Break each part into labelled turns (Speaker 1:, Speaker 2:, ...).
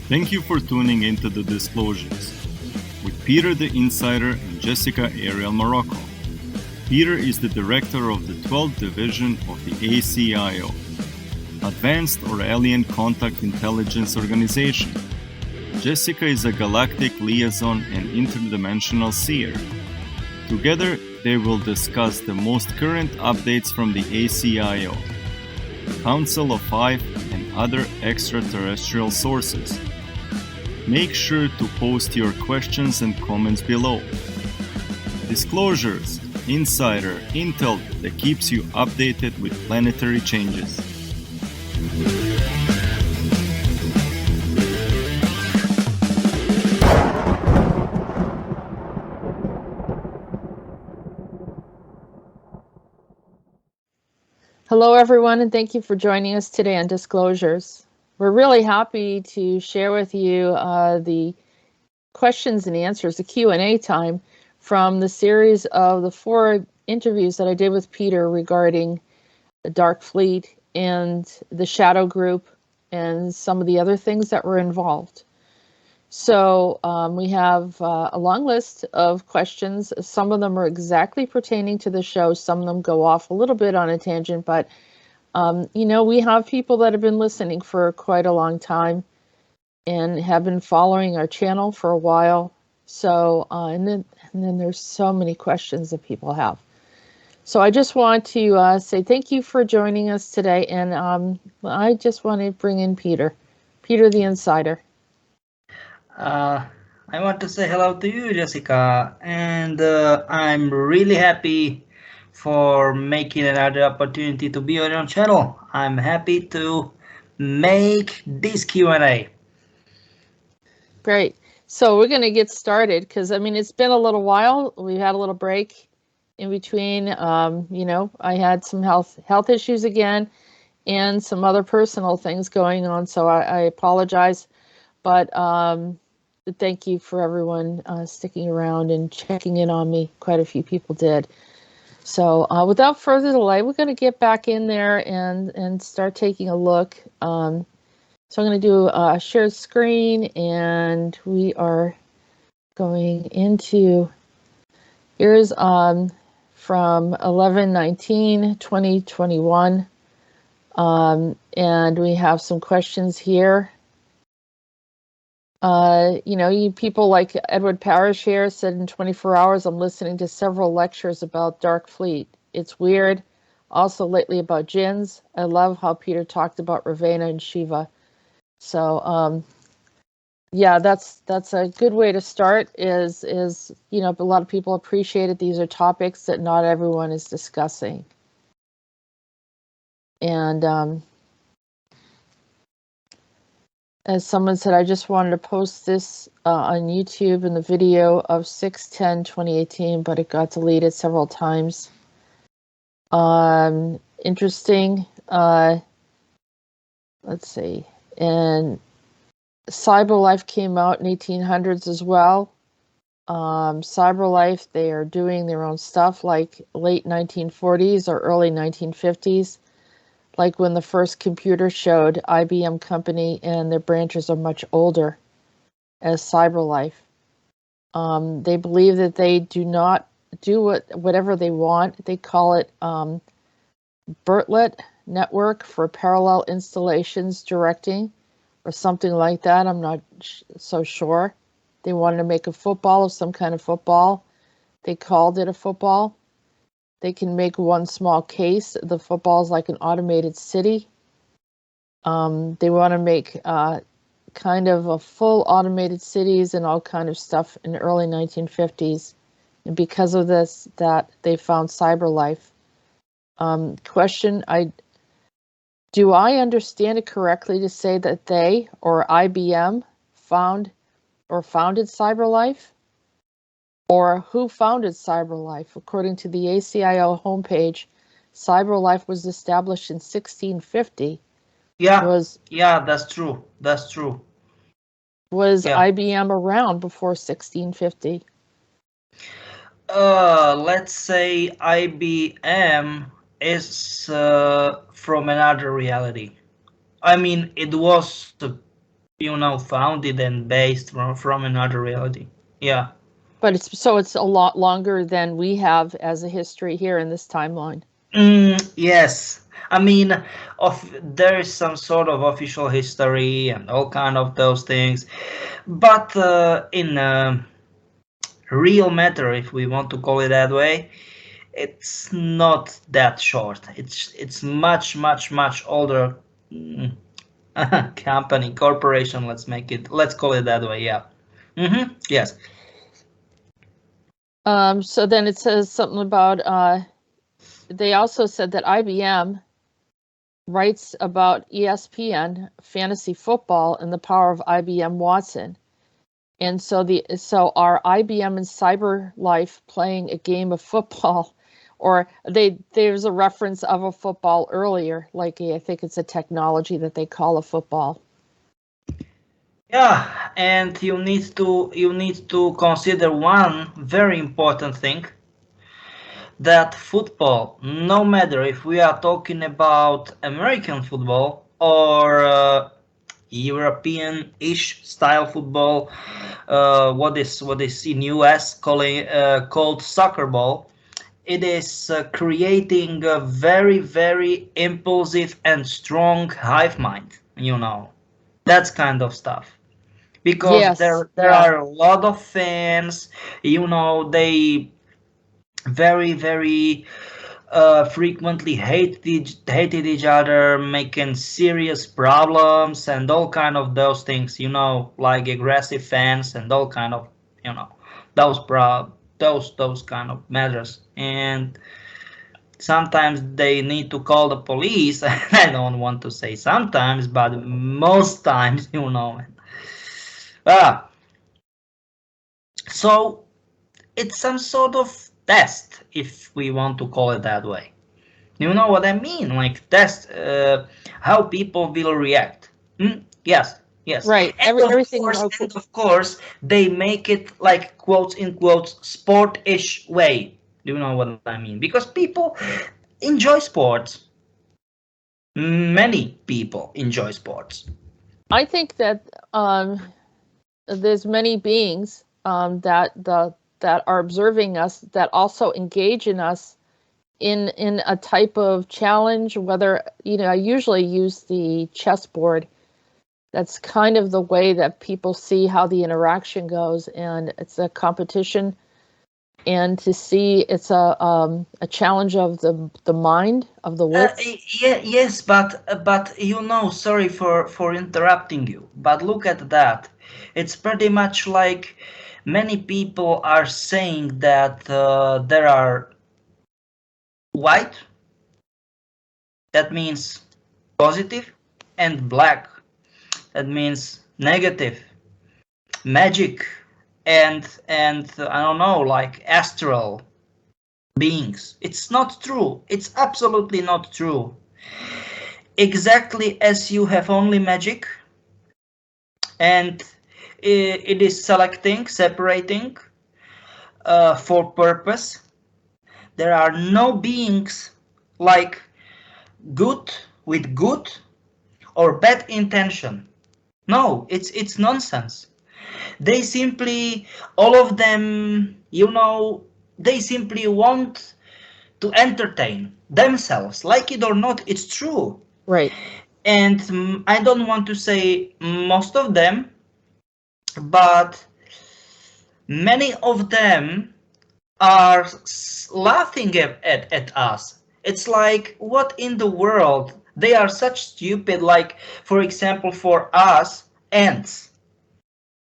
Speaker 1: Thank you for tuning into the Disclosures with Peter the Insider and Jessica Ariel Morocco. Peter is the director of the 12th Division of the ACIO, Advanced or Alien Contact Intelligence Organization. Jessica is a galactic liaison and interdimensional seer. Together, they will discuss the most current updates from the ACIO, Council of Hive, and other extraterrestrial sources. Make sure to post your questions and comments below. Disclosures, insider intel that keeps you updated with planetary changes.
Speaker 2: Hello, everyone, and thank you for joining us today on Disclosures. We're really happy to share with you the questions and answers, the Q&A time from the series of the 4 interviews that I did with Peter regarding the Dark Fleet and the Shadow Group and some of the other things that were involved. So we have a long list of questions. Some of them are exactly pertaining to the show. Some of them go off a little bit on a tangent, but we have people that have been listening for quite a long time and have been following our channel for a while. So, and then there's so many questions that people have. So I just want to say thank you for joining us today. And I just want to bring in Peter the Insider.
Speaker 3: I want to say hello to you, Jessica, and I'm really happy for making another opportunity to be on your channel. I'm happy to make this Q&A.
Speaker 2: Great. So we're going to get started because, it's been a little while. We had a little break in between. I had some health issues again and some other personal things going on. So I apologize. But thank you for everyone sticking around and checking in on me. Quite a few people did. So without further delay, we're going to get back in there and start taking a look. So I'm going to do a shared screen, and we are going into, here's from 11/19/2021, and we have some questions here. You people like Edward Parrish here said in 24 hours, I'm listening to several lectures about Dark Fleet. It's weird. Also lately about Djinns. I love how Peter talked about Ravana and Shiva. So, yeah, that's a good way to start is, a lot of people appreciate it. These are topics that not everyone is discussing. And, as someone said, I just wanted to post this on YouTube in the video of 6/10/2018, but it got deleted several times. Interesting. Let's see. And CyberLife came out in 1800s as well. CyberLife, they are doing their own stuff like late 1940s or early 1950s. Like when the first computer showed, IBM company, and their branches are much older as CyberLife. They believe that they do not do whatever they want. They call it Bertlet Network for Parallel Installations Directing or something like that. I'm not so sure. They wanted to make a football of some kind of football. They called it a football. They can make one small case. The football is like an automated city. They want to make kind of a full automated cities and all kind of stuff in the early 1950s. And because of this, that they found CyberLife. Question, do I understand it correctly to say that they or IBM founded CyberLife? Or who founded CyberLife? According to the ACIO homepage, CyberLife was established in 1650.
Speaker 3: Yeah, that's true. That's true.
Speaker 2: Was IBM around before 1650?
Speaker 3: Let's say IBM is from another reality. I mean, it was founded and based from another reality. Yeah.
Speaker 2: But it's a lot longer than we have as a history here in this timeline.
Speaker 3: Yes. I mean, there is some sort of official history and all kind of those things, but in real matter, if we want to call it that way, it's not that short. It's much older company, corporation. Let's call it that way. Yeah. Yes.
Speaker 2: So then it says something about they also said that IBM writes about ESPN fantasy football and the power of IBM Watson. And so our IBM and Cyber Life playing a game of football, or there's a reference of a football earlier, like I think it's a technology that they call a football.
Speaker 3: Yeah, and you need to consider one very important thing, that football, no matter if we are talking about American football or European-ish style football, what is in US called soccer ball, it is creating a very impulsive and strong hive mind. That's kind of stuff. Because
Speaker 2: Yes,
Speaker 3: there are a lot of fans, they very frequently hated each other, making serious problems and all kind of those things, like aggressive fans and all kind of, those those kind of matters. And sometimes they need to call the police. I don't want to say sometimes, but most times, Ah, so it's some sort of test, if we want to call it that way. You know what I mean? Like test how people will react. Yes, yes.
Speaker 2: right. Everything.
Speaker 3: And of course, they make it like quotes in quotes sport-ish way. Do you know what I mean? Because people enjoy sports. Many people enjoy sports.
Speaker 2: I think that there's many beings that are observing us that also engage in us in a type of challenge. Whether I usually use the chessboard. That's kind of the way that people see how the interaction goes, and it's a competition. And to see it's a challenge of the mind, of the wits.
Speaker 3: Yes, but sorry for interrupting you, but look at that. It's pretty much like many people are saying that there are white, that means positive, and black, that means negative, magic, and I don't know, like astral beings. It's not true. It's absolutely not true. Exactly as you have only magic, and it is selecting, separating for purpose. There are no beings like good with good or bad intention. No, it's nonsense. They simply, all of them, they simply want to entertain themselves, like it or not. It's true.
Speaker 2: Right.
Speaker 3: And I don't want to say most of them, but many of them are laughing at us. It's like, what in the world? They are such stupid. Like, for example, for us, ants.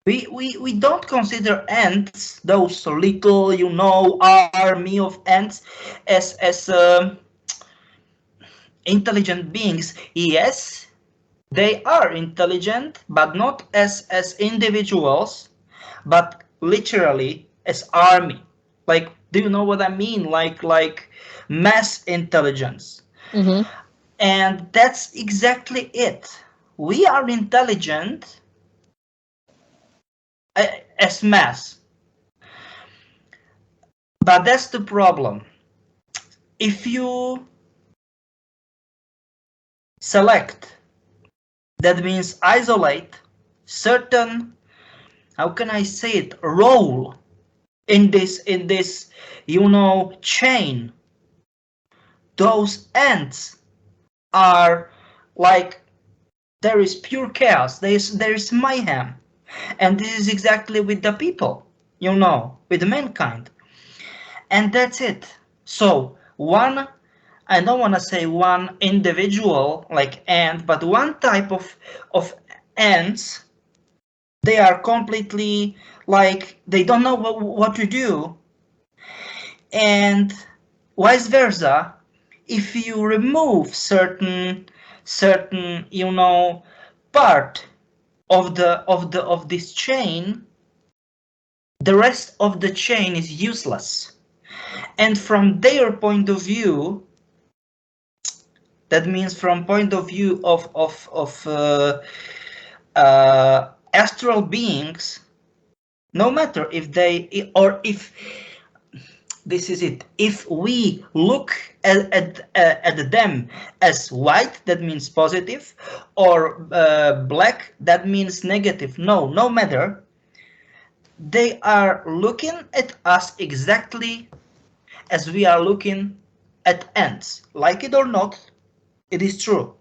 Speaker 3: We don't consider ants, those little, army of ants, as intelligent beings. Yes, they are intelligent, but not as individuals, but literally as army. Like, do you know what I mean? Like mass intelligence.
Speaker 2: Mm-hmm.
Speaker 3: And that's exactly it. We are intelligent as mass. But that's the problem. If you select, that means isolate certain, how can I say it, role in this chain. Those ends are like, there is pure chaos, there is mayhem, and this is exactly with the people, with mankind, and that's it. So one, I don't want to say one individual like ant, but one type of ants, they are completely like, they don't know what to do, and vice versa. If you remove certain part of this chain, the rest of the chain is useless. And from their point of view, that means from point of view of astral beings, no matter if they, or if, this is it, if we look at them as white, that means positive, or black, that means negative, no matter, they are looking at us exactly as we are looking at ants. Like it or not, it is true.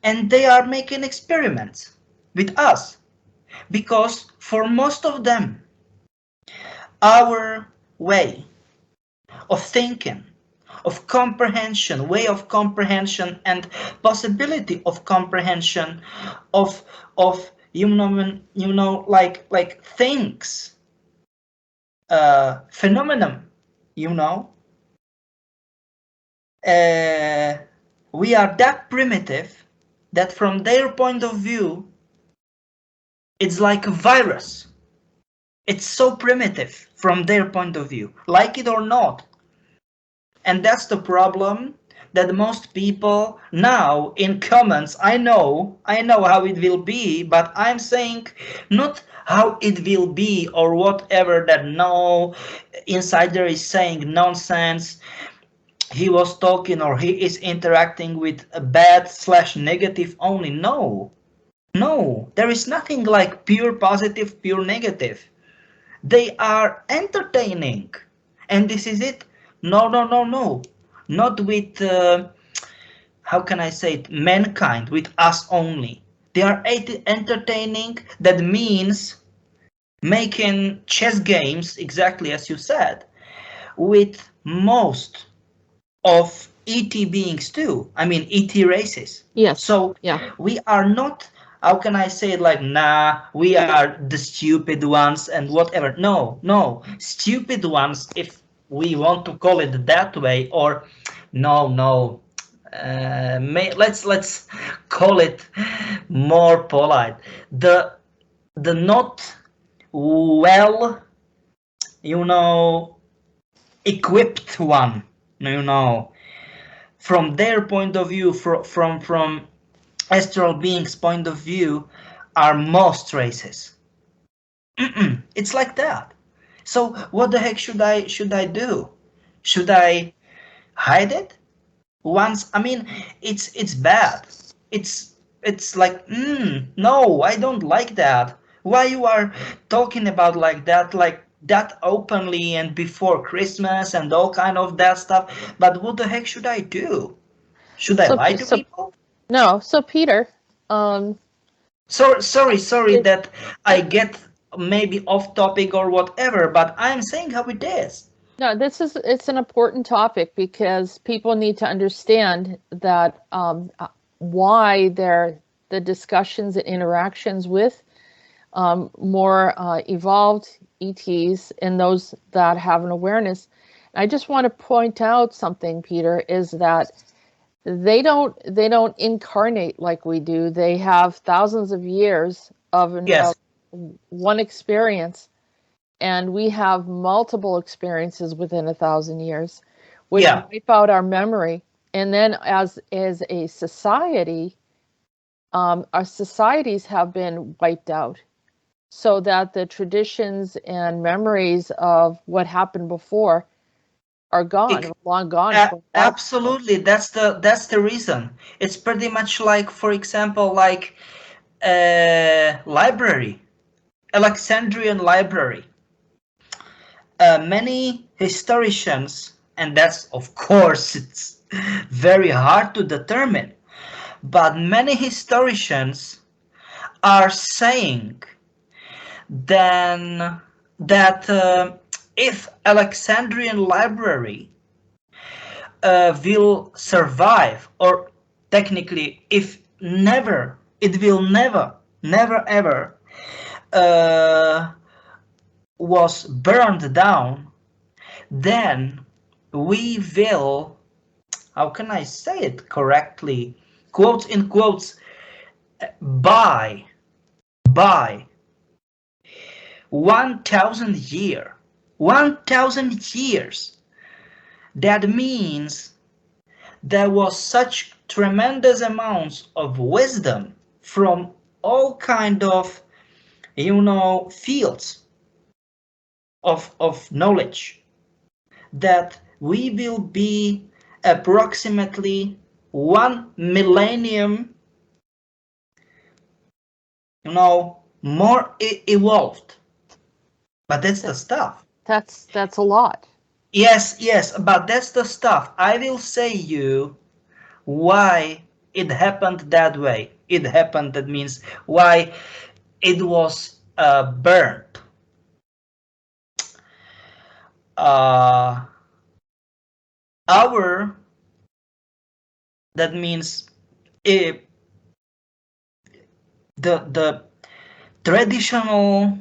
Speaker 3: And they are making experiments with us, because for most of them, our way of thinking, of comprehension, way of comprehension, and possibility of comprehension of like things, phenomenon, we are that primitive that from their point of view, it's like a virus. It's so primitive from their point of view, like it or not. And that's the problem, that most people now in comments, I know how it will be, but I'm saying not how it will be or whatever, that no insider is saying nonsense, he was talking or he is interacting with a bad / negative only. No, there is nothing like pure positive, pure negative. They are entertaining, and this is it. No, not with how can I say it, mankind, with us only. They are entertaining, that means making chess games, exactly as you said, with most of ET beings too. I mean ET races.
Speaker 2: Yes.
Speaker 3: So
Speaker 2: Yeah.
Speaker 3: we are not, how can I say it, like, nah, we are the stupid ones and whatever. No, stupid ones, if we want to call it that way, or no, let's call it more polite. The not well, equipped one, from their point of view, from astral beings' point of view, are most races. It's like that. So what the heck should I do? Should I hide it? Once, I mean, it's bad. It's like, no, I don't like that. Why you are talking about like that openly and before Christmas and all kind of that stuff? But what the heck should I do? Should I lie to people?
Speaker 2: No. So Peter,
Speaker 3: Sorry that I get maybe off topic or whatever, but I'm saying how it is.
Speaker 2: no, it's an important topic, because people need to understand that why the discussions and interactions with more evolved ETs and those that have an awareness. I just want to point out something, Peter, is that they don't incarnate like we do. They have thousands of years of one experience, and we have multiple experiences within 1,000 years, which wipe out our memory. And then as a society, our societies have been wiped out, so that the traditions and memories of what happened before are gone, long gone.
Speaker 3: Absolutely, that's the reason. It's pretty much like, for example, like library, Alexandrian library. Many historians, and that's of course it's very hard to determine, but many historians are saying then that if Alexandrian library will survive, or technically if it will never ever was burned down, then we will, how can I say it correctly, quotes in quotes, by 1,000 years. That means there was such tremendous amounts of wisdom from all kind of, fields of knowledge, that we will be approximately 1 millennium, more evolved. But that's the stuff.
Speaker 2: That's a lot.
Speaker 3: Yes, but that's the stuff. I will say you why it happened that way. It happened, that means why it was burnt. That means the traditional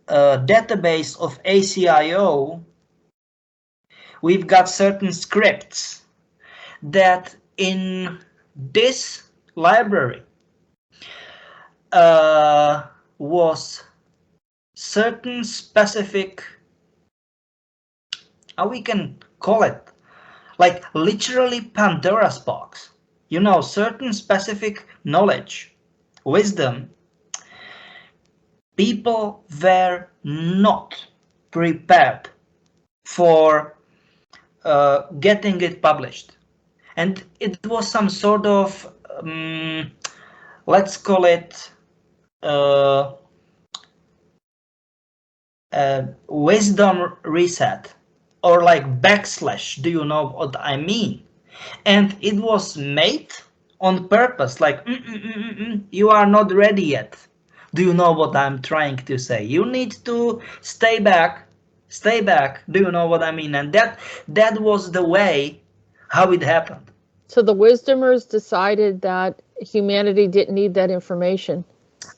Speaker 3: database of ACIO, we've got certain scripts that in this library was certain specific, how we can call it, like literally Pandora's box, certain specific knowledge, wisdom. People were not prepared for getting it published, and it was some sort of let's call it wisdom reset, or like backslash. Do you know what I mean? And it was made on purpose, like you are not ready yet. Do you know what I'm trying to say? You need to stay back. Do you know what I mean? And that was the way how it happened.
Speaker 2: So the wisdomers decided that humanity didn't need that information.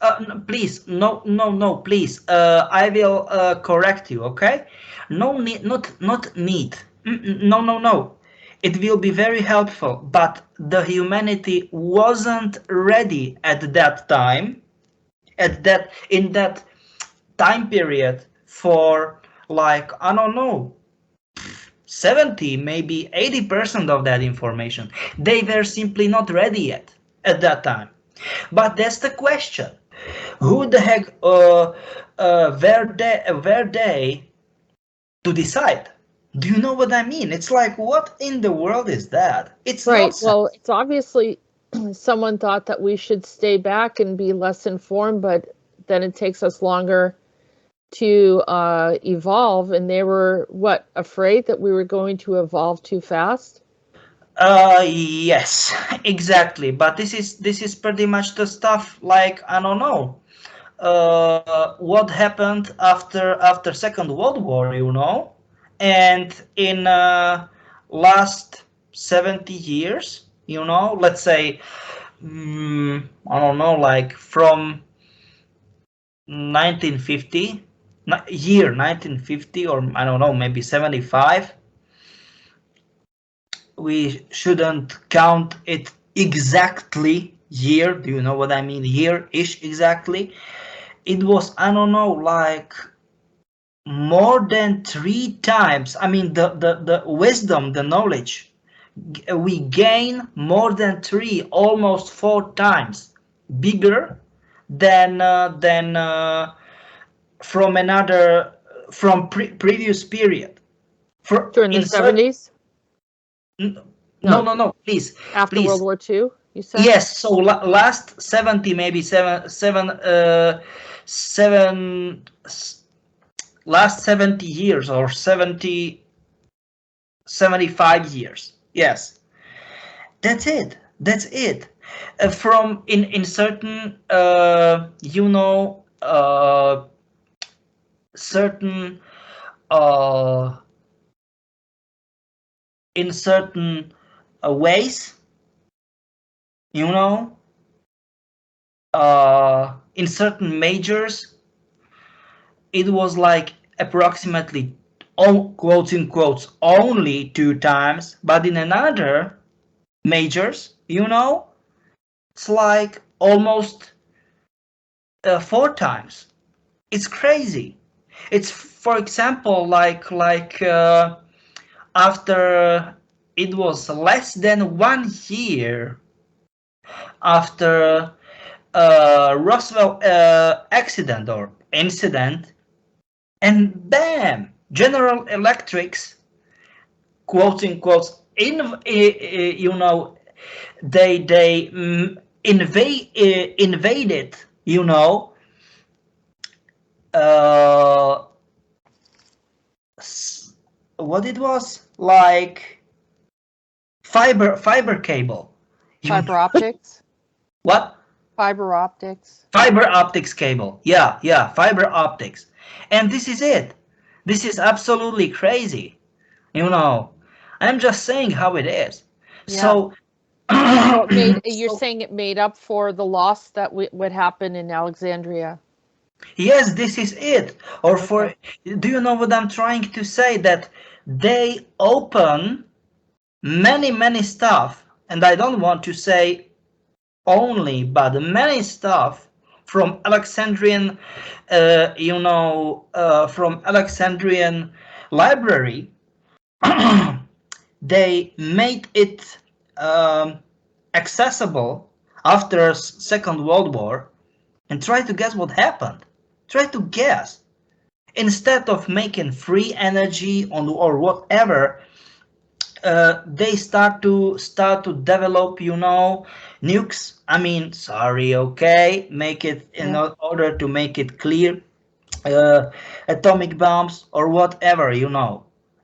Speaker 3: No, please, no, please. I will correct you, okay? No need, not need. No. It will be very helpful, but the humanity wasn't ready at that time, in that time period, for like, I don't know, 70, maybe 80% of that information. They were simply not ready yet at that time. But that's the question. Who the heck were they to decide? Do you know what I mean? It's like, what in the world is that? It's
Speaker 2: right.
Speaker 3: nonsense.
Speaker 2: Well, it's obviously someone thought that we should stay back and be less informed, but then it takes us longer to evolve. And they were, afraid that we were going to evolve too fast?
Speaker 3: Yes, exactly. But this is pretty much the stuff, like, I don't know, what happened after Second World War, and in last 70 years, let's say, I don't know, like from 1950, year 1950, or I don't know, maybe 75. We shouldn't count it exactly year. Do you know what I mean? Year-ish exactly. It was, I don't know, like more than 3 times. I mean, the wisdom, the knowledge, we gain more than 3, almost 4 times bigger than from previous period.
Speaker 2: During the 70s?
Speaker 3: No, please.
Speaker 2: After
Speaker 3: please.
Speaker 2: World War II? you said?
Speaker 3: Yes, so last 70, maybe seven, last 70 years or 75 years. Yes, that's it. That's it. From in certain, certain, uh, in certain ways, you know, in certain majors, it was like approximately, quotes in quotes, only 2 times, but in another majors, it's like almost 4 times. It's crazy. It's, for example, after, it was less than 1 year after Roswell accident or incident, and bam, General Electric's, quotes in quotes, they invaded, uh, what it was like, fiber cable.
Speaker 2: Fiber optics?
Speaker 3: What?
Speaker 2: Fiber optics.
Speaker 3: Fiber optics cable. Yeah, fiber optics. And this is it. This is absolutely crazy. I'm just saying how it is.
Speaker 2: Yeah.
Speaker 3: So,
Speaker 2: So you're saying it made up for the loss that would happen in Alexandria?
Speaker 3: yes, this is it. Or do you know what I'm trying to say? That they open many stuff, and I don't want to say only, but many stuff from Alexandrian, from Alexandrian library. They made it accessible after Second World War, and try to guess what happened. Try to guess. Instead of making free energy or whatever, they start to develop, nukes. I mean, sorry, okay, make it in order to make it clear, atomic bombs or whatever,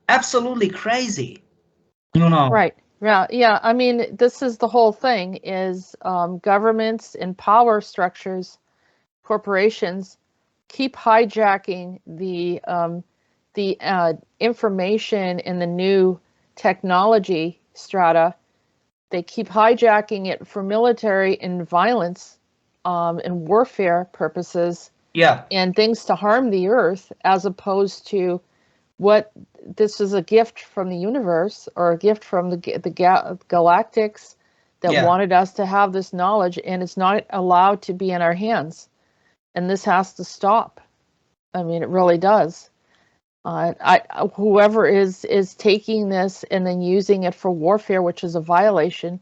Speaker 3: absolutely crazy,
Speaker 2: Right. Yeah. I mean, this is the whole thing: is governments and power structures, corporations, keep hijacking the information in the new technology strata. They keep hijacking it for military and violence and warfare purposes.
Speaker 3: Yeah.
Speaker 2: And things to harm the Earth, as opposed to what this is a gift from the universe, or a gift from the galactics that wanted us to have this knowledge, and it's not allowed to be in our hands. And this has to stop. I mean, it really does. Whoever is taking this and then using it for warfare, which is a violation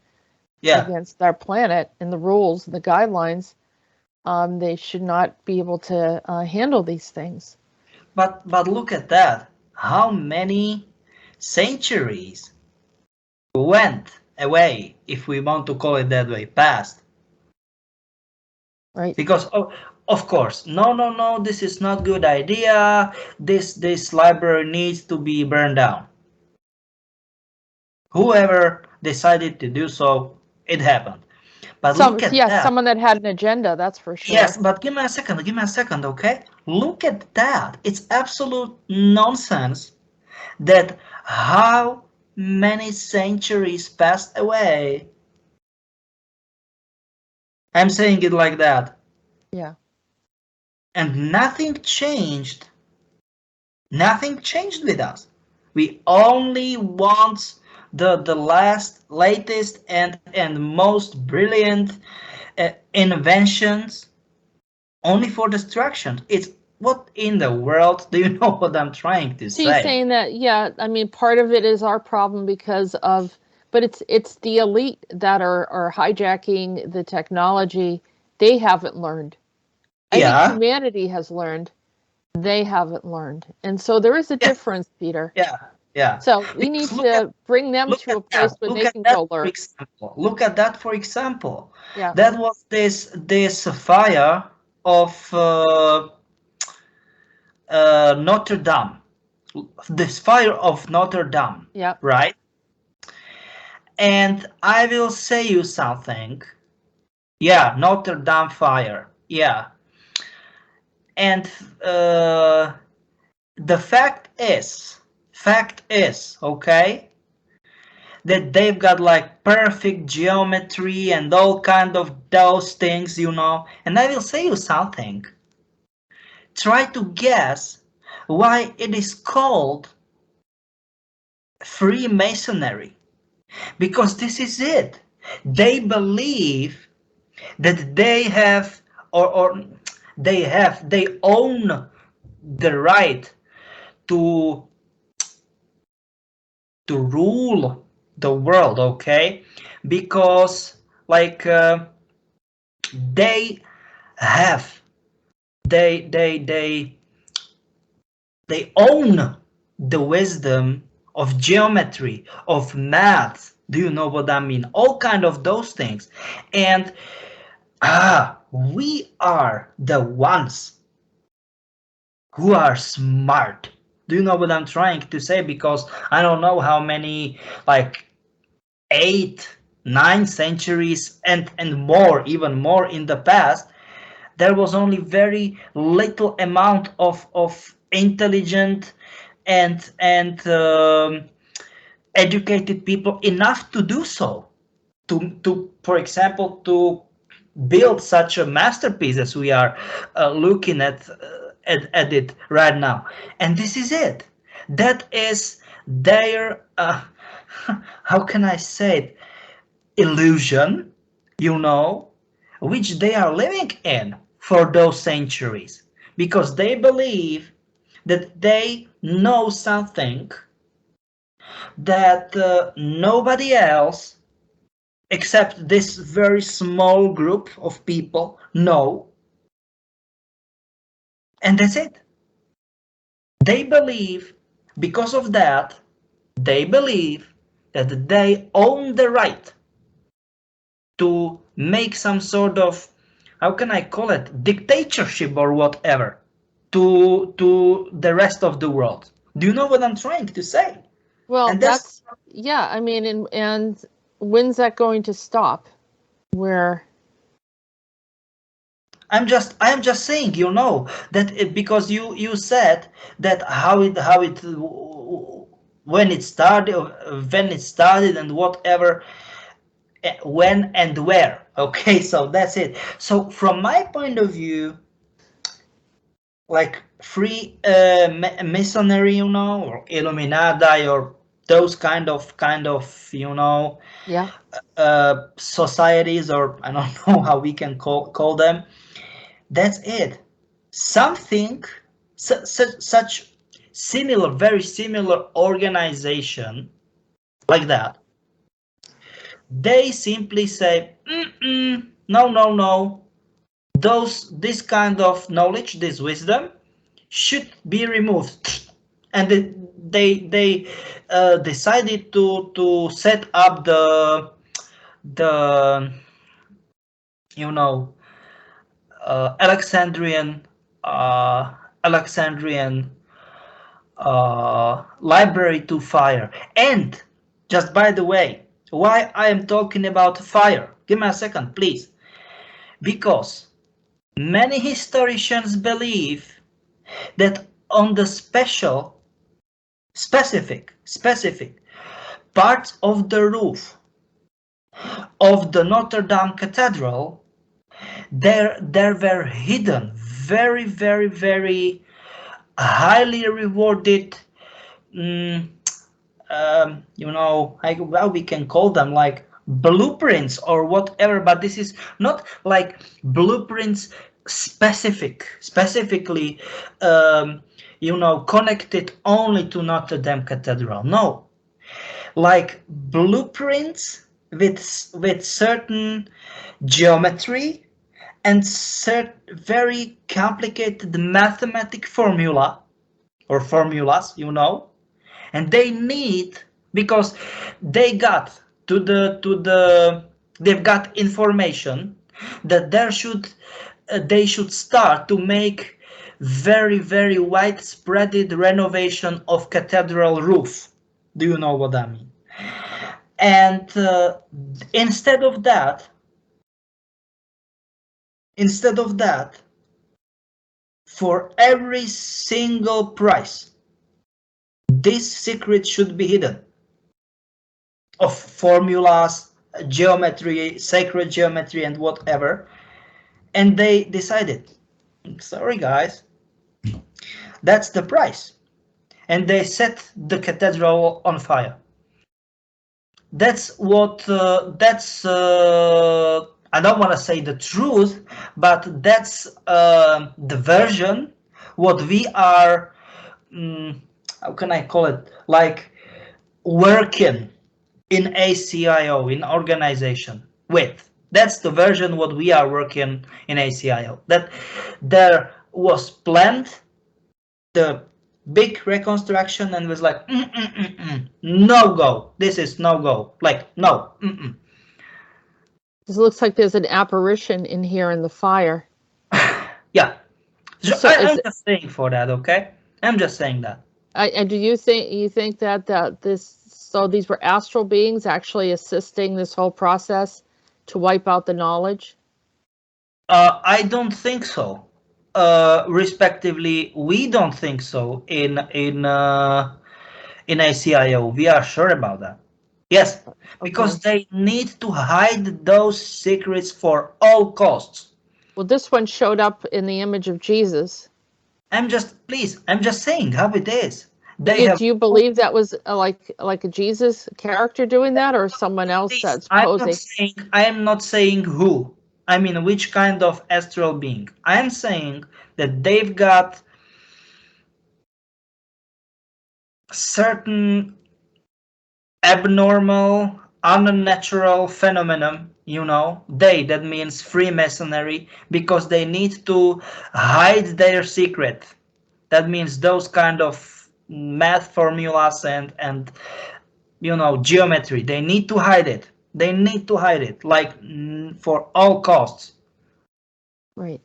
Speaker 2: against our planet and the rules and the guidelines, they should not be able to handle these things.
Speaker 3: But look at that. How many centuries went away, if we want to call it that way, past?
Speaker 2: Right.
Speaker 3: Because of course, no, this is not good idea. This library needs to be burned down. Whoever decided to do so, it happened. But look at that.
Speaker 2: Someone that had an agenda, that's for sure.
Speaker 3: Yes, but give me a second, okay? Look at that. It's absolute nonsense that how many centuries passed away. I'm saying it like that.
Speaker 2: Yeah.
Speaker 3: And nothing changed. Nothing changed with us. We only want the latest and most brilliant inventions, only for destruction. It's, what in the world? Do you know what I'm trying to say?
Speaker 2: So you're saying that, yeah, I mean, part of it is our problem because of, but it's the elite that are hijacking the technology. They haven't learned. I think humanity has learned. They haven't learned. And so there is a difference, Peter.
Speaker 3: Yeah. Yeah.
Speaker 2: So we need
Speaker 3: Because
Speaker 2: to bring them
Speaker 3: look
Speaker 2: to
Speaker 3: at
Speaker 2: a place
Speaker 3: that.
Speaker 2: where
Speaker 3: Look
Speaker 2: they
Speaker 3: at
Speaker 2: can
Speaker 3: that
Speaker 2: go
Speaker 3: for
Speaker 2: learn.
Speaker 3: example. Look at that for example.
Speaker 2: Yeah.
Speaker 3: That was this fire of Notre Dame. This fire of Notre Dame.
Speaker 2: Yeah.
Speaker 3: Right? And I will say you something. Yeah, Notre Dame fire. Yeah. And the fact is, okay, that they've got like perfect geometry and all kind of those things, you know. And I will say you something. Try to guess why it is called Freemasonry. Because this is it. They believe that they have or they own the right to rule the world, okay? Because like they have they they own the wisdom of geometry, of math. Do you know what I mean? All kind of those things. And we are the ones who are smart. Do you know what I'm trying to say? Because I don't know how many, like 8, 9 centuries and more, even more in the past, there was only very little amount of intelligent and educated people enough to do so. To for example, to build such a masterpiece as we are looking at it right now. And this is it. That is their how can I say it, illusion, you know, which they are living in for those centuries, because they believe that they know something that nobody else except this very small group of people know. And that's it. They believe, because of that, they believe that they own the right to make some sort of, how can I call it, dictatorship or whatever to the rest of the world. Do you know what I'm trying to say?
Speaker 2: Well,
Speaker 3: And
Speaker 2: that's yeah. I mean, and when's that going to stop? Where
Speaker 3: I'm just saying, you know, that because you said that how it when it started and whatever, when and where. Okay, so that's it. So from my point of view, like free masonry, you know, or Illuminati, or those kind of, you know,
Speaker 2: yeah.
Speaker 3: societies, or I don't know how we can call them. That's it. Something such similar, very similar organization like that. They simply say, no, no, no. This kind of knowledge, this wisdom, should be removed. And they decided to set up the you know Alexandrian Alexandrian library to fire. And just by the way, why I am talking about fire? Give me a second, please. Because many historians believe that on the specific parts of the roof of the Notre Dame Cathedral, there were hidden very highly rewarded, you know, how we can call them, like blueprints or whatever. But this is not like blueprints specifically you know, connected only to Notre Dame Cathedral. No, like blueprints with certain geometry and very complicated mathematic formula or formulas, you know, and they need, because they got they've got information that they should start to make very widespread renovation of cathedral roof. Do you know what I mean? And instead of that, for every single price, this secret should be hidden, of formulas, geometry, sacred geometry, and whatever. And they decided, sorry guys, that's the price. And they set the cathedral on fire. That's what, I don't want to say the truth, but that's the version what we are, how can I call it, like working in ACIO, in organization with. That's the version what we are working in ACIO. That there was planned the big reconstruction and was like, no go. This is no go. Like, no.
Speaker 2: This looks like there's an apparition in here in the fire.
Speaker 3: Yeah.
Speaker 2: So
Speaker 3: I'm just saying for that, okay? I'm just saying that.
Speaker 2: And do you think that these were astral beings actually assisting this whole process to wipe out the knowledge?
Speaker 3: I don't think so. Respectively, we don't think so in ACIO. We are sure about that. Yes, because they need to hide those secrets for all costs.
Speaker 2: Well, this one showed up in the image of Jesus.
Speaker 3: I'm just saying how it is.
Speaker 2: Do you believe that was like a Jesus character doing that, or someone else that's posing?
Speaker 3: I'm not saying who. I mean, which kind of astral being. I'm saying that they've got certain abnormal, unnatural phenomenon, that means Freemasonry, because they need to hide their secret. That means those kind of math formulas and geometry. They need to hide it. They need to hide it, like, for all costs.
Speaker 2: Right.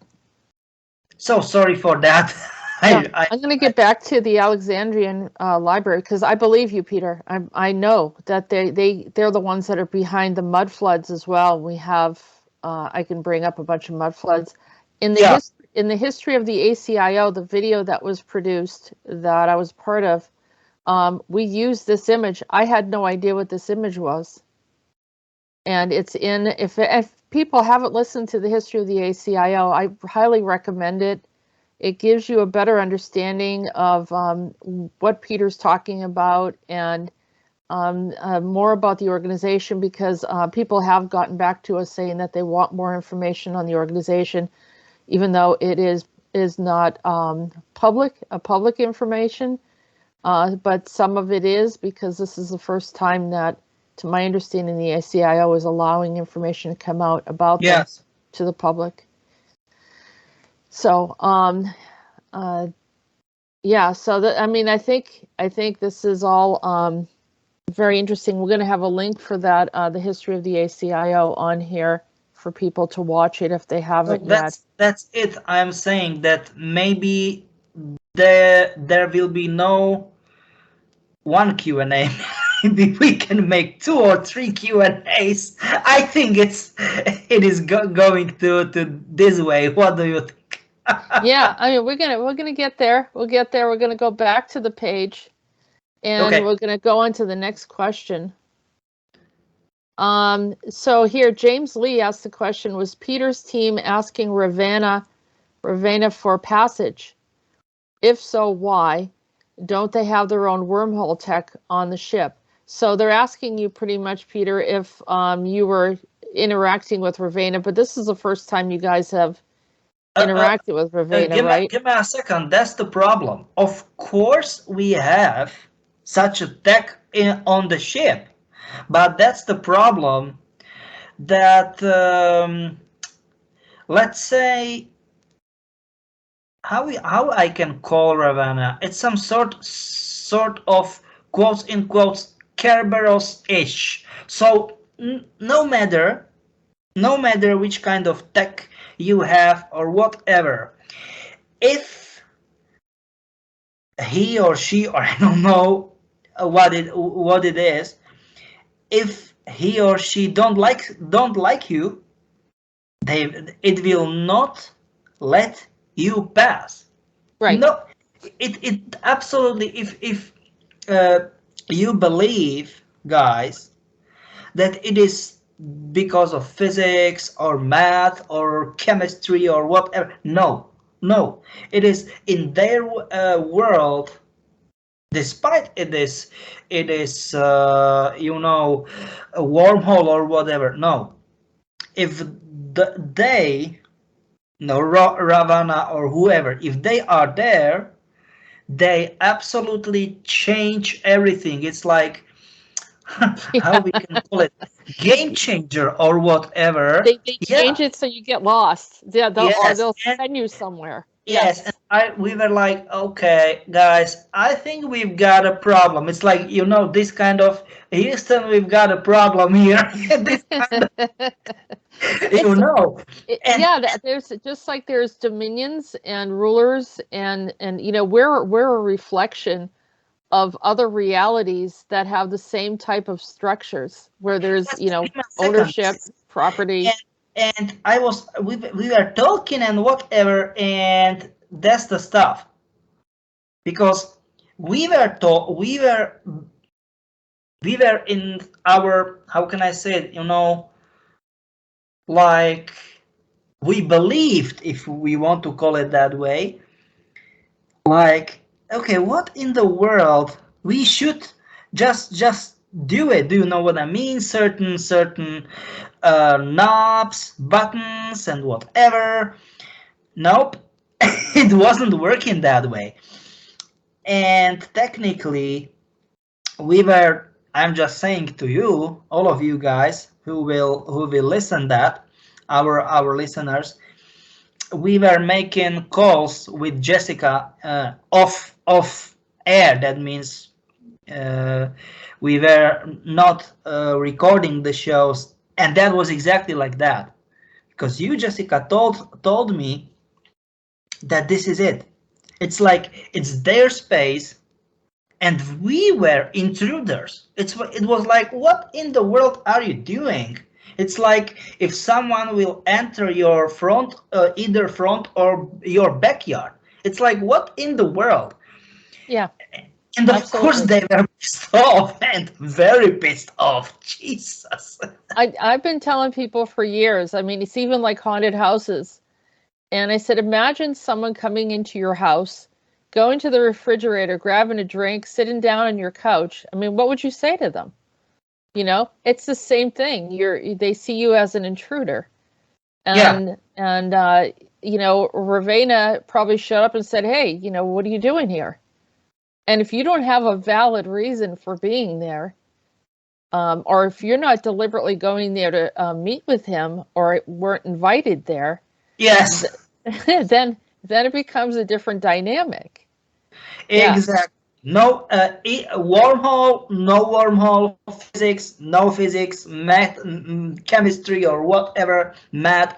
Speaker 3: So sorry for that.
Speaker 2: Yeah, I'm going to get back to the Alexandrian library, because I believe you, Peter. I know that they're the ones that are behind the mud floods as well. We have I can bring up a bunch of mud floods in the history of the ACIO. The video that was produced that I was part of, we used this image. I had no idea what this image was, and it's in. If people haven't listened to the history of the ACIO, I highly recommend it. It gives you a better understanding of what Peter's talking about, and more about the organization, because people have gotten back to us saying that they want more information on the organization, even though it is not public information, but some of it is, because this is the first time that, to my understanding, the ACIO is allowing information to come out about them to the public. So, yeah. So I think this is all very interesting. We're going to have a link for that, the history of the ACIO, on here for people to watch it if they haven't yet.
Speaker 3: That's it. I'm saying that maybe there will be no one Q&A. Maybe we can make 2 or 3 Q&As. I think it is going to this way. What do you think?
Speaker 2: Yeah, I mean, we're gonna get there. We'll get there. We're gonna go back to the page, and we're gonna go on to the next question. So here, James Lee asked the question: was Peter's team asking Ravana for passage? If so, why? Don't they have their own wormhole tech on the ship? So they're asking you pretty much, Peter, if you were interacting with Ravana, but this is the first time you guys have interacted with Ravana, right?
Speaker 3: Give me a second. That's the problem. Of course, we have such a tech on the ship, but that's the problem that, let's say, how I can call Ravana. It's some sort of quotes in quotes Kerberos-ish. So no matter which kind of tech you have or whatever, if he or she, or I don't know what it is, if he or she don't like you, it will not let you pass.
Speaker 2: Right.
Speaker 3: No, it absolutely, if you believe, guys, that it is because of physics or math or chemistry or whatever, no, it is in their world. Despite it is a wormhole or whatever. No, if they, no, Ravana or whoever, if they are there, they absolutely change everything. It's like how we can call it, game changer or whatever.
Speaker 2: They change
Speaker 3: Yeah,
Speaker 2: it so you get lost. Yeah,
Speaker 3: yes,
Speaker 2: they'll
Speaker 3: and
Speaker 2: send you somewhere.
Speaker 3: yes, and
Speaker 2: Yes.
Speaker 3: we were like, okay, guys, I think we've got a problem. It's like, this kind of Houston, we've got a problem here. This kind of, you
Speaker 2: It's
Speaker 3: know, and
Speaker 2: yeah, there's just like there's dominions and rulers and we're a reflection of other realities that have the same type of structures where there's,
Speaker 3: just give me a second.
Speaker 2: ownership, property.
Speaker 3: And we were talking and whatever, and that's the stuff, because we were in our, how can I say it, like, we believed, if we want to call it that way, like, okay, what in the world, we should just do it. Do you know what I mean? Certain knobs, buttons, and whatever. Nope. It wasn't working that way. And technically, I'm just saying to you, all of you guys who will listen, that our listeners, we were making calls with Jessica off air. That means we were not recording the shows, and that was exactly like that, because you, Jessica, told me that this is it. It's like it's their space, and we were intruders. It was like, what in the world are you doing? It's like if someone will enter your front, either front or your backyard. It's like, what in the world?
Speaker 2: Yeah,
Speaker 3: And of course
Speaker 2: absolutely.
Speaker 3: they were pissed off, and very pissed off. Jesus.
Speaker 2: I've been telling people for years. I mean, it's even like haunted houses. And I said, imagine someone coming into your house, going to the refrigerator, grabbing a drink, sitting down on your couch. I mean, what would you say to them? It's the same thing. They see you as an intruder.
Speaker 3: Yeah.
Speaker 2: And Ravana probably showed up and said, hey, what are you doing here? And if you don't have a valid reason for being there, or if you're not deliberately going there to meet with him or weren't invited there,
Speaker 3: Yes.
Speaker 2: then it becomes a different dynamic.
Speaker 3: Exactly.
Speaker 2: Yeah.
Speaker 3: No wormhole, no wormhole, physics, no physics, math, chemistry, or whatever, math.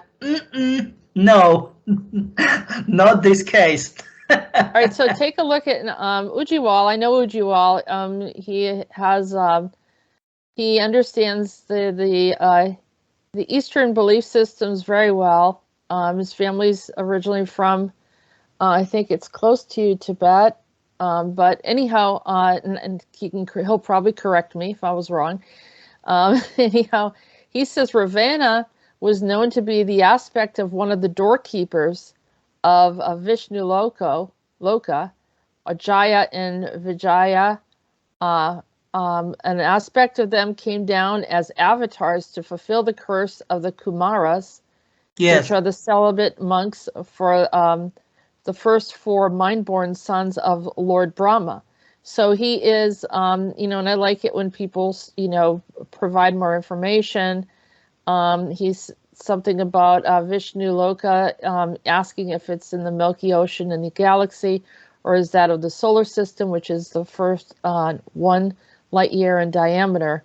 Speaker 3: No, not this case.
Speaker 2: All right. So take a look at Ujjiwal. I know Ujjiwal. He understands the Eastern belief systems very well. His family's originally from, I think it's close to Tibet. But anyhow, and he'll probably correct me if I was wrong. Anyhow, he says Ravana was known to be the aspect of one of the doorkeepers of Vishnu Loka, Jaya and Vijaya. An aspect of them came down as avatars to fulfill the curse of the Kumaras,
Speaker 3: Yes.
Speaker 2: which are the celibate monks for the first four mind-born sons of Lord Brahma. So he is, and I like it when people, provide more information. He's something about Vishnu Loka, asking if it's in the Milky Ocean in the galaxy. or is that of the solar system, which is the first 1 light year in diameter.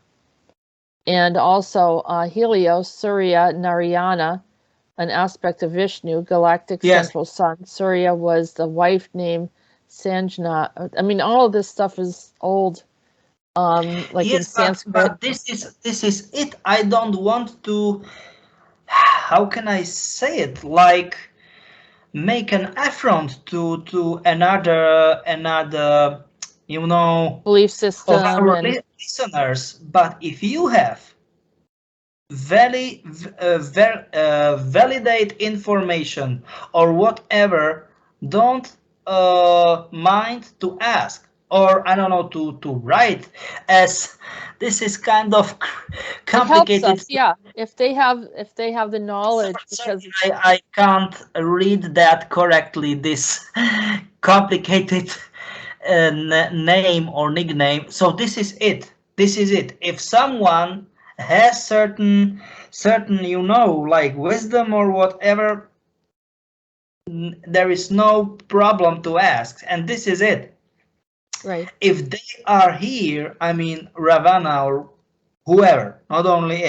Speaker 2: And also Helios, Surya, Narayana, an aspect of Vishnu, galactic central sun. Surya was the wife named Sanjna. I mean, all of this stuff is old, like in Sanskrit.
Speaker 3: But this is it. I don't want to. How can I say it? Like make an affront to another
Speaker 2: belief system
Speaker 3: of our
Speaker 2: and
Speaker 3: listeners. But if you have validate information or whatever, don't mind to ask, or I don't know, to write, as this is kind of complicated.
Speaker 2: It helps us, yeah. If they have the knowledge, because
Speaker 3: I can't read that correctly. This complicated name or nickname. So this is it. This is it. If someone has certain like wisdom or whatever, there is no problem to ask, and this is it.
Speaker 2: Right.
Speaker 3: If they are here, I mean Ravana or whoever, not only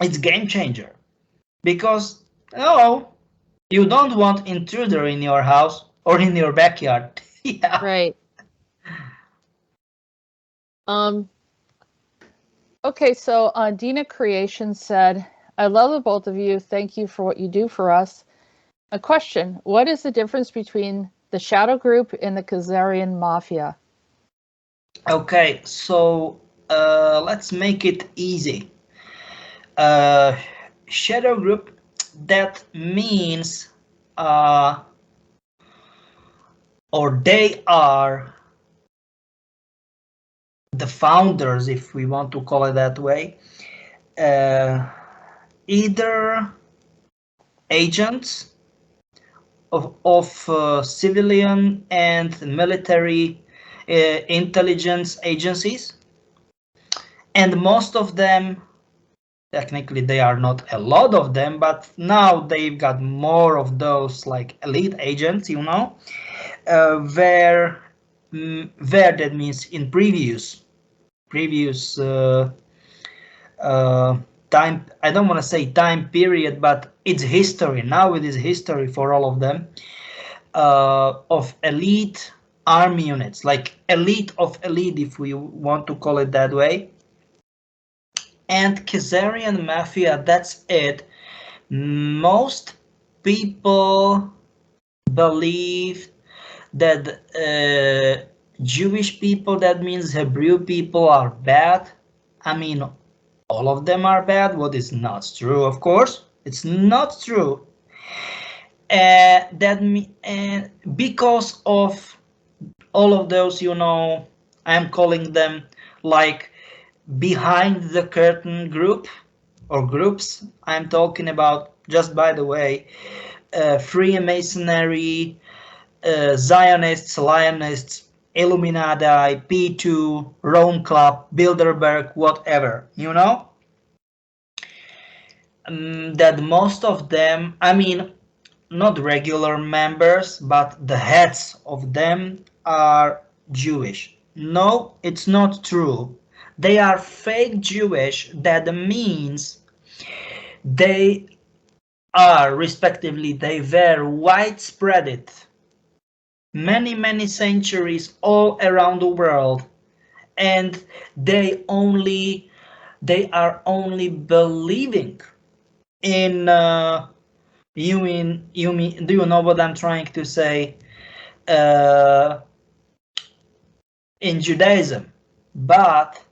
Speaker 3: it's game changer, because you don't want intruder in your house or in your backyard. Yeah.
Speaker 2: Right. Okay, so Dina Creation said, I love the both of you. Thank you for what you do for us. A question, what is the difference between the Shadow Group and the Khazarian Mafia?
Speaker 3: Okay, so let's make it easy. Shadow Group, that means or they are the founders, if we want to call it that way, either agents of civilian and military intelligence agencies, and most of them, technically they are not a lot of them, but now they've got more of those like elite agents, where that means in previous time, I don't want to say time period, but it's history. Now it is history for all of them, of elite army units, like elite of elite, if we want to call it that way. And Khazarian Mafia, that's it. Most people believe that Jewish people, that means Hebrew people, are bad. I mean, all of them are bad. What is not true, of course. It's not true. Because of all of those, I'm calling them like behind the curtain group or groups. I'm talking about, just by the way, Freemasonry, Zionists, Lionists, Illuminati, P2, Rome Club, Bilderberg, whatever, that most of them, I mean, not regular members, but the heads of them are Jewish. No, it's not true. They are fake Jewish. That means they are, respectively, they were widespread many centuries all around the world, and they are only believing in you mean do you know what I'm trying to say, in Judaism, but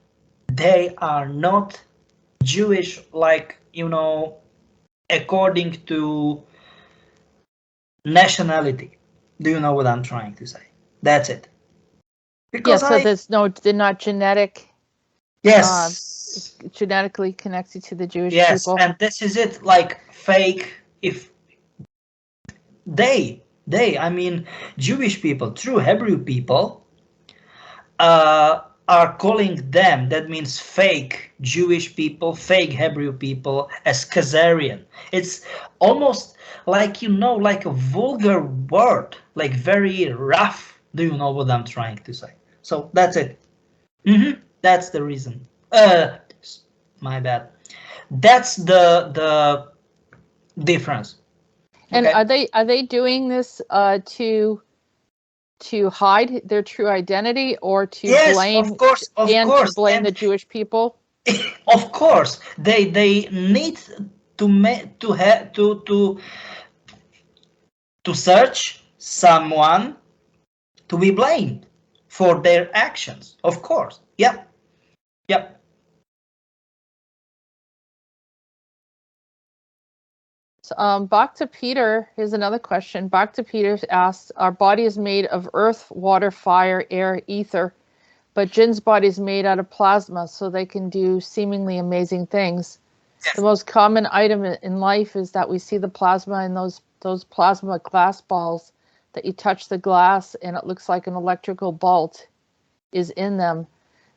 Speaker 3: they are not Jewish, like, according to nationality. Do you know what I'm trying to say? That's it.
Speaker 2: Because they're not genetic.
Speaker 3: Yes.
Speaker 2: Genetically connected to the Jewish people.
Speaker 3: Yes, and this is it, like fake. If I mean, Jewish people, true Hebrew people, are calling them, that means fake Jewish people, fake Hebrew people, as Khazarian. It's almost like, like a vulgar word, like very rough. Do you know what I'm trying to say? So that's it. That's the reason. My bad. That's the difference.
Speaker 2: And
Speaker 3: Okay.
Speaker 2: are they doing this to hide their true identity, or to
Speaker 3: Yes,
Speaker 2: blame
Speaker 3: of
Speaker 2: and to
Speaker 3: course,
Speaker 2: blame
Speaker 3: and
Speaker 2: the Jewish people?
Speaker 3: of course they need to to search someone to be blamed for their actions. Of course. Yep. Yep.
Speaker 2: So, back to Peter. Here's another question. Back to Peter asks, our body is made of earth, water, fire, air, ether, but Djinn's body is made out of plasma, so they can do seemingly amazing things. The most common item in life is that we see the plasma in those plasma glass balls that you touch the glass and it looks like an electrical bolt is in them.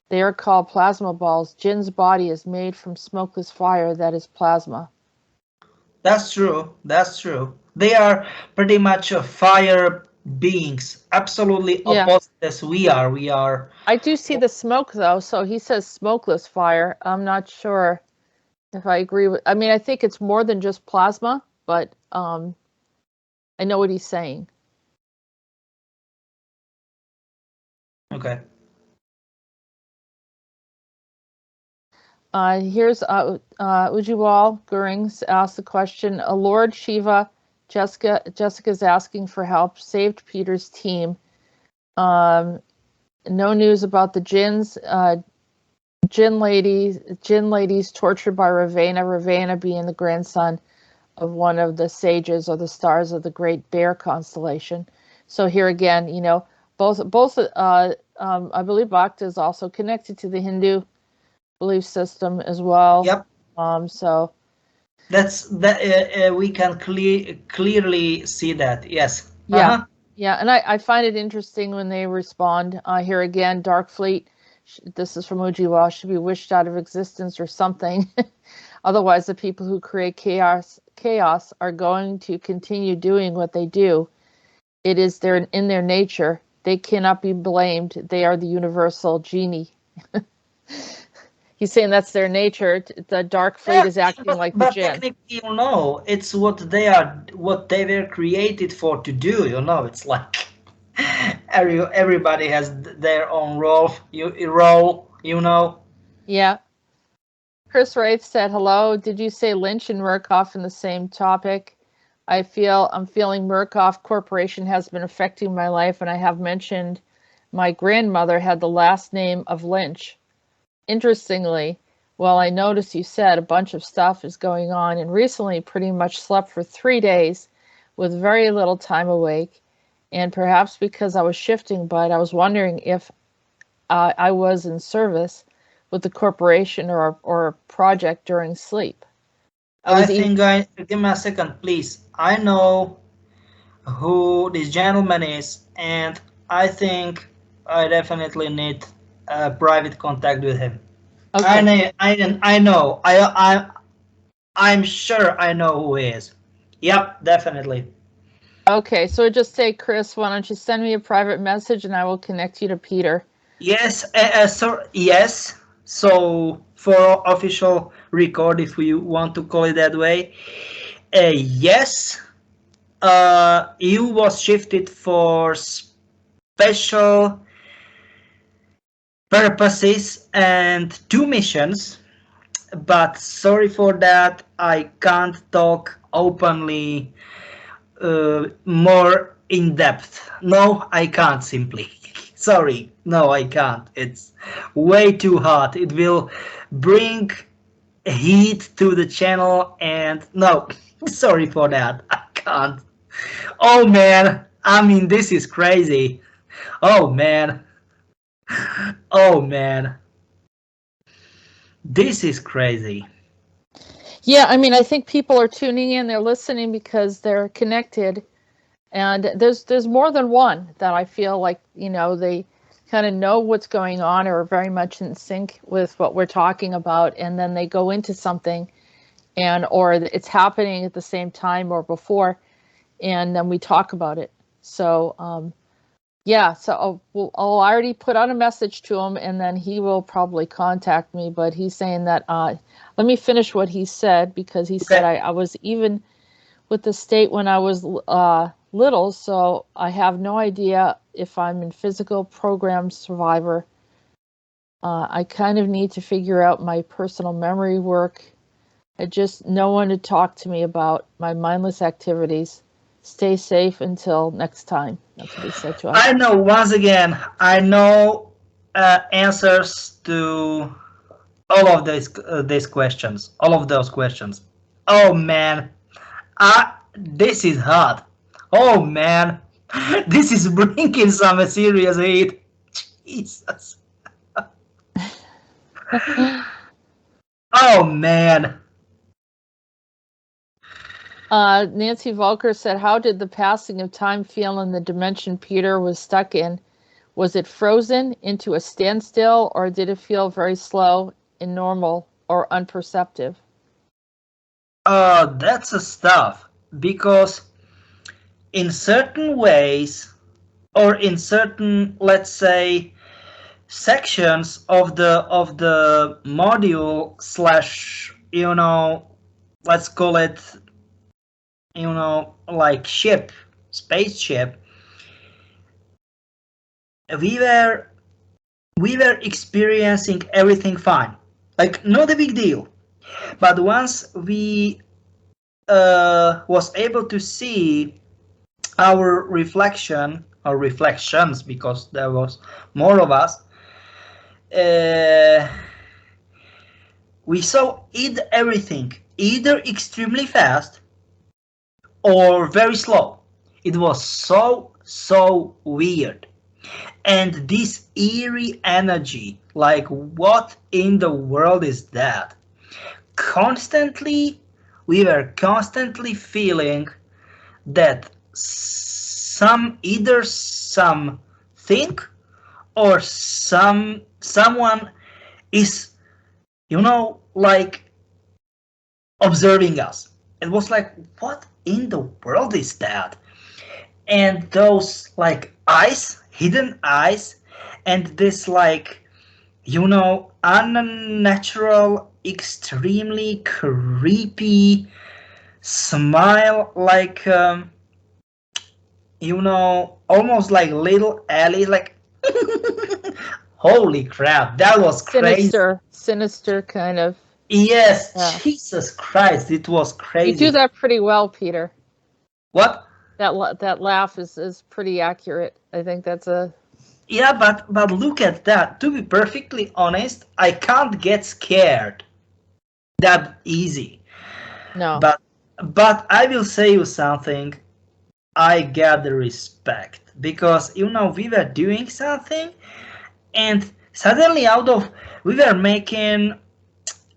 Speaker 2: They are called plasma balls. Djinn's body is made from smokeless fire that is plasma.
Speaker 3: That's true. That's true. They are pretty much fire beings, absolutely
Speaker 2: Yeah.
Speaker 3: opposite as we are. We are.
Speaker 2: I do see the smoke though, so he says smokeless fire. I'm not sure if I agree with, I mean, I think it's more than just plasma, but I know what he's saying.
Speaker 3: Okay.
Speaker 2: Here's Ujjwal Gurings asked the question, Lord Shiva, Jessica's asking for help, saved Peter's team. No news about the Djinns. Djinn ladies tortured by Ravana being the grandson of one of the sages or the stars of the Great Bear constellation. So here again, both I believe Bhakta is also connected to the Hindu belief system as well.
Speaker 3: Yep.
Speaker 2: So
Speaker 3: that's that. We can clearly see that. Yes.
Speaker 2: Yeah. Yeah, and I find it interesting when they respond. Here again, Dark Fleet. This is from Ujjwal, should be wished out of existence or something. Otherwise, the people who create chaos are going to continue doing what they do. It is in their nature. They cannot be blamed. They are the universal genie. He's saying that's their nature. The Dark Fleet is acting like the Djinn.
Speaker 3: Technically, it's what they were created for to do. It's like everybody has their own role.
Speaker 2: Yeah. Chris Wraith said, hello. Did you say Lynch and Murkoff in the same topic? I'm feeling Murkoff Corporation has been affecting my life, and I have mentioned my grandmother had the last name of Lynch. Interestingly, well, I noticed you said a bunch of stuff is going on, and recently pretty much slept for 3 days with very little time awake, and perhaps because I was shifting, but I was wondering if I was in service with the corporation or a project during sleep.
Speaker 3: Give me a second, please. I know who this gentleman is, and I think I definitely need a private contact with him. Okay. I know. I'm sure I know who he is. Yep, definitely.
Speaker 2: Okay, so just say, Chris, why don't you send me a private message and I will connect you to Peter.
Speaker 3: Yes, yes. So for official record, if we want to call it that way, yes. You was shifted for special purposes and 2 missions, but sorry for that, I can't talk openly more in depth. No, I can't simply. Sorry, no, I can't. It's way too hot. It will bring heat to the channel, and no, sorry for that. I can't. Oh man, I mean, this is crazy. Oh man. Oh man. This is crazy.
Speaker 2: Yeah, I mean, I think people are tuning in, they're listening because they're connected. And there's more than one that I feel like, they kind of know what's going on or are very much in sync with what we're talking about, and then they go into something, and or it's happening at the same time or before, and then we talk about it. So yeah, so I'll already put out a message to him, and then he will probably contact me. But he's saying that let me finish what he said, because he said I was even with the state when I was little, so I have no idea if I'm in physical program survivor. I kind of need to figure out my personal memory work. I just no one to talk to me about my mindless activities. Stay safe until next time. That's what he said to us.
Speaker 3: I know, once again, I know answers to all of these questions, all of those questions. Oh man, this is hot. Oh man, this is bringing some serious heat. Jesus. Oh man.
Speaker 2: Nancy Volker said, how did the passing of time feel in the dimension Peter was stuck in? Was it frozen into a standstill, or did it feel very slow and normal or unperceptive?
Speaker 3: That's the stuff, because in certain ways, or in certain, let's say, sections of the module slash, let's call it, like spaceship, we were experiencing everything fine, like not a big deal. But once we was able to see our reflection or reflections, because there was more of us, we saw everything either extremely fast or very slow. It was so weird. And this eerie energy, like what in the world is that? We were constantly feeling that either something or someone is, like observing us. It was like, what in the world is that? And those like eyes, hidden eyes, and this like, unnatural, extremely creepy smile, like almost like little Ellie, like holy crap, that was crazy.
Speaker 2: Sinister kind of.
Speaker 3: Yes, yeah. Jesus Christ, it was crazy.
Speaker 2: You do that pretty well, Peter.
Speaker 3: What?
Speaker 2: That laugh is pretty accurate. I think that's a...
Speaker 3: Yeah, but look at that. To be perfectly honest, I can't get scared that easy.
Speaker 2: No.
Speaker 3: But I will say you something. I get the respect, because we were doing something, and suddenly we were making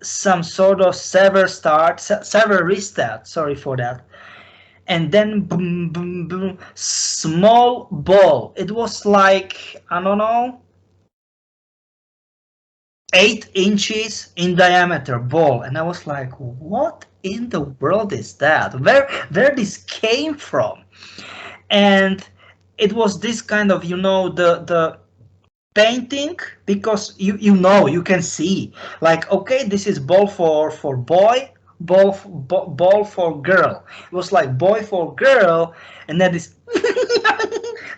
Speaker 3: some sort of server restart. Sorry for that. And then boom, boom, boom, small ball. It was like, I don't know, 8 inches in diameter ball. And I was like, what in the world is that? Where this came from? And it was this kind of, the painting, because you can see, like, okay, this is ball for boy, ball for girl. It was like boy for girl, and then this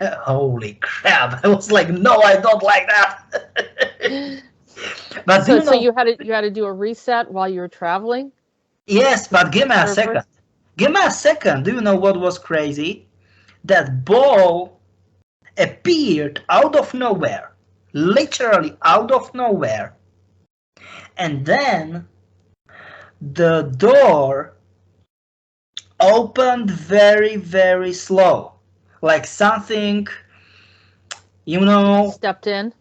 Speaker 3: holy crap, I was like, no, I don't like that. But
Speaker 2: so you had to do a reset while you were traveling?
Speaker 3: Yes, but give me a second. Do you know what was crazy? That ball appeared out of nowhere, literally out of nowhere, and then the door opened very, very slow, like something,
Speaker 2: stepped in.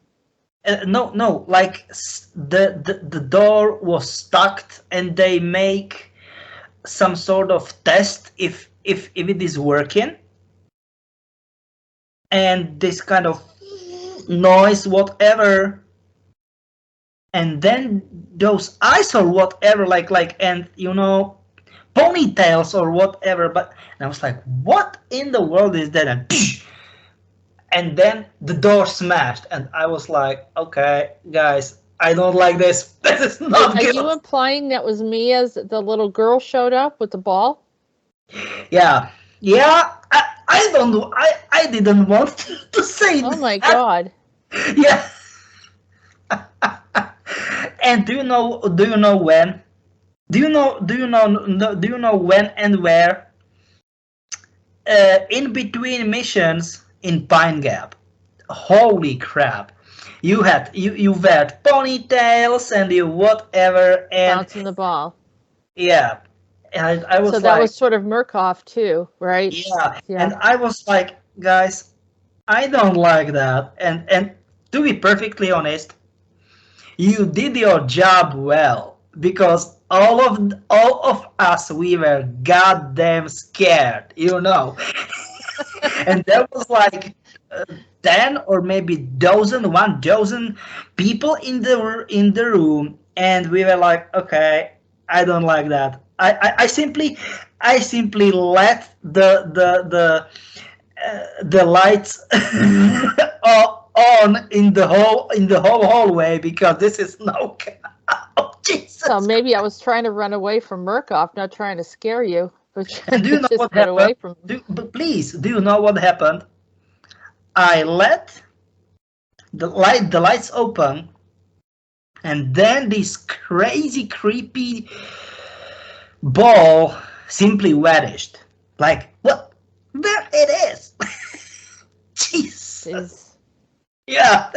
Speaker 3: No, like the door was stuck, and they make some sort of test if it is working, and this kind of noise, whatever, and then those eyes or whatever, and ponytails or whatever. But and I was like, what in the world is that? And then the door smashed, and I was like, okay, guys, I don't like this. This is not
Speaker 2: Are
Speaker 3: good.
Speaker 2: you implying that was me as the little girl showed up with the ball?
Speaker 3: Yeah. I don't know. I didn't want to say
Speaker 2: Oh my
Speaker 3: that.
Speaker 2: God.
Speaker 3: Yeah. And do you know when? Do you know when and where? In between missions in Pine Gap. Holy crap. You had ponytails and you whatever, and
Speaker 2: Bouncing the ball.
Speaker 3: yeah. And I was
Speaker 2: So that was sort of Murkoff too, right?
Speaker 3: yeah.
Speaker 2: Yeah.
Speaker 3: And I was like, guys, I don't like that. And to be perfectly honest, you did your job well, because all of us, we were goddamn scared, And there was like 10 or maybe one dozen people in the room, and we were like, okay, I don't like that. I simply let the lights on in the whole hallway, because this is no. Oh, Jesus.
Speaker 2: So maybe I was trying to run away from Murkoff, not trying to scare you, but
Speaker 3: And do you know
Speaker 2: just
Speaker 3: what
Speaker 2: get
Speaker 3: happened?
Speaker 2: away from him.
Speaker 3: Please, do you know what happened? I let the lights open, and then this crazy, creepy ball simply vanished. Like, what? There it is. Jesus. Yeah.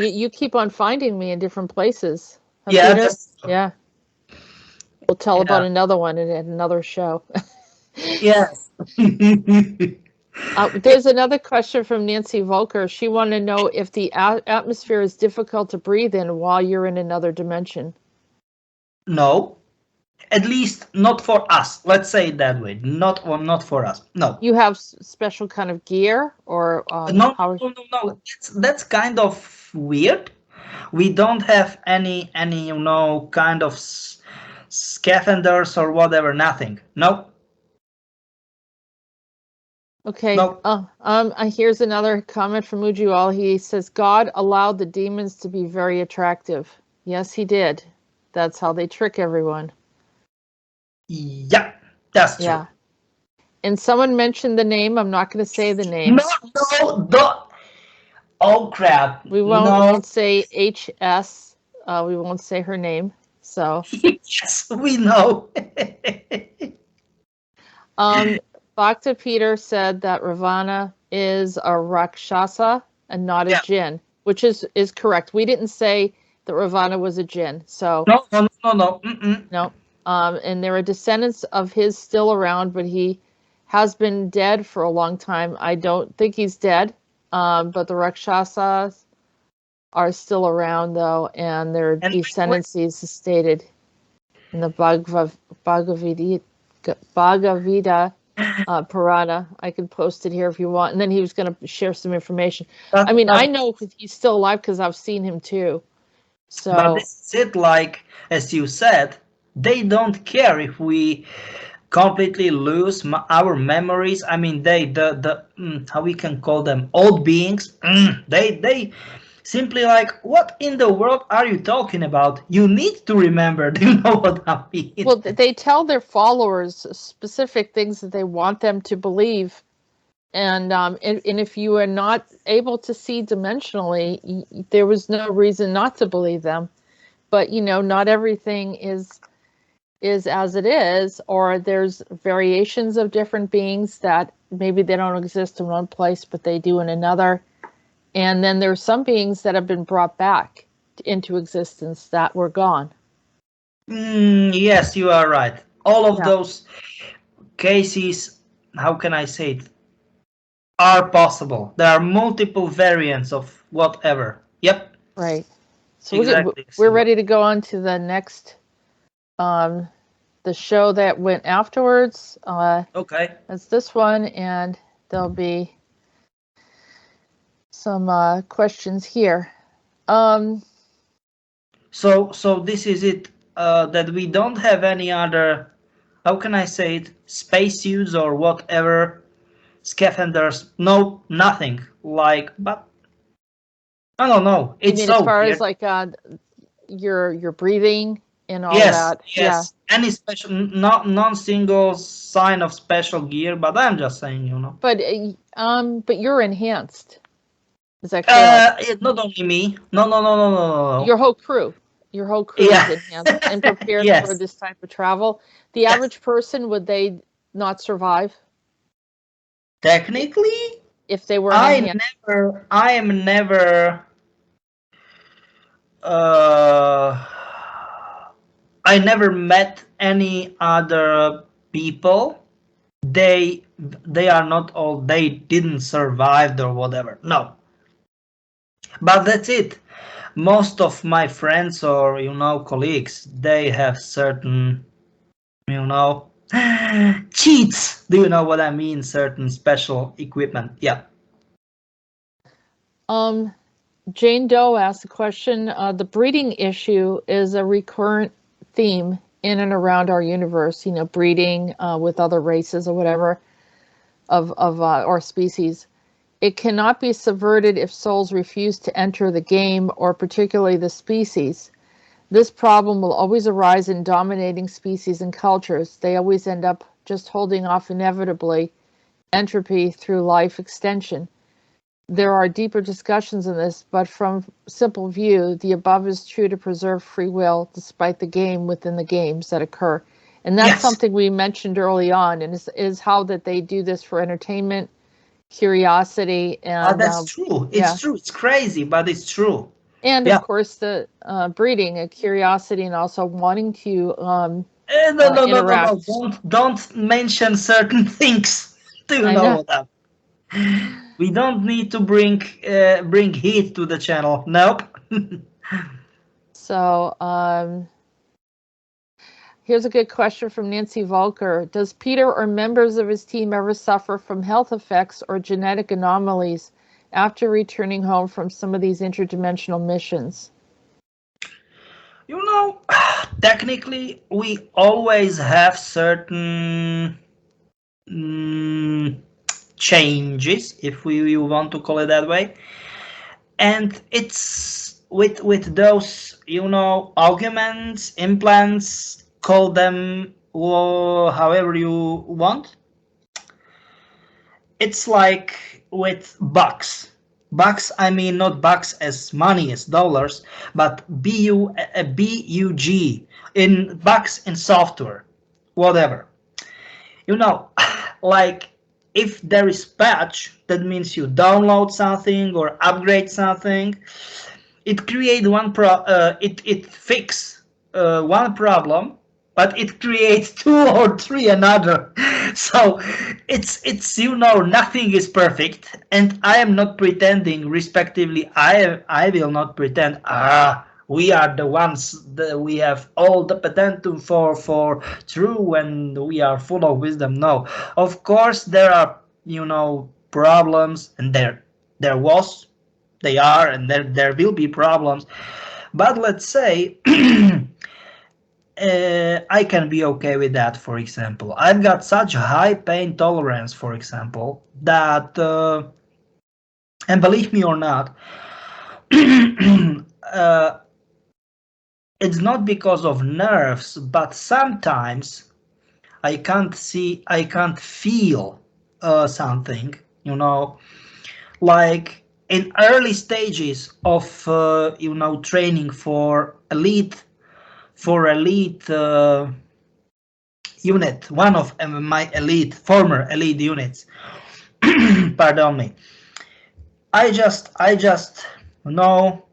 Speaker 2: You keep on finding me in different places. Huh,
Speaker 3: yeah.
Speaker 2: Peter? Yeah. We'll tell about another one at another show.
Speaker 3: Yes.
Speaker 2: There's another question from Nancy Volker. She wanted to know if the atmosphere is difficult to breathe in while you're in another dimension.
Speaker 3: No. At least not for us. Let's say it that way. Not for us. No.
Speaker 2: You have special kind of gear, or
Speaker 3: No. That's kind of weird. We don't have any kind of scavengers or whatever. Nothing. No.
Speaker 2: Okay.
Speaker 3: No.
Speaker 2: Here's another comment from Ujual. He says, God allowed the demons to be very attractive. Yes, he did. That's how they trick everyone.
Speaker 3: Yeah, that's true.
Speaker 2: Yeah. And someone mentioned the name. I'm not going to say the name.
Speaker 3: No. Oh, crap.
Speaker 2: We won't say HS. We won't say her name. So.
Speaker 3: Yes, we know.
Speaker 2: Bhakta Peter said that Ravana is a Rakshasa and not a Djinn, which is correct. We didn't say that Ravana was a Djinn. So
Speaker 3: No. Mm-mm.
Speaker 2: No. And there are descendants of his still around, but he has been dead for a long time. I don't think he's dead. But the Rakshasas are still around, though, and their descendants is stated in the Bhagavad Purana. I can post it here if you want. And then he was going to share some information. I mean, I know he's still alive because I've seen him too. So,
Speaker 3: but this is it, like, as you said, they don't care if we completely lose our memories. I mean, the how we can call them, old beings, they simply like, what in the world are you talking about? You need to remember. Do you know what I mean?
Speaker 2: Well, they tell their followers specific things that they want them to believe. And if you are not able to see dimensionally, there was no reason not to believe them. But, not everything is as it is, or there's variations of different beings that maybe they don't exist in one place, but they do in another. And then there's some beings that have been brought back into existence that were gone.
Speaker 3: Yes, you are right. All of those cases, how can I say it, are possible. There are multiple variants of whatever. Yep.
Speaker 2: Right. So
Speaker 3: exactly.
Speaker 2: We're ready to go on to the next, the show that went afterwards.
Speaker 3: Okay.
Speaker 2: That's this one, and there'll be some questions here.
Speaker 3: So this is it, that we don't have any other, how can I say it, spacesuits or whatever, scavengers, no, nothing, like, but I don't know,
Speaker 2: You
Speaker 3: it's
Speaker 2: mean as
Speaker 3: so
Speaker 2: far
Speaker 3: weird.
Speaker 2: as like your breathing and all
Speaker 3: Yes,
Speaker 2: that?
Speaker 3: yes, any special, non-single sign of special gear, but I'm just saying, you know.
Speaker 2: But you're enhanced. Is that correct?
Speaker 3: Not only me, no.
Speaker 2: Your whole crew. Your whole crew
Speaker 3: Yeah.
Speaker 2: is enhanced and prepared for
Speaker 3: Yes,
Speaker 2: this type of travel. The
Speaker 3: yes.
Speaker 2: average person, would they not survive
Speaker 3: Technically,
Speaker 2: if they weren't enhanced?
Speaker 3: I am never, uh, I never met any other people. They are not all, they didn't survive or whatever. No, but that's it. Most of my friends or, you know, colleagues, they have certain, you know, cheats. Do you know what I mean? Certain special equipment. Yeah.
Speaker 2: Jane Doe asked the question, the breeding issue is a recurrent theme in and around our universe, you know, breeding with other races or whatever of or species. It cannot be subverted if souls refuse to enter the game or particularly the species. This problem will always arise in dominating species and cultures. They always end up just holding off inevitably entropy through life extension. There are deeper discussions in this, but from simple view, the above is true to preserve free will despite the game within the games that occur. And that's
Speaker 3: Yes.
Speaker 2: something we mentioned early on, and is how that they do this for entertainment, curiosity, and
Speaker 3: That's true.
Speaker 2: yeah.
Speaker 3: It's true. It's crazy, but it's true.
Speaker 2: And
Speaker 3: Yeah.
Speaker 2: of course the breeding, a curiosity, and also wanting to
Speaker 3: No.
Speaker 2: interact.
Speaker 3: Don't mention certain things. Do you
Speaker 2: I
Speaker 3: know
Speaker 2: know.
Speaker 3: what that? We don't need to bring heat to the channel. Nope.
Speaker 2: So here's a good question from Nancy Volker. Does Peter or members of his team ever suffer from health effects or genetic anomalies after returning home from some of these interdimensional missions?
Speaker 3: You know, technically, we always have certain changes, if we want to call it that way, and it's with those, you know, augments, implants, call them however you want. It's like with bucks. Bucks, I mean not bucks as money, as dollars, but BUG in bucks in software, whatever. You know, like if there is patch, that means you download something or upgrade something. It create it fix one problem, but it creates two or three another. So it's you know, nothing is perfect, and I am not pretending. Respectively, I will not pretend. We are the ones that we have all the patentum for true, and we are full of wisdom. No, of course there are, you know, problems, and there was, they are, and there will be problems. But let's say I can be okay with that. For example, I've got such high pain tolerance, for example, that and believe me or not, it's not because of nerves, but sometimes I can't feel something, you know, like in early stages of you know, training for elite unit, one of my former elite units. Pardon me. I just you know,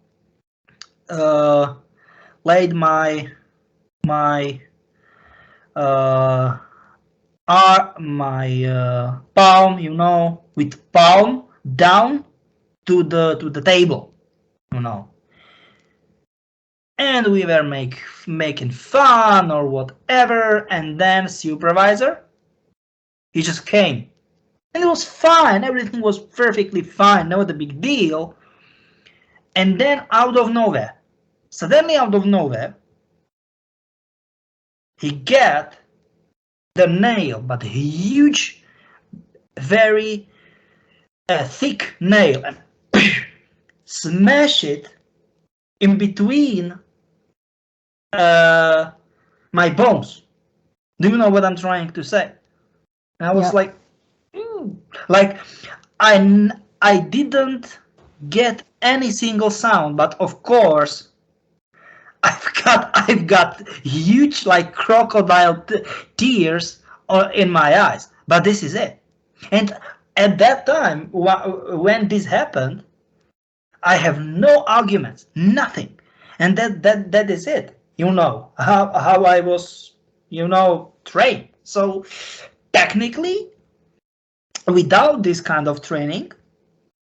Speaker 3: laid my uh, palm, you know, with palm down to the table, you know, and we were making fun or whatever, and then supervisor, he just came And it was fine. Everything was perfectly fine. Not a big deal. And then suddenly out of nowhere, he get the nail, but a huge, very thick nail, and smash it in between my bones. Do you know what I'm trying to say? And I was like, like I didn't get any single sound, but of course I've got huge like crocodile tears in my eyes. But this is it. And at that time, when this happened, I have no arguments, nothing, and that is it. You know how I was, trained. So technically, without this kind of training,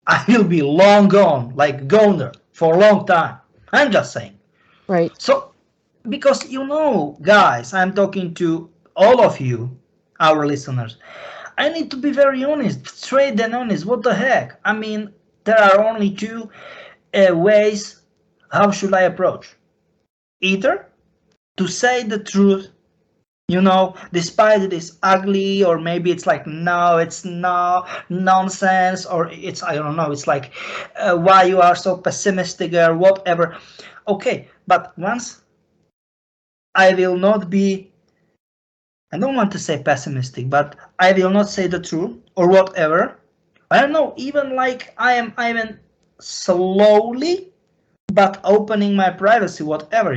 Speaker 3: I will be long gone, like goner, for a long time. I'm just saying.
Speaker 2: Right.
Speaker 3: So, because guys, I'm talking to all of you, our listeners. I need to be very honest, straight and honest. What the heck? I mean, there are only two ways. How should I approach? Either to say the truth, despite it is ugly, or maybe it's like, no, it's no nonsense, or it's, I don't know, it's like, why you are so pessimistic or whatever. Okay, but once I will not be, I don't want to say pessimistic, but I will not say the truth or whatever. I don't know, even like I'm slowly but opening my privacy, whatever,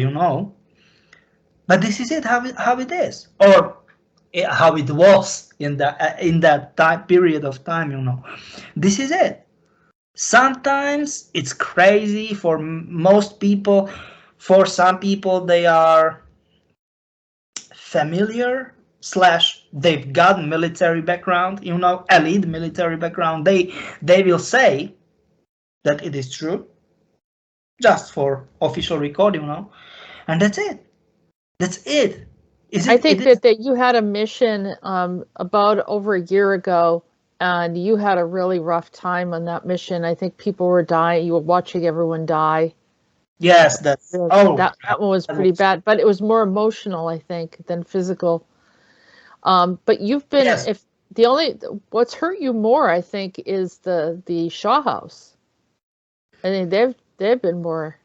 Speaker 3: But this is it, how it is, or how it was in that time period of time, This is it. Sometimes it's crazy for most people. For some people, they are familiar / they've got military background, elite military background. They will say that it is true, just for official record, and that's it.
Speaker 2: I think that you had a mission about over a year ago, and you had a really rough time on that mission. I think people were dying. You were watching everyone die.
Speaker 3: Yes, that
Speaker 2: one was pretty bad, but it was more emotional, I think, than physical. But you've been, yes. What's hurt you more, I think, is the Shaw House. I mean, they've been more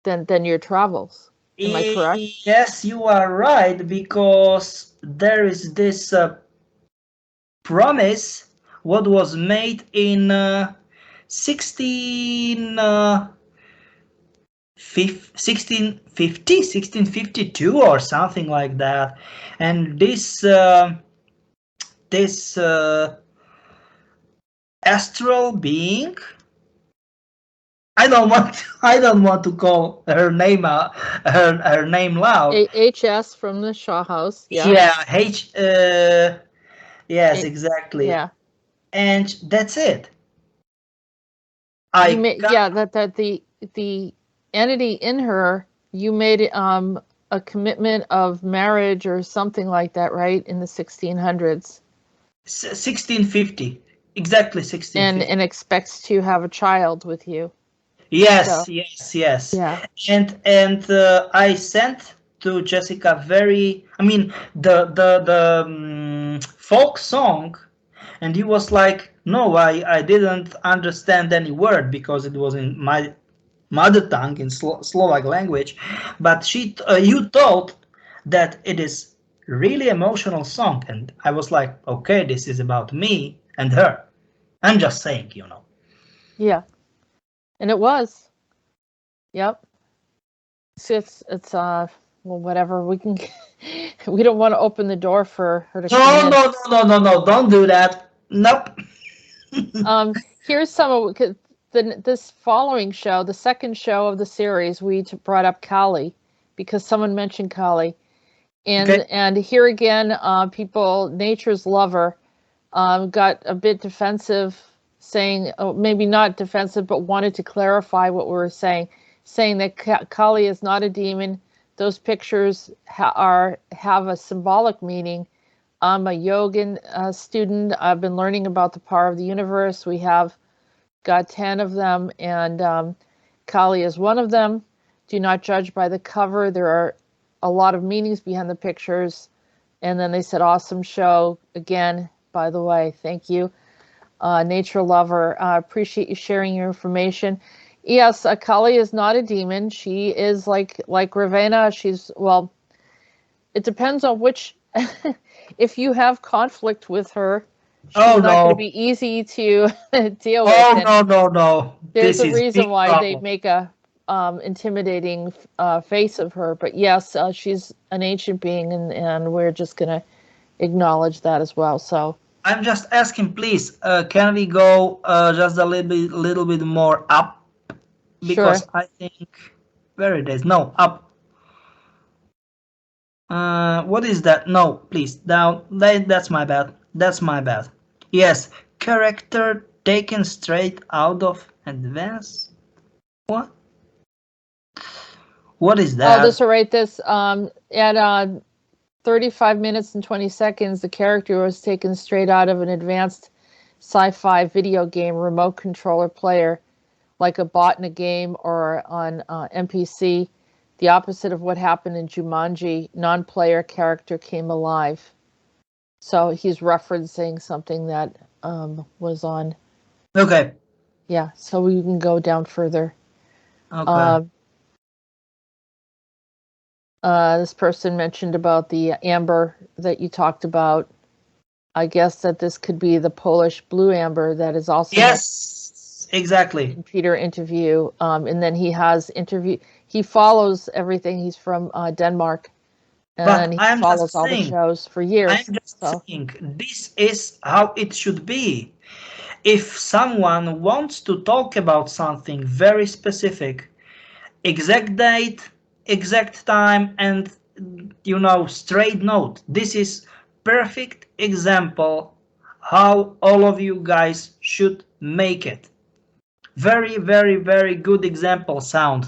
Speaker 2: than your travels. Am I correct?
Speaker 3: Yes, you are right, because there is this promise what was made in 1652 or something like that, and this astral being, I don't want to call her name her name loud.
Speaker 2: HS from the Shaw House. Yeah.
Speaker 3: Yeah. Yes, exactly.
Speaker 2: Yeah.
Speaker 3: And that's it.
Speaker 2: That the entity in her, you made a commitment of marriage or something like that, right? In the 1600s.
Speaker 3: 1650. Exactly 1650.
Speaker 2: And expects to have a child with you.
Speaker 3: Yes, yes.
Speaker 2: Yeah.
Speaker 3: And I sent to Jessica the folk song, and he was like, no, I didn't understand any word because it was in my mother tongue, in Slovak language, but you told that it is really emotional song, and I was like, okay, this is about me and her. I'm just saying,
Speaker 2: Yeah. And it was. Yep. So it's well, whatever, we can we don't want to open the door for her to come in.
Speaker 3: No, don't do that. Nope.
Speaker 2: Here's some of this following show, the second show of the series, we brought up Kali because someone mentioned Kali, and here again, people, nature's lover, got a bit defensive, saying, maybe not defensive, but wanted to clarify what we were saying that Kali is not a demon. Those pictures have a symbolic meaning. I'm a Yogin student. I've been learning about the power of the universe. We have got 10 of them, and Kali is one of them. Do not judge by the cover. There are a lot of meanings behind the pictures. And then they said, awesome show. Again, by the way, thank you. Nature lover, appreciate you sharing your information. Yes, Kali is not a demon. She is like Ravana. She's, well, it depends on which, if you have conflict with her, she's not going to be easy to deal with.
Speaker 3: Oh, no.
Speaker 2: There's a reason why they make a intimidating face of her. But yes, she's an ancient being, and we're just going to acknowledge that as well. So
Speaker 3: I'm just asking, please, can we go just a little bit more up? Because
Speaker 2: sure.
Speaker 3: I think, where it is? No, up. What is that? No, please, down. That's my bad. That's my bad. Yes, character taken straight out of Advance. What? What is that?
Speaker 2: I'll just write this. At 35 minutes and 20 seconds, the character was taken straight out of an advanced sci-fi video game remote controller player, like a bot in a game or on NPC. The opposite of what happened in Jumanji, non-player character came alive. So he's referencing something that was on.
Speaker 3: Okay.
Speaker 2: Yeah, so we can go down further.
Speaker 3: Okay.
Speaker 2: This person mentioned about the amber that you talked about. I guess that this could be the Polish blue amber that is also.
Speaker 3: Yes, exactly.
Speaker 2: Computer interview. And then he has interview. He follows everything. He's from Denmark. And he follows all the shows for years.
Speaker 3: I'm just saying, this is how it should be. If someone wants to talk about something very specific, exact date, exact time, and straight note. This is perfect example how all of you guys should make it. Very, very, very good example sound.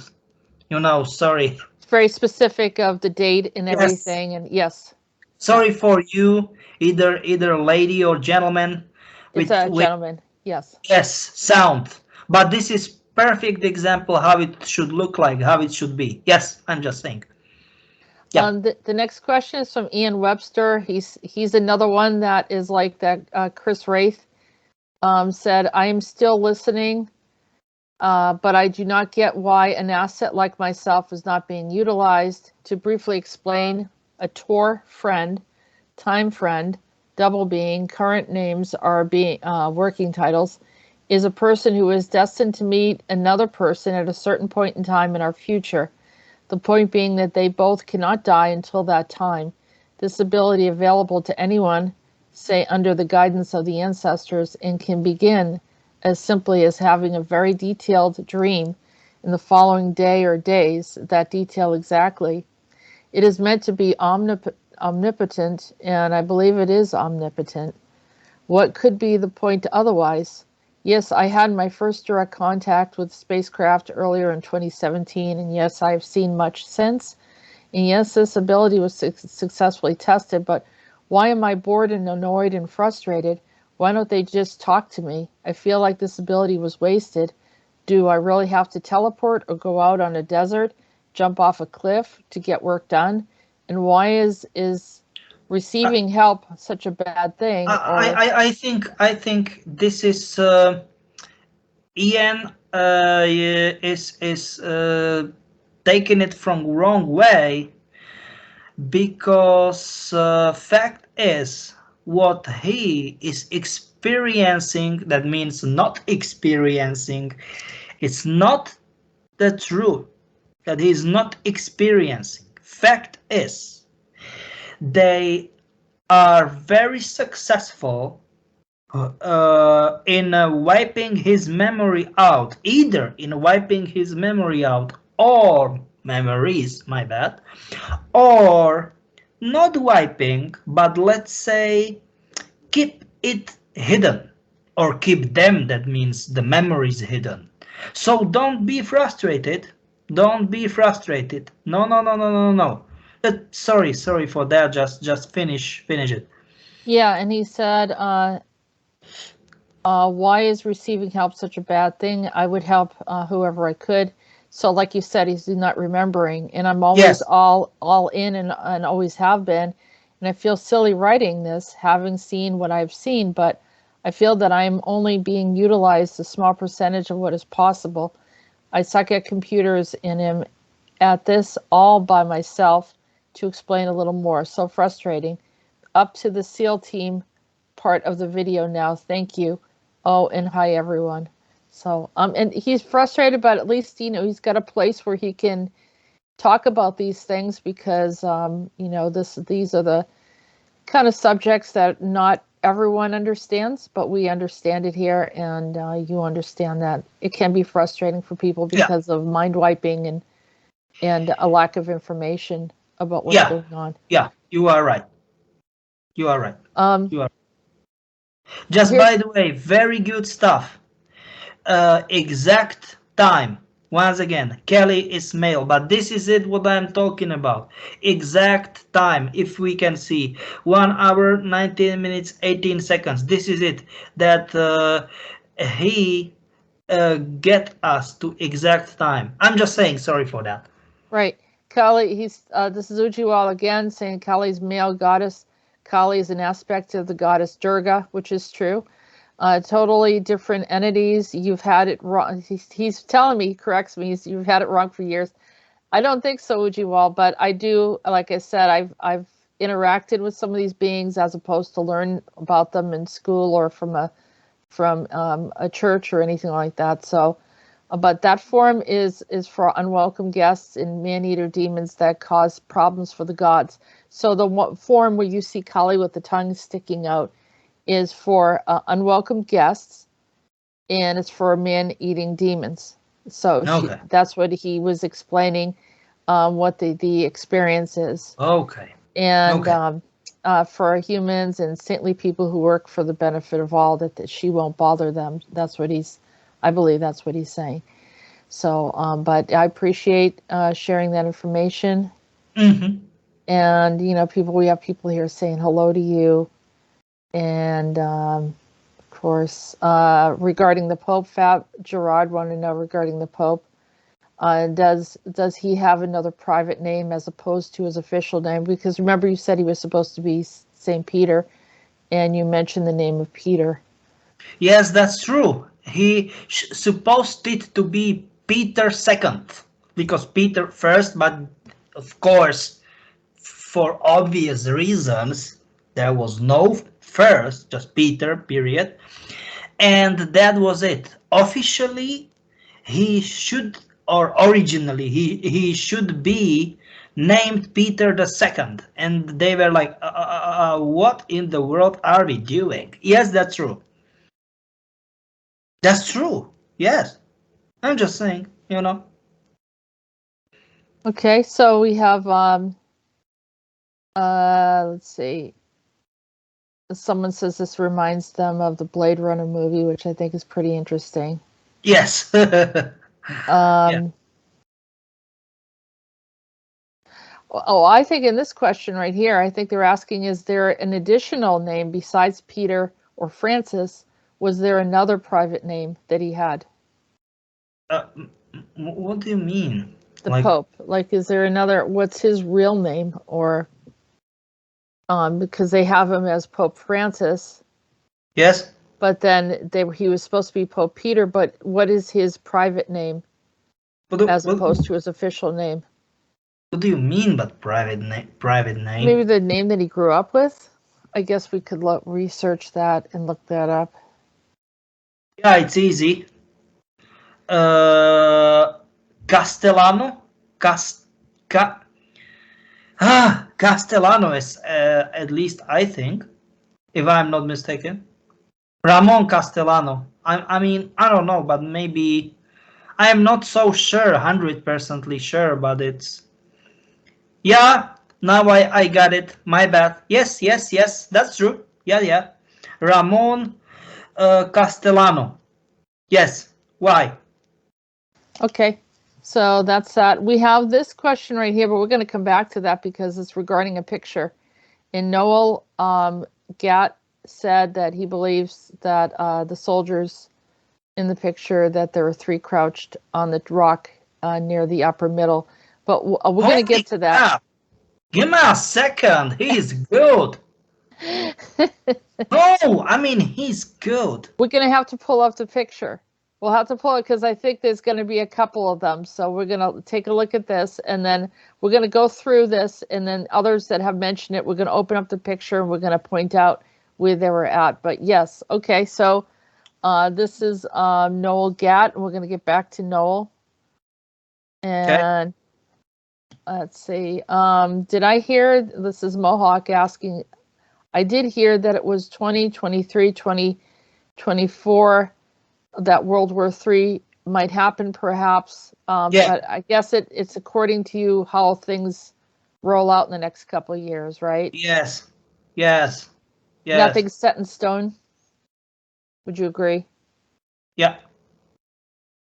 Speaker 3: Sorry.
Speaker 2: It's very specific of the date and everything, and yes.
Speaker 3: Sorry for you, either lady or gentleman.
Speaker 2: It's a gentleman, yes.
Speaker 3: Yes, sound. But this is perfect example how it should look like, how it should be. Yes, I'm just saying.
Speaker 2: Yeah. The next question is from Ian Webster. He's another one that is like that. Chris Wraith said, I am still listening, but I do not get why an asset like myself is not being utilized. To briefly explain, a Tor friend, time friend, double being, current names are being working titles, is a person who is destined to meet another person at a certain point in time in our future. The point being that they both cannot die until that time. This ability available to anyone, say under the guidance of the ancestors, and can begin as simply as having a very detailed dream in the following day or days, that detail exactly. It is meant to be omnipotent, and I believe it is omnipotent. What could be the point otherwise? Yes, I had my first direct contact with spacecraft earlier in 2017, and yes, I have seen much since. And yes, this ability was successfully tested, but why am I bored and annoyed and frustrated? Why don't they just talk to me? I feel like this ability was wasted. Do I really have to teleport or go out on a desert, jump off a cliff to get work done? And why is receiving help such a bad thing?
Speaker 3: I think this is Ian is taking it from wrong way, because fact is what he is experiencing, that means not experiencing, it's not the truth that he is not experiencing. Fact is they are very successful in wiping his memory out, either in wiping his memory out or memories, my bad, or not wiping, but let's say keep it hidden, or keep them, that means the memories hidden. So don't be frustrated. Don't be frustrated. No. Sorry for that. Just finish it.
Speaker 2: Yeah, and he said, why is receiving help such a bad thing? I would help whoever I could. So, like you said, he's not remembering, and I'm always
Speaker 3: Yes.
Speaker 2: all in and always have been. And I feel silly writing this, having seen what I've seen, but I feel that I'm only being utilized a small percentage of what is possible. I suck at computers and am at this all by myself. To explain a little more, so frustrating. Up to the SEAL team part of the video now. Thank you. Oh, and hi everyone. So, and he's frustrated, but at least, you know, he's got a place where he can talk about these things because, you know, these are the kind of subjects that not everyone understands, but we understand it here, and you understand that it can be frustrating for people
Speaker 3: Yeah.
Speaker 2: because of mind wiping and a lack of information about what's
Speaker 3: Yeah.
Speaker 2: going on.
Speaker 3: Yeah. You are right. You are right.
Speaker 2: Um,
Speaker 3: You are. Just
Speaker 2: here's
Speaker 3: by the way, very good stuff. Exact time. Once again, Kelly is male, but this is it what I'm talking about. Exact time, if we can see. 1 hour, 19 minutes, 18 seconds. This is it. That he get us to exact time. I'm just saying, sorry for that.
Speaker 2: right. Kali, this is Ujiwal again saying Kali's male goddess. Kali is an aspect of the goddess Durga, which is true. Totally different entities. You've had it wrong. He's telling me, he corrects me. You've had it wrong for years. I don't think so, Ujiwal, but I do. Like I said, I've interacted with some of these beings as opposed to learn about them in school or from a church or anything like that. So, but that form is for unwelcome guests and man-eater demons that cause problems for the gods. So the form where you see Kali with the tongue sticking out is for unwelcome guests, and it's for man-eating demons. So
Speaker 3: Okay.
Speaker 2: that's what he was explaining, what the experience is.
Speaker 3: Okay.
Speaker 2: And
Speaker 3: Okay.
Speaker 2: for humans and saintly people who work for the benefit of all, that she won't bother them. That's what I believe that's what he's saying. So, but I appreciate sharing that information.
Speaker 3: Mm-hmm.
Speaker 2: And, you know, we have people here saying hello to you. And, of course, regarding the Pope, Gerard wanted to know regarding the Pope. Does he have another private name as opposed to his official name? Because remember, you said he was supposed to be Saint Peter, and you mentioned the name of Peter.
Speaker 3: Yes, that's true. He supposed it to be Peter second, because Peter first, but of course, for obvious reasons, there was no first, just Peter, period. And that was it. Officially, he should, or originally, he should be named Peter the Second. And they were like, what in the world are we doing? Yes, that's true. That's true. Yes. I'm just saying, you know.
Speaker 2: Okay, so we have let's see. Someone says this reminds them of the Blade Runner movie, which I think is pretty interesting.
Speaker 3: Yes. Yeah.
Speaker 2: Oh, I think in this question right here, I think they're asking, is there an additional name besides Peter or Francis? Was there another private name that he had?
Speaker 3: What do you mean?
Speaker 2: The
Speaker 3: Like,
Speaker 2: Pope. Like, is there another, what's his real name? Or, because they have him as Pope Francis,
Speaker 3: yes?
Speaker 2: but then he was supposed to be Pope Peter, but what is his private name as opposed to his official name?
Speaker 3: What do you mean by private name?
Speaker 2: Maybe the name that he grew up with? I guess we could research that and look that up.
Speaker 3: Yeah, it's easy. Castellano? Castellano is, at least I think, if I'm not mistaken. Ramon Castellano. I mean, I don't know, but maybe I am not so sure, 100% sure, but it's. Yeah, now I got it. My bad. Yes, that's true. Yeah. Ramon Castellano. Yes. Why?
Speaker 2: Okay, so that's that. We have this question right here, but we're going to come back to that because it's regarding a picture. And Noel Gat said that he believes that the soldiers in the picture, that there are 3 crouched on the rock near the upper middle. But we're going to get to that.
Speaker 3: Crap. Give me a second. He's good. No, I mean, he's good.
Speaker 2: We're going to have to pull up the picture. We'll have to pull it because I think there's going to be a couple of them. So we're going to take a look at this, and then we're going to go through this, and then others that have mentioned it, we're going to open up the picture, and we're going to point out where they were at. But yes, okay, so this is Noel Gatt, and we're going to get back to Noel. And let's see. Did I hear, this is Mohawk asking, I did hear that it was 2023, 2024, that World War III might happen perhaps. But I guess it's according to you how things roll out in the next couple of years, right?
Speaker 3: Yes.
Speaker 2: Nothing's set in stone. Would you agree?
Speaker 3: Yeah.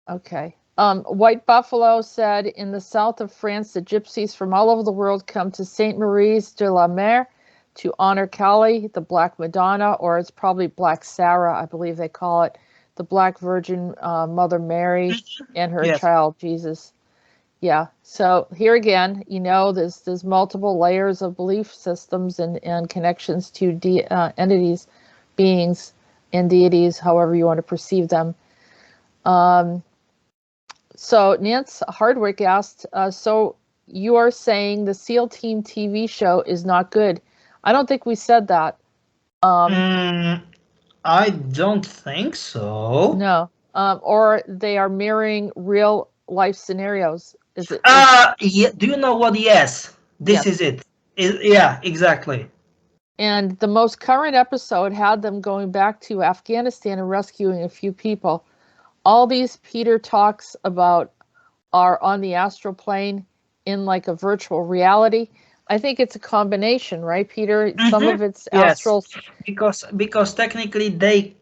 Speaker 2: Okay. White Buffalo said, in the south of France, the gypsies from all over the world come to Sainte Mary's de la Mer to honor Kali, the Black Madonna, or it's probably Black Sarah, I believe they call it, the Black Virgin Mother Mary and her child Jesus. Yeah. So here again, there's multiple layers of belief systems and connections to entities, beings, and deities, however you want to perceive them. So Nance Hardwick asked, so you are saying the SEAL Team TV show is not good? I don't think we said that.
Speaker 3: I don't think so.
Speaker 2: No. Or they are mirroring real life scenarios. Is it?
Speaker 3: Yeah. Do you know what? Yes. This is it. Yeah, exactly.
Speaker 2: And the most current episode had them going back to Afghanistan and rescuing a few people. All these Peter talks about are on the astral plane in like a virtual reality. I think it's a combination, right, Peter? Some of it's astral.
Speaker 3: Because technically they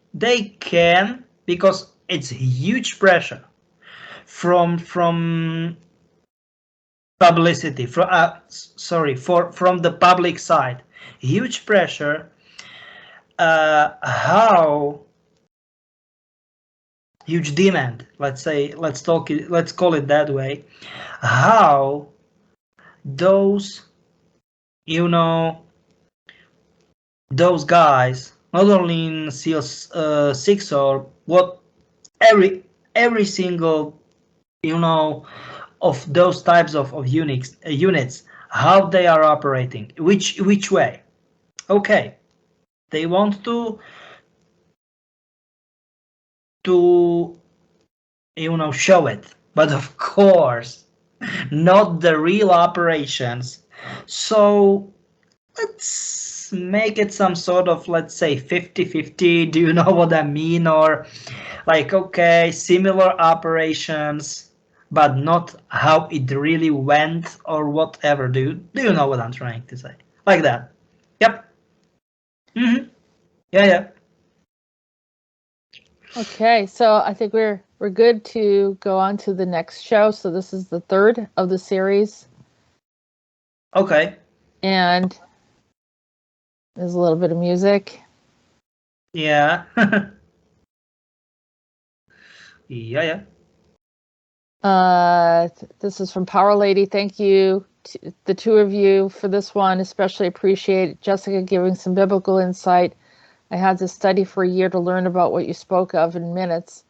Speaker 3: can, because it's huge pressure from publicity, from the public side. Huge pressure. How huge demand, let's call it that way, how those those guys, not only in SEAL 6 or what, every single of those types of units, how they are operating, which way. Okay, they want to show it, but of course not the real operations. So let's make it some sort of, let's say, 50-50. Do you know what I mean? Or like, okay, similar operations, but not how it really went or whatever. Do you know what I'm trying to say? Like that. Yep. Yeah.
Speaker 2: Okay, so I think we're good to go on to the next show. So this is the third of the series.
Speaker 3: Okay.
Speaker 2: And there's a little bit of music.
Speaker 3: Yeah. Yeah.
Speaker 2: This is from Power Lady. Thank you to the two of you for this one. Especially appreciate Jessica giving some biblical insight. I had to study for a year to learn about what you spoke of in minutes.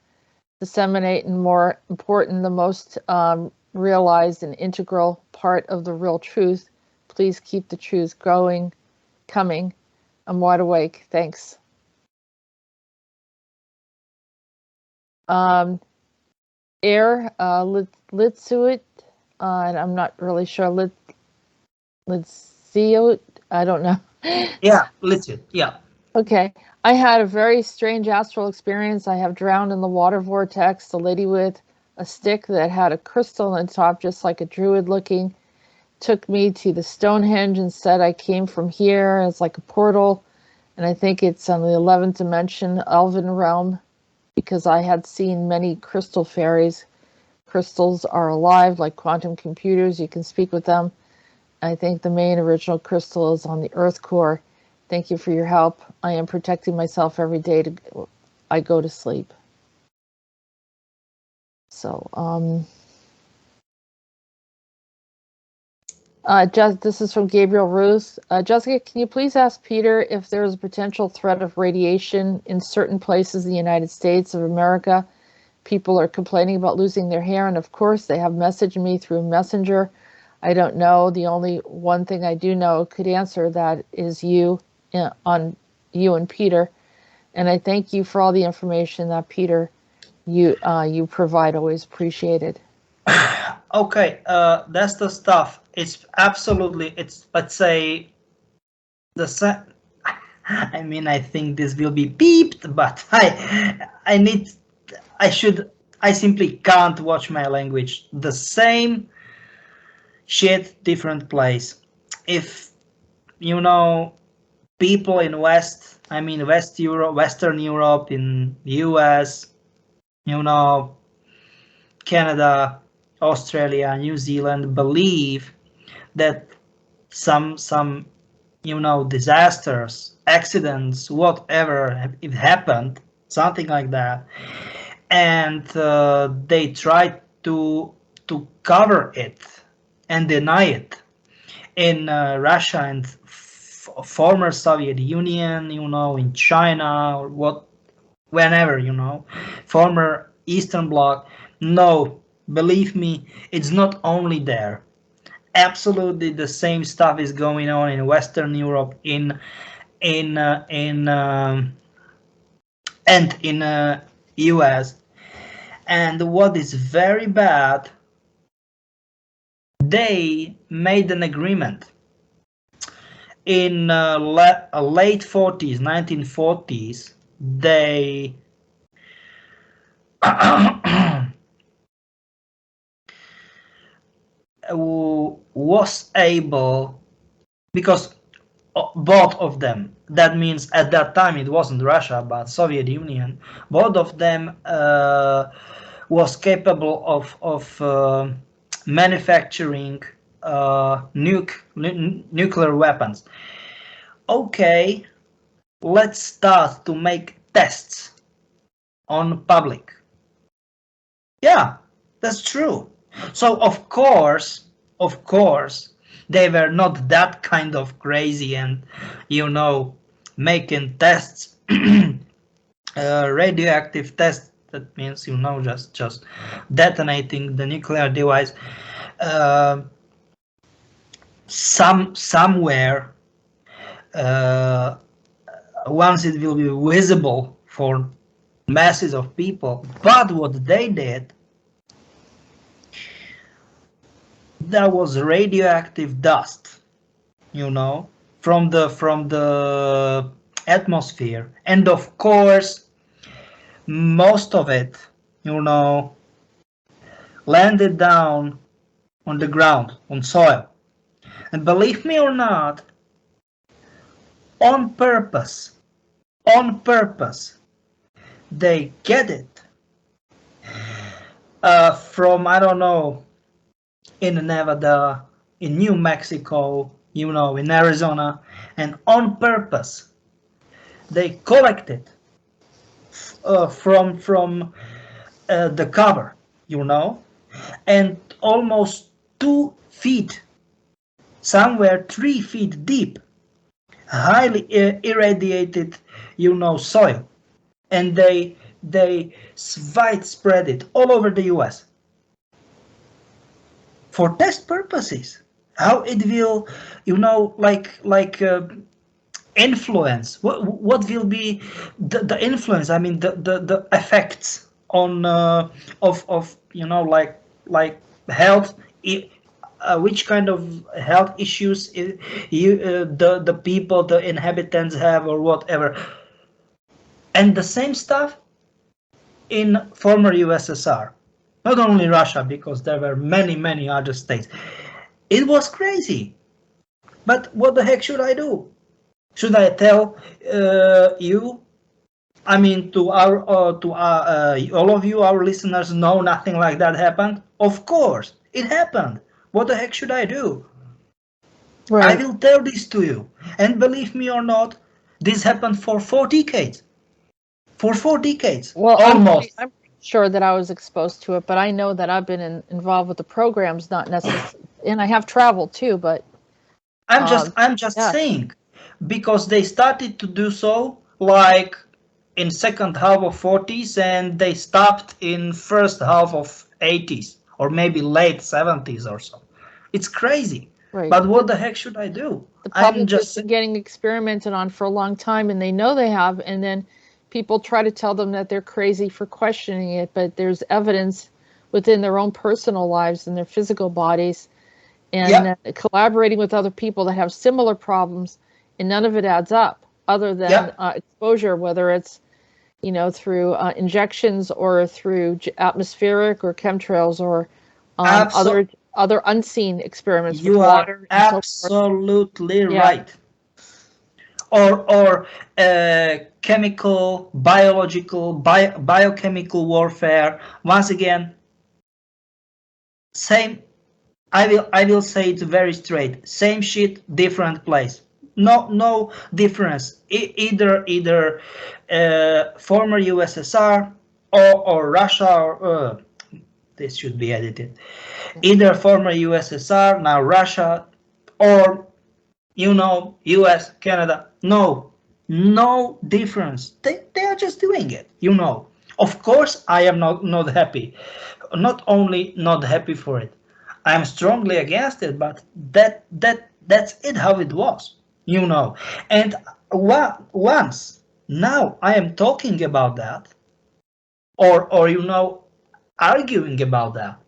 Speaker 2: Disseminate, and more important, the most realized and integral part of the real truth. Please keep the truth coming. I'm wide awake. Thanks. Air Litsuit, and I'm not really sure. Litsuit, I don't know.
Speaker 3: Yeah, Litsuit, yeah.
Speaker 2: Okay. I had a very strange astral experience. I have drowned in the water vortex. The lady with a stick that had a crystal on top, just like a druid looking, took me to the Stonehenge and said I came from here. It's like a portal. And I think it's on the 11th dimension, Elven realm, because I had seen many crystal fairies. Crystals are alive like quantum computers. You can speak with them. I think the main original crystal is on the Earth core. Thank you for your help. I am protecting myself every day I go to sleep. So, this is from Gabriel Ruth. Jessica, can you please ask Peter if there is a potential threat of radiation in certain places in the United States of America? People are complaining about losing their hair, and of course they have messaged me through Messenger. I don't know. The only one thing I do know could answer that is you and Peter. And I thank you for all the information that Peter you provide. Always appreciated.
Speaker 3: Okay, that's the stuff. It's absolutely, it's, let's say, I mean, I think this will be beeped, but I simply can't watch my language. The same shit, different place. If, you know, people in Western Europe, in US, you know, Canada, Australia, New Zealand believe that some you know, disasters, accidents, whatever, it happened, something like that, and they try to cover it and deny it. In Russia and former Soviet Union, you know, in China or whenever, you know, former Eastern Bloc. No, believe me, it's not only there. Absolutely, the same stuff is going on in Western Europe, and in US. And what is very bad, they made an agreement in late 40s, 1940s. They was able, because both of them, that means at that time it wasn't Russia but Soviet Union, both of them was capable of manufacturing nuclear weapons. Okay, let's start to make tests on public. Yeah, that's true. So of course, they were not that kind of crazy and, you know, making tests, radioactive tests. That means, you know, just detonating the nuclear device somewhere once it will be visible for masses of people. But what they did, there was radioactive dust, you know, from the atmosphere, and of course most of it, you know, landed down on the ground, on soil. And believe me or not, on purpose, they get it from, I don't know, in Nevada, in New Mexico, you know, in Arizona, and on purpose they collect it from the cover, you know, and almost 2 feet, somewhere 3 feet deep, highly irradiated, you know, soil, and they widespread it all over the US for test purposes. How it will, you know, like influence, what will be the influence, I mean the effects on of you know, like health, which kind of health issues the people, the inhabitants have, or whatever. And the same stuff in former USSR, not only Russia, because there were many other states. It was crazy. But what the heck should I do? Should I tell you? I mean, to all of you, our listeners, no, nothing like that happened? Of course, it happened. What the heck should I do? Right. I will tell this to you. And believe me or not, this happened for 4 decades. For 4 decades,
Speaker 2: Well,
Speaker 3: almost.
Speaker 2: I'm sure that I was exposed to it, but I know that I've been involved with the programs, not necessarily, and I have traveled too. But
Speaker 3: I'm just
Speaker 2: yeah,
Speaker 3: saying, because they started to do so like in second half of 40s and they stopped in first half of 80s or maybe late 70s or so. It's crazy.
Speaker 2: right.
Speaker 3: But what the heck should I do?
Speaker 2: The
Speaker 3: I'm
Speaker 2: public has
Speaker 3: just
Speaker 2: been getting experimented on for a long time, and they know they have, and then people try to tell them that they're crazy for questioning it, but there's evidence within their own personal lives and their physical bodies, and
Speaker 3: yeah,
Speaker 2: collaborating with other people that have similar problems, and none of it adds up other than
Speaker 3: yeah,
Speaker 2: exposure, whether it's through injections or through atmospheric or chemtrails or
Speaker 3: absolutely.
Speaker 2: other unseen experiments with
Speaker 3: You are
Speaker 2: water and so forth.
Speaker 3: absolutely
Speaker 2: Yeah,
Speaker 3: right. Or chemical, biological, biochemical warfare. Once again, same. I will say it very straight. Same shit, different place. No difference. Either former USSR or Russia or this should be edited. Either former USSR, now Russia, or US, Canada. No difference. They are just doing it. Of course, I am not happy. Not only not happy for it, I am strongly against it. But that's it. How it was. And once now I am talking about that, or arguing about that,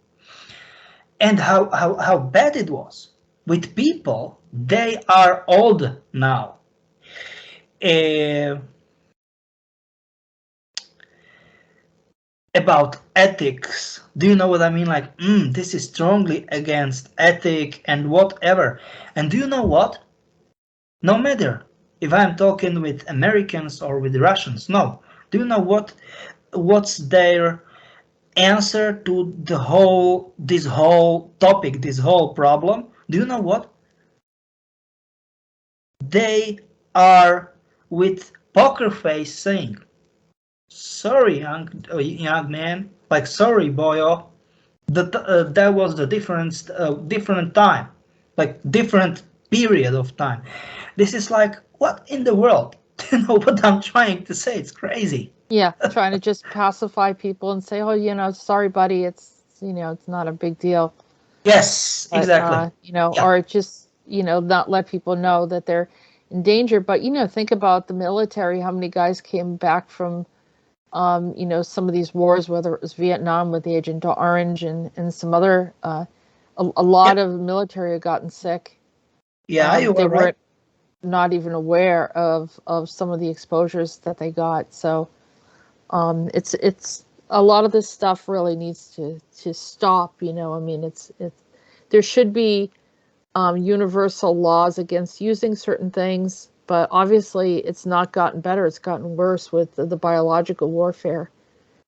Speaker 3: and how bad it was with people. They are old now. Uh, about ethics. Do you know what I mean? Like, this is strongly against ethic and whatever. And do you know what? No matter if I'm talking with Americans or with Russians, no. Do you know what's their answer to this whole topic, this whole problem? Do you know what? They are with poker face saying, sorry, young man, like sorry, boyo, that was the different time, like different period of time. This is like, what in the world? Do you know what I'm trying to say? It's crazy.
Speaker 2: yeah, trying to just pacify people and say, oh, sorry, buddy, it's not a big deal.
Speaker 3: Yes,
Speaker 2: But
Speaker 3: exactly. Yeah,
Speaker 2: or just not let people know that they're in danger. But think about the military, how many guys came back from some of these wars, whether it was Vietnam with the Agent Orange and some other a
Speaker 3: yeah,
Speaker 2: lot of the military had gotten sick.
Speaker 3: yeah, you
Speaker 2: They
Speaker 3: are right.
Speaker 2: were not even aware of some of the exposures that they got. So it's a lot of this stuff really needs to stop. I mean, it's there should be universal laws against using certain things, but obviously it's not gotten better. It's gotten worse with the biological warfare,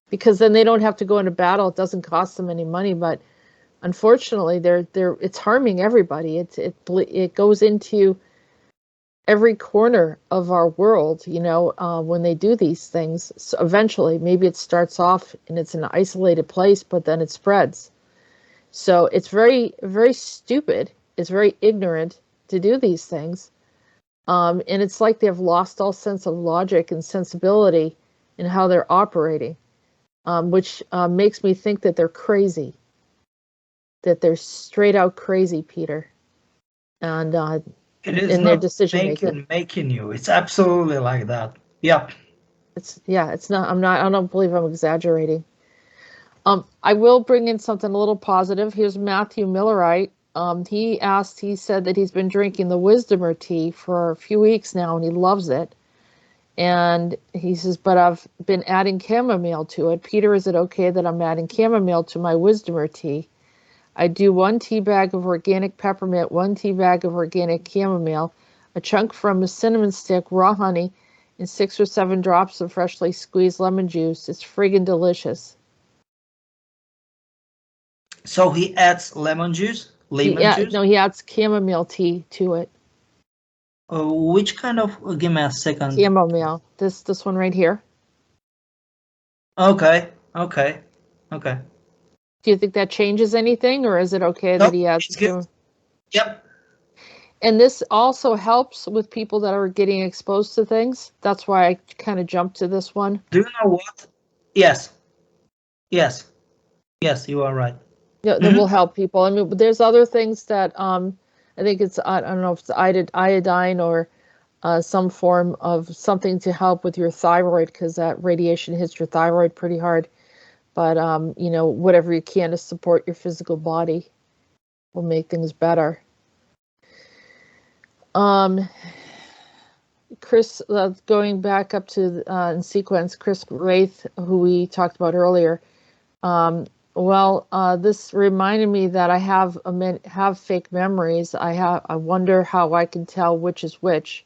Speaker 2: because then they don't have to go into battle. It doesn't cost them any money, but unfortunately, it's harming everybody. It goes into every corner of our world. When they do these things. So eventually, maybe it starts off and it's an isolated place, but then it spreads. So it's very, very stupid. It's very ignorant to do these things. And it's like they've lost all sense of logic and sensibility in how they're operating, which makes me think that they're crazy, that they're straight out crazy, Peter, and
Speaker 3: It is
Speaker 2: in their
Speaker 3: not
Speaker 2: decision making.
Speaker 3: making you. It's absolutely like that. Yeah.
Speaker 2: It's not. I don't believe I'm exaggerating. I will bring in something a little positive. Here's Matthew Millerite. He said that he's been drinking the Wisdomer tea for a few weeks now and he loves it. And he says, but I've been adding chamomile to it. Peter, is it okay that I'm adding chamomile to my Wisdomer tea? I do 1 tea bag of organic peppermint, 1 tea bag of organic chamomile, a chunk from a cinnamon stick, raw honey, and 6 or 7 drops of freshly squeezed lemon juice. It's friggin' delicious.
Speaker 3: So he adds lemon juice.
Speaker 2: No, he adds chamomile tea to it.
Speaker 3: Which kind of? Give me a second.
Speaker 2: Chamomile. This one right here.
Speaker 3: Okay. Okay. Okay.
Speaker 2: Do you think that changes anything, or is it okay
Speaker 3: Nope,
Speaker 2: that he adds
Speaker 3: it's good. Yep.
Speaker 2: And this also helps with people that are getting exposed to things. That's why I kind of jumped to this one.
Speaker 3: Do you know what? Yes. Yes. Yes, you are right.
Speaker 2: Yeah, that will help people. I mean, there's other things that I think it's I don't know if it's iodine or some form of something to help with your thyroid, because that radiation hits your thyroid pretty hard. But you know, whatever you can to support your physical body will make things better. Chris, going back up to in sequence, Chris Wraith, who we talked about earlier. This reminded me that I have fake memories. I wonder how I can tell which is which.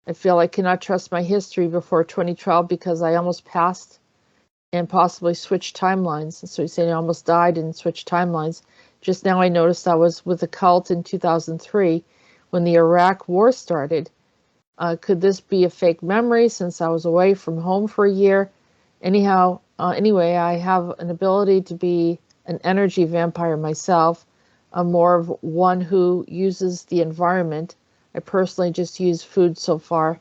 Speaker 2: I feel I cannot trust my history before 2012 because I almost passed and possibly switched timelines. So he's saying I almost died and switched timelines. Just now I noticed I was with a cult in 2003 when the Iraq war started. Could this be a fake memory since I was away from home for a year? Anyway, I have an ability to be an energy vampire myself. I'm more of one who uses the environment. I personally just use food so far.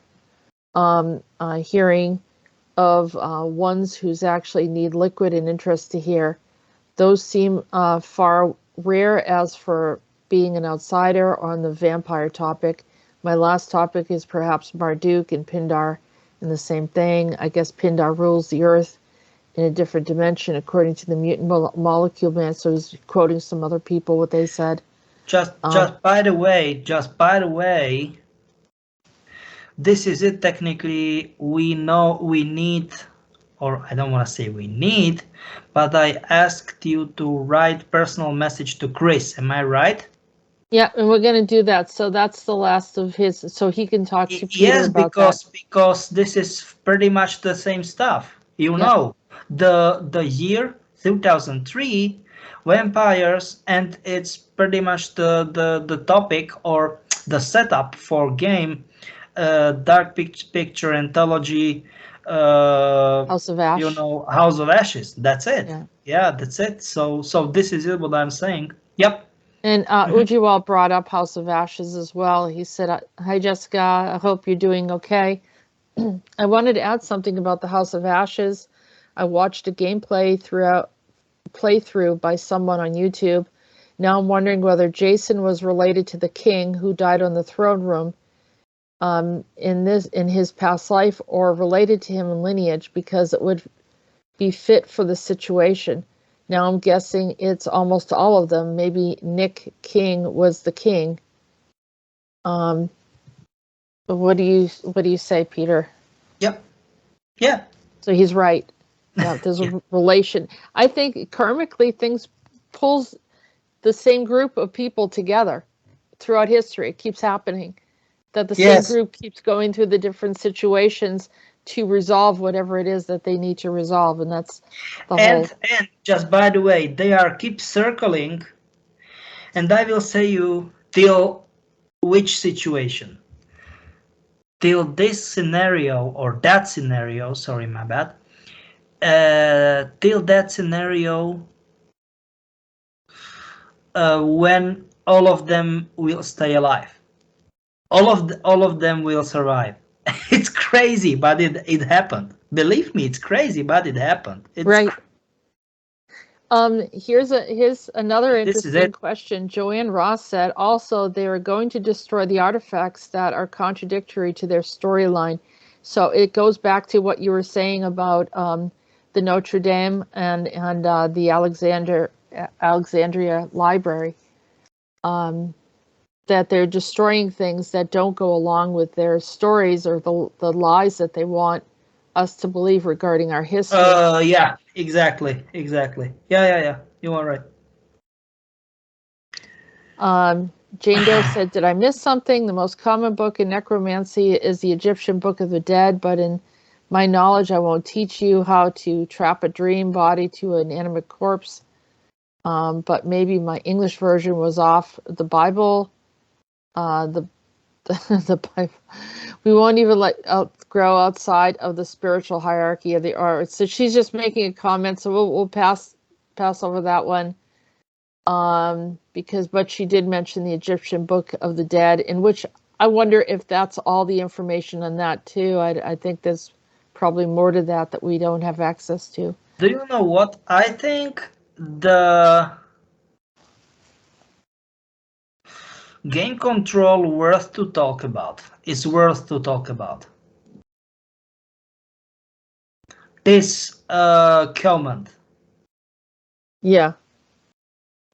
Speaker 2: Hearing of ones who's actually need liquid and interest to hear. Those seem far rare. As for being an outsider on the vampire topic, my last topic is perhaps Marduk and Pindar and the same thing. I guess Pindar rules the earth in a different dimension according to the mutant molecule man. So he's quoting some other people, what they said.
Speaker 3: Just by the way, this is it technically. We know we need, or I don't want to say we need, but I asked you to write personal message to Chris. Am I right?
Speaker 2: Yeah, and we're going to do that. So that's the last of his, so he can talk to Peter about that.
Speaker 3: Because this is pretty much the same stuff. You know, the year 2003, vampires, and it's pretty much the topic or the setup for game, dark picture anthology,
Speaker 2: House of Ash.
Speaker 3: you know, House of Ashes. That's it.
Speaker 2: Yeah,
Speaker 3: that's it. So this is it, what I'm saying. Yep.
Speaker 2: And Ujjiwal brought up House of Ashes as well. He said, "Hi Jessica, I hope you're doing okay." I wanted to add something about the House of Ashes. I watched a gameplay playthrough by someone on YouTube. Now I'm wondering whether Jason was related to the king who died on the throne room in his past life, or related to him in lineage, because it would be fit for the situation. Now I'm guessing it's almost all of them. Maybe Nick King was the king. What do you say, Peter?
Speaker 3: Yep. Yeah.
Speaker 2: So he's right. Yeah, there's a relation. I think karmically things pulls the same group of people together throughout history. It keeps happening. That the same group keeps going through the different situations to resolve whatever it is that they need to resolve, and that's the whole.
Speaker 3: And just by the way, they are keep circling, and I will say you till which situation, till this scenario or that scenario. Sorry, my bad. Till that scenario, when all of them will stay alive, all of them will survive. It's crazy, but it happened. Believe me, it's crazy, but it happened. It's
Speaker 2: right. Here's another interesting question. Joanne Ross said, also, they are going to destroy the artifacts that are contradictory to their storyline. So it goes back to what you were saying about the Notre Dame and the Alexandria Library. That they're destroying things that don't go along with their stories or the lies that they want us to believe regarding our history.
Speaker 3: Yeah, exactly. Yeah. You are
Speaker 2: right. Jane Doe said, did I miss something? The most common book in necromancy is the Egyptian Book of the Dead, but in my knowledge, I won't teach you how to trap a dream body to an animate corpse. But maybe my English version was off. The Bible, the We won't even grow outside of the spiritual hierarchy of the arts. So she's just making a comment. So we'll pass over that one. But she did mention the Egyptian Book of the Dead, in which I wonder if that's all the information on that too. I think there's probably more to that we don't have access to.
Speaker 3: Do you know what? I think the game control worth to talk about. It's worth to talk about. This comment.
Speaker 2: Yeah.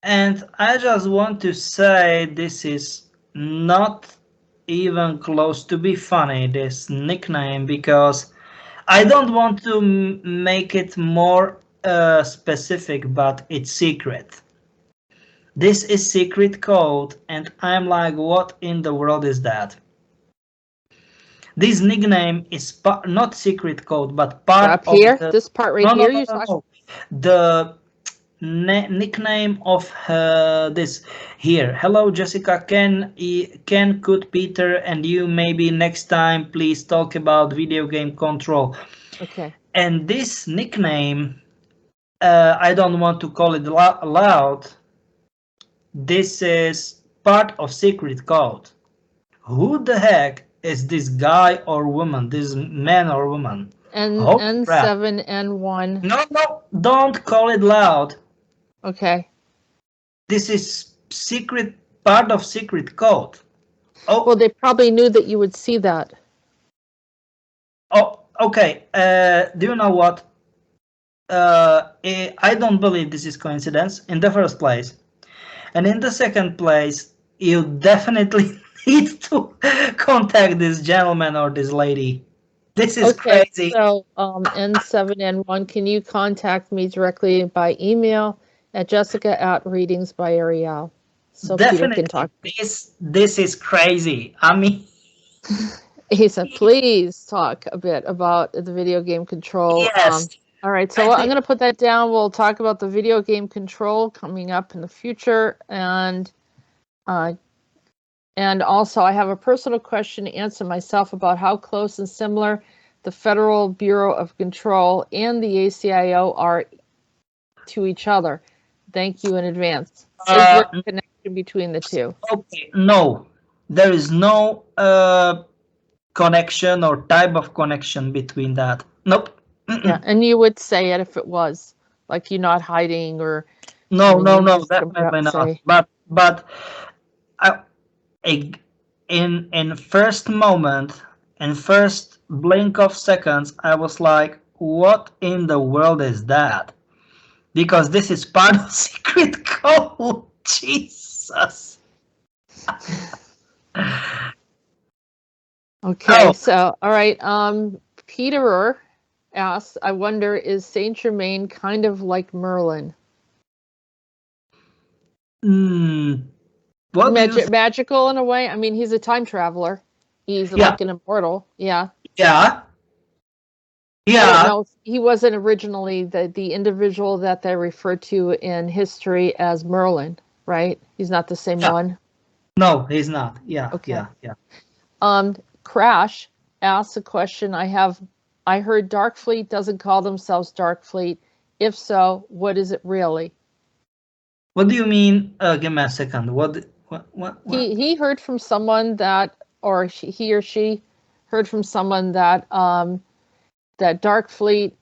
Speaker 3: And I just want to say this is not even close to be funny, this nickname, because I don't want to make it more specific, but it's secret. This is secret code, and I'm like, what in the world is that? This nickname is not secret code, but part
Speaker 2: up
Speaker 3: of
Speaker 2: here.
Speaker 3: The,
Speaker 2: this part right here.
Speaker 3: No. The nickname of this here. Hello, Jessica. Could Peter and you maybe next time please talk about video game control?
Speaker 2: Okay.
Speaker 3: And this nickname, I don't want to call it loud. This is part of secret code. Who the heck is this guy or woman? This man or woman?
Speaker 2: N7, N1.
Speaker 3: No, don't call it loud.
Speaker 2: Okay.
Speaker 3: This is secret, part of secret code. Oh.
Speaker 2: Well, they probably knew that you would see that.
Speaker 3: Oh, okay. Do you know what? I don't believe this is coincidence in the first place. And in the second place, you definitely need to contact this gentleman or this lady. This is crazy.
Speaker 2: So, N7, N1, can you contact me directly by email at jessica@readingsbyariel? So
Speaker 3: definitely,
Speaker 2: Peter can talk.
Speaker 3: This is crazy. I mean,
Speaker 2: he said, please talk a bit about the video game control.
Speaker 3: Yes.
Speaker 2: All right, so I'm going to put that down. We'll talk about the video game control coming up in the future, and also I have a personal question to answer myself about how close and similar the Federal Bureau of Control and the ACIO are to each other. Thank you in advance. Is there a connection between the two?
Speaker 3: Okay, no, there is no connection or type of connection between that. Nope.
Speaker 2: Yeah, and you would say it if it was, like you're not hiding or.
Speaker 3: No, definitely not. But in first moment, in first blink of seconds, I was like, what in the world is that? Because this is part of secret code. Jesus.
Speaker 2: Okay, so all right. Peterer asks, I wonder, is Saint Germain kind of like Merlin? Magical in a way. I mean, he's a time traveler. He's like an immortal. Yeah.
Speaker 3: Yeah.
Speaker 2: No, he wasn't originally the individual that they refer to in history as Merlin, right? He's not the same one.
Speaker 3: No, he's not. Yeah.
Speaker 2: Okay.
Speaker 3: Yeah.
Speaker 2: Crash asks a question. I heard Darkfleet doesn't call themselves Darkfleet. If so, what is it really?
Speaker 3: What do you mean? Give me a second. What?
Speaker 2: He heard from someone that, or he or she heard from someone that that Darkfleet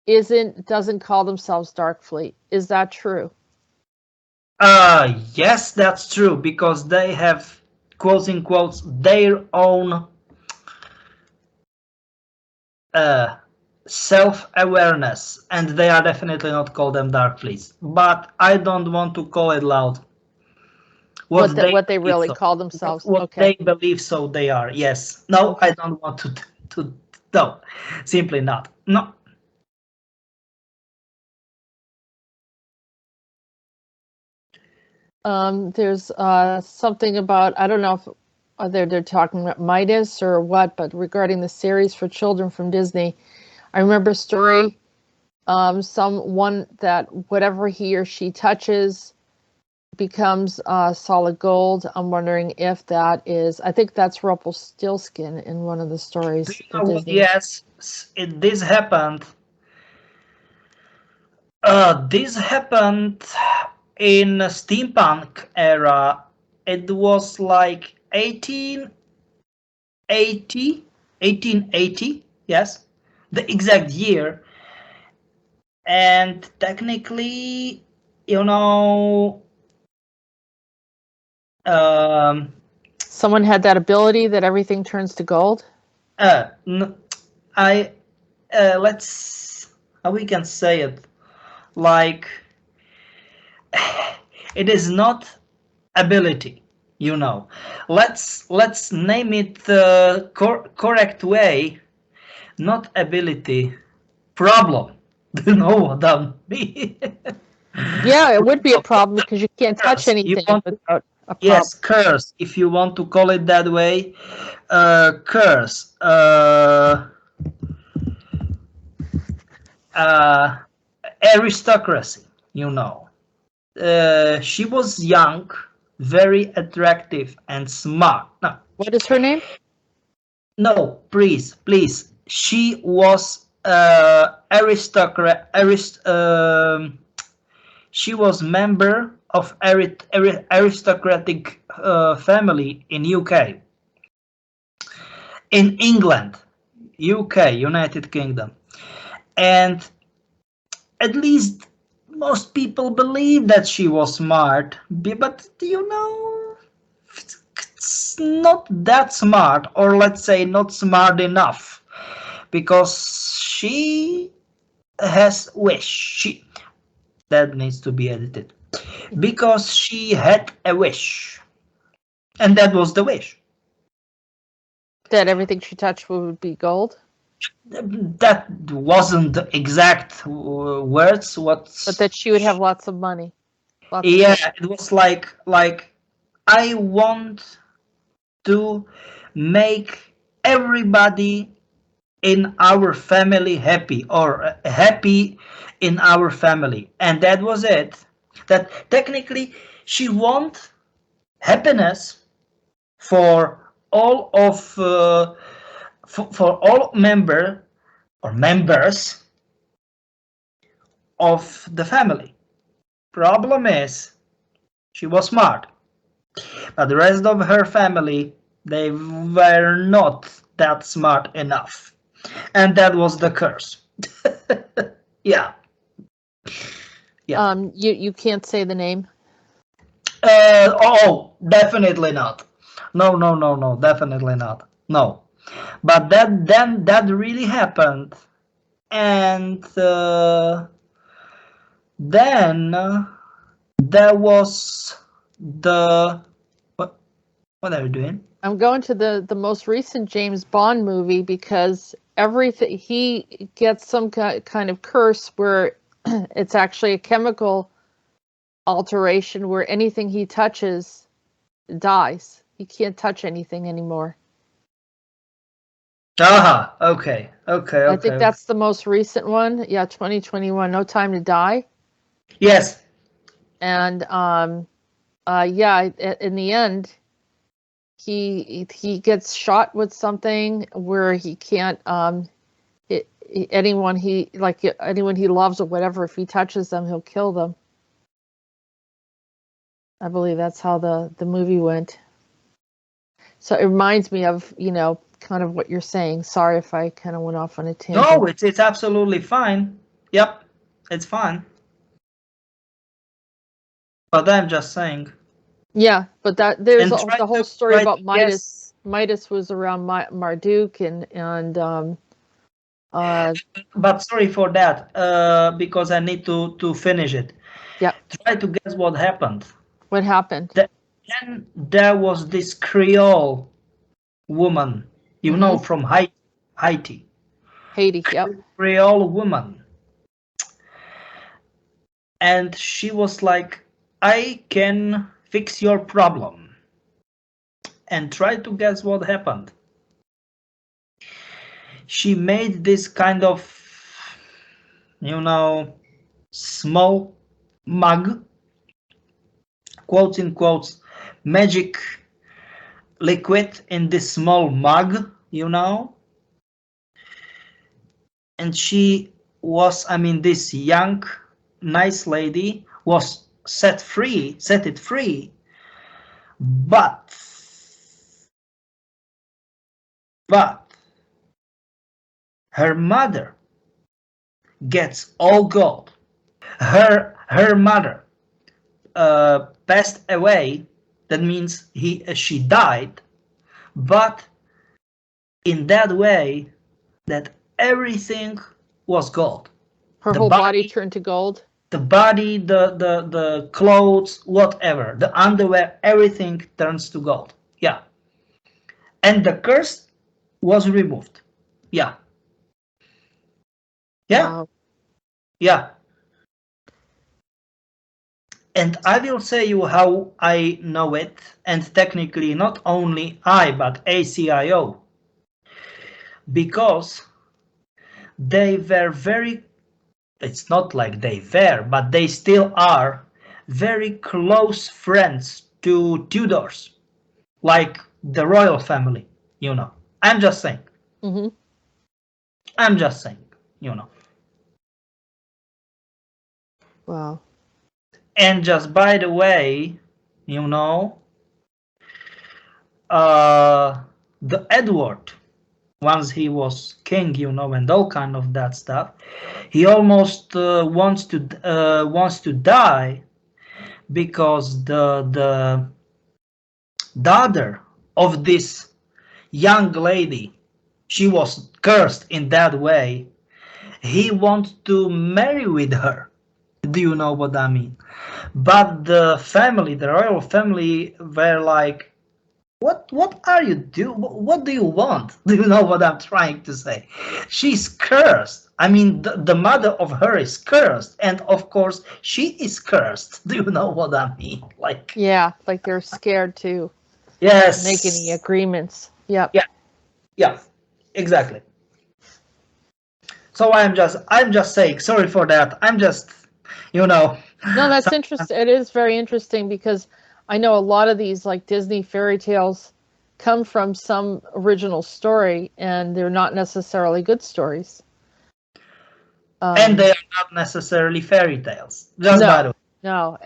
Speaker 2: doesn't call themselves Darkfleet. Is that true?
Speaker 3: Yes, that's true, because they have, quotes in quotes, their own self-awareness, and they are definitely not called them Darkfleets. But I don't want to call it loud. What they really
Speaker 2: call themselves.
Speaker 3: What they believe, so they are. Yes. No, okay. I don't want to. No, simply not. No.
Speaker 2: There's something about, I don't know if they're talking about Midas or what, but regarding the series for children from Disney, I remember a story, someone that whatever he or she touches becomes solid gold. I'm wondering if that is, I think that's Rumpelstiltskin in one of the stories of Disney.
Speaker 3: Yes, this happened. This happened in steampunk era. It was like 1880, yes, the exact year. And technically, you know,
Speaker 2: someone had that ability that everything turns to gold.
Speaker 3: Let's, how we can say it, like, it is not ability, you know. Let's name it the correct way. Not ability, problem. Do you know what that means?
Speaker 2: Yeah, it would be a problem because you can't touch anything without a problem.
Speaker 3: Yes, curse, if you want to call it that way. Curse. Aristocracy, you know. She was young, very attractive, and smart. No.
Speaker 2: What is her name?
Speaker 3: No, please. She was aristocrat. She was member of aristocratic family in UK, in England, UK, United Kingdom, and at least most people believe that she was smart, but you know, it's not that smart, or let's say not smart enough, because she has wish. That needs to be edited, because she had a wish, and that was the wish.
Speaker 2: That everything she touched would be gold?
Speaker 3: That wasn't the exact words.
Speaker 2: But that she would have lots of money.
Speaker 3: It was like I want to make everybody in our family happy, or happy in our family, and that was it. That technically she want happiness for all of for all members of the family. Problem is, she was smart, but the rest of her family, they were not that smart enough, and that was the curse. Yeah.
Speaker 2: You can't say the name.
Speaker 3: Definitely not. No, definitely not. No. But that really happened, and then there was the what are you doing?
Speaker 2: I'm going to the most recent James Bond movie because everything, he gets some kind of curse where it's actually a chemical alteration where anything he touches dies. He can't touch anything anymore.
Speaker 3: Okay.
Speaker 2: I think that's the most recent one. Yeah, 2021, No Time to Die.
Speaker 3: Yes.
Speaker 2: And yeah, in the end, he gets shot with something where he can't anyone he loves or whatever, if he touches them, he'll kill them. I believe that's how the movie went. So it reminds me of, kind of what you're saying. Sorry if I kind of went off on a tangent.
Speaker 3: No, it's absolutely fine. Yep, it's fine. But I'm just saying.
Speaker 2: Yeah, but there's the whole story about Midas. Midas was around Marduk and
Speaker 3: but sorry for that, because I need to finish it.
Speaker 2: Yeah.
Speaker 3: Try to guess what happened.
Speaker 2: What happened?
Speaker 3: Then there was this Creole woman, know, from Haiti.
Speaker 2: Haiti, yep.
Speaker 3: Creole woman. And she was like, I can fix your problem. And try to guess what happened. She made this kind of, small mug quotes in quotes, magic liquid in this small mug, you know. And she was, I mean, this young, nice lady was set it free, but her mother gets all gold. Her mother passed away. That means she died, but in that way that everything was gold.
Speaker 2: Her whole body turned to gold.
Speaker 3: The body, the clothes, whatever, the underwear, everything turns to gold. Yeah. And the curse was removed. Yeah. Yeah.
Speaker 2: Wow.
Speaker 3: Yeah. And I will say you how I know it, and technically not only I, but ACIO, because they were very, it's not like they were, but they still are very close friends to Tudors, like the royal family, you know. I'm just saying.
Speaker 2: Mm-hmm.
Speaker 3: I'm just saying, you know.
Speaker 2: Wow.
Speaker 3: And just by the way, you know, the Edward, once he was king, you know, and all kind of that stuff, he almost wants to die because the daughter of this young lady, she was cursed in that way. He wants to marry with her. Do you know what I mean? But the family, the royal family, were like, what are you do? What do you want? Do you know what I'm trying to say? She's cursed. I mean, the mother of her is cursed, and of course she is cursed. Do you know what I mean? Like,
Speaker 2: yeah, like they're scared to
Speaker 3: yes,
Speaker 2: make any agreements. Yep.
Speaker 3: Yeah, exactly. So I'm just saying, sorry for that. I'm just, you know.
Speaker 2: No, that's interesting. It is very interesting because I know a lot of these like Disney fairy tales come from some original story, and they're not necessarily good stories.
Speaker 3: And they are not necessarily fairy tales. Just by the way.
Speaker 2: No,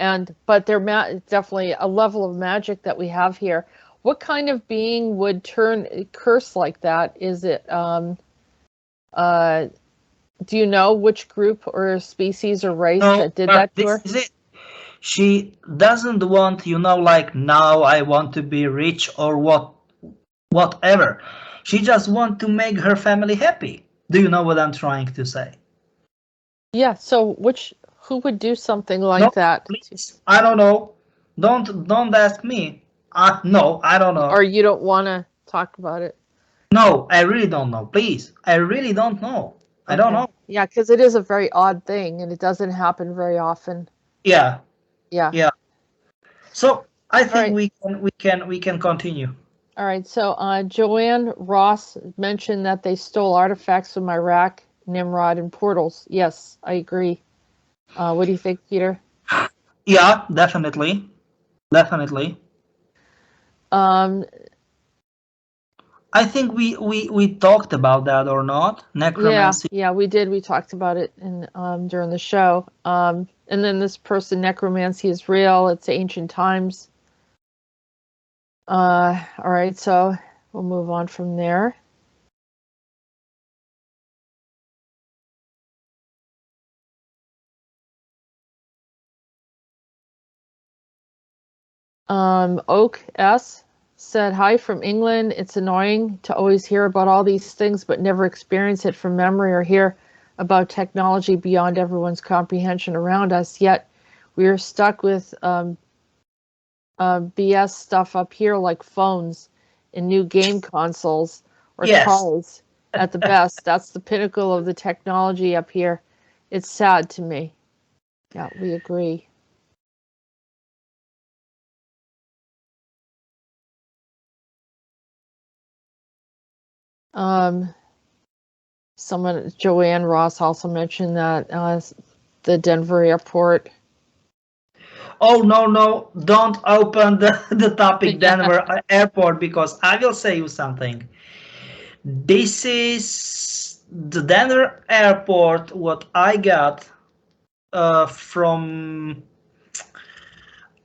Speaker 2: but they're definitely a level of magic that we have here. What kind of being would turn curse like that? Is it do you know which group or species or race that did that to her?
Speaker 3: This is it. She doesn't want, you know, like, now I want to be rich or whatever. She just wants to make her family happy. Do you know what I'm trying to say?
Speaker 2: Yeah, so who would do something like that?
Speaker 3: Please. I don't know. Don't ask me. No, I don't know.
Speaker 2: Or you don't want to talk about it?
Speaker 3: No, I really don't know. Please, I really don't know. I don't know.
Speaker 2: Yeah, because it is a very odd thing, and it doesn't happen very often.
Speaker 3: Yeah.
Speaker 2: Yeah.
Speaker 3: So I think we can continue.
Speaker 2: All right. So Joanne Ross mentioned that they stole artifacts from Iraq, Nimrod, and portals. Yes, I agree. What do you think, Peter?
Speaker 3: Yeah, definitely. I think we talked about that, or not? Necromancy.
Speaker 2: Yeah, we did. We talked about it in during the show. And then this person, necromancy is real. It's ancient times. All right, so we'll move on from there. Oak S said, hi from England. It's annoying to always hear about all these things, but never experience it from memory or hear about technology beyond everyone's comprehension around us. Yet we are stuck with BS stuff up here, like phones and new game consoles or cars at the best. That's the pinnacle of the technology up here. It's sad to me. Yeah, we agree. Joanne Ross also mentioned that the Denver airport.
Speaker 3: Oh, no, no, don't open the topic
Speaker 2: Yeah.
Speaker 3: Denver Airport, because I will say you something. This is the Denver Airport, what I got from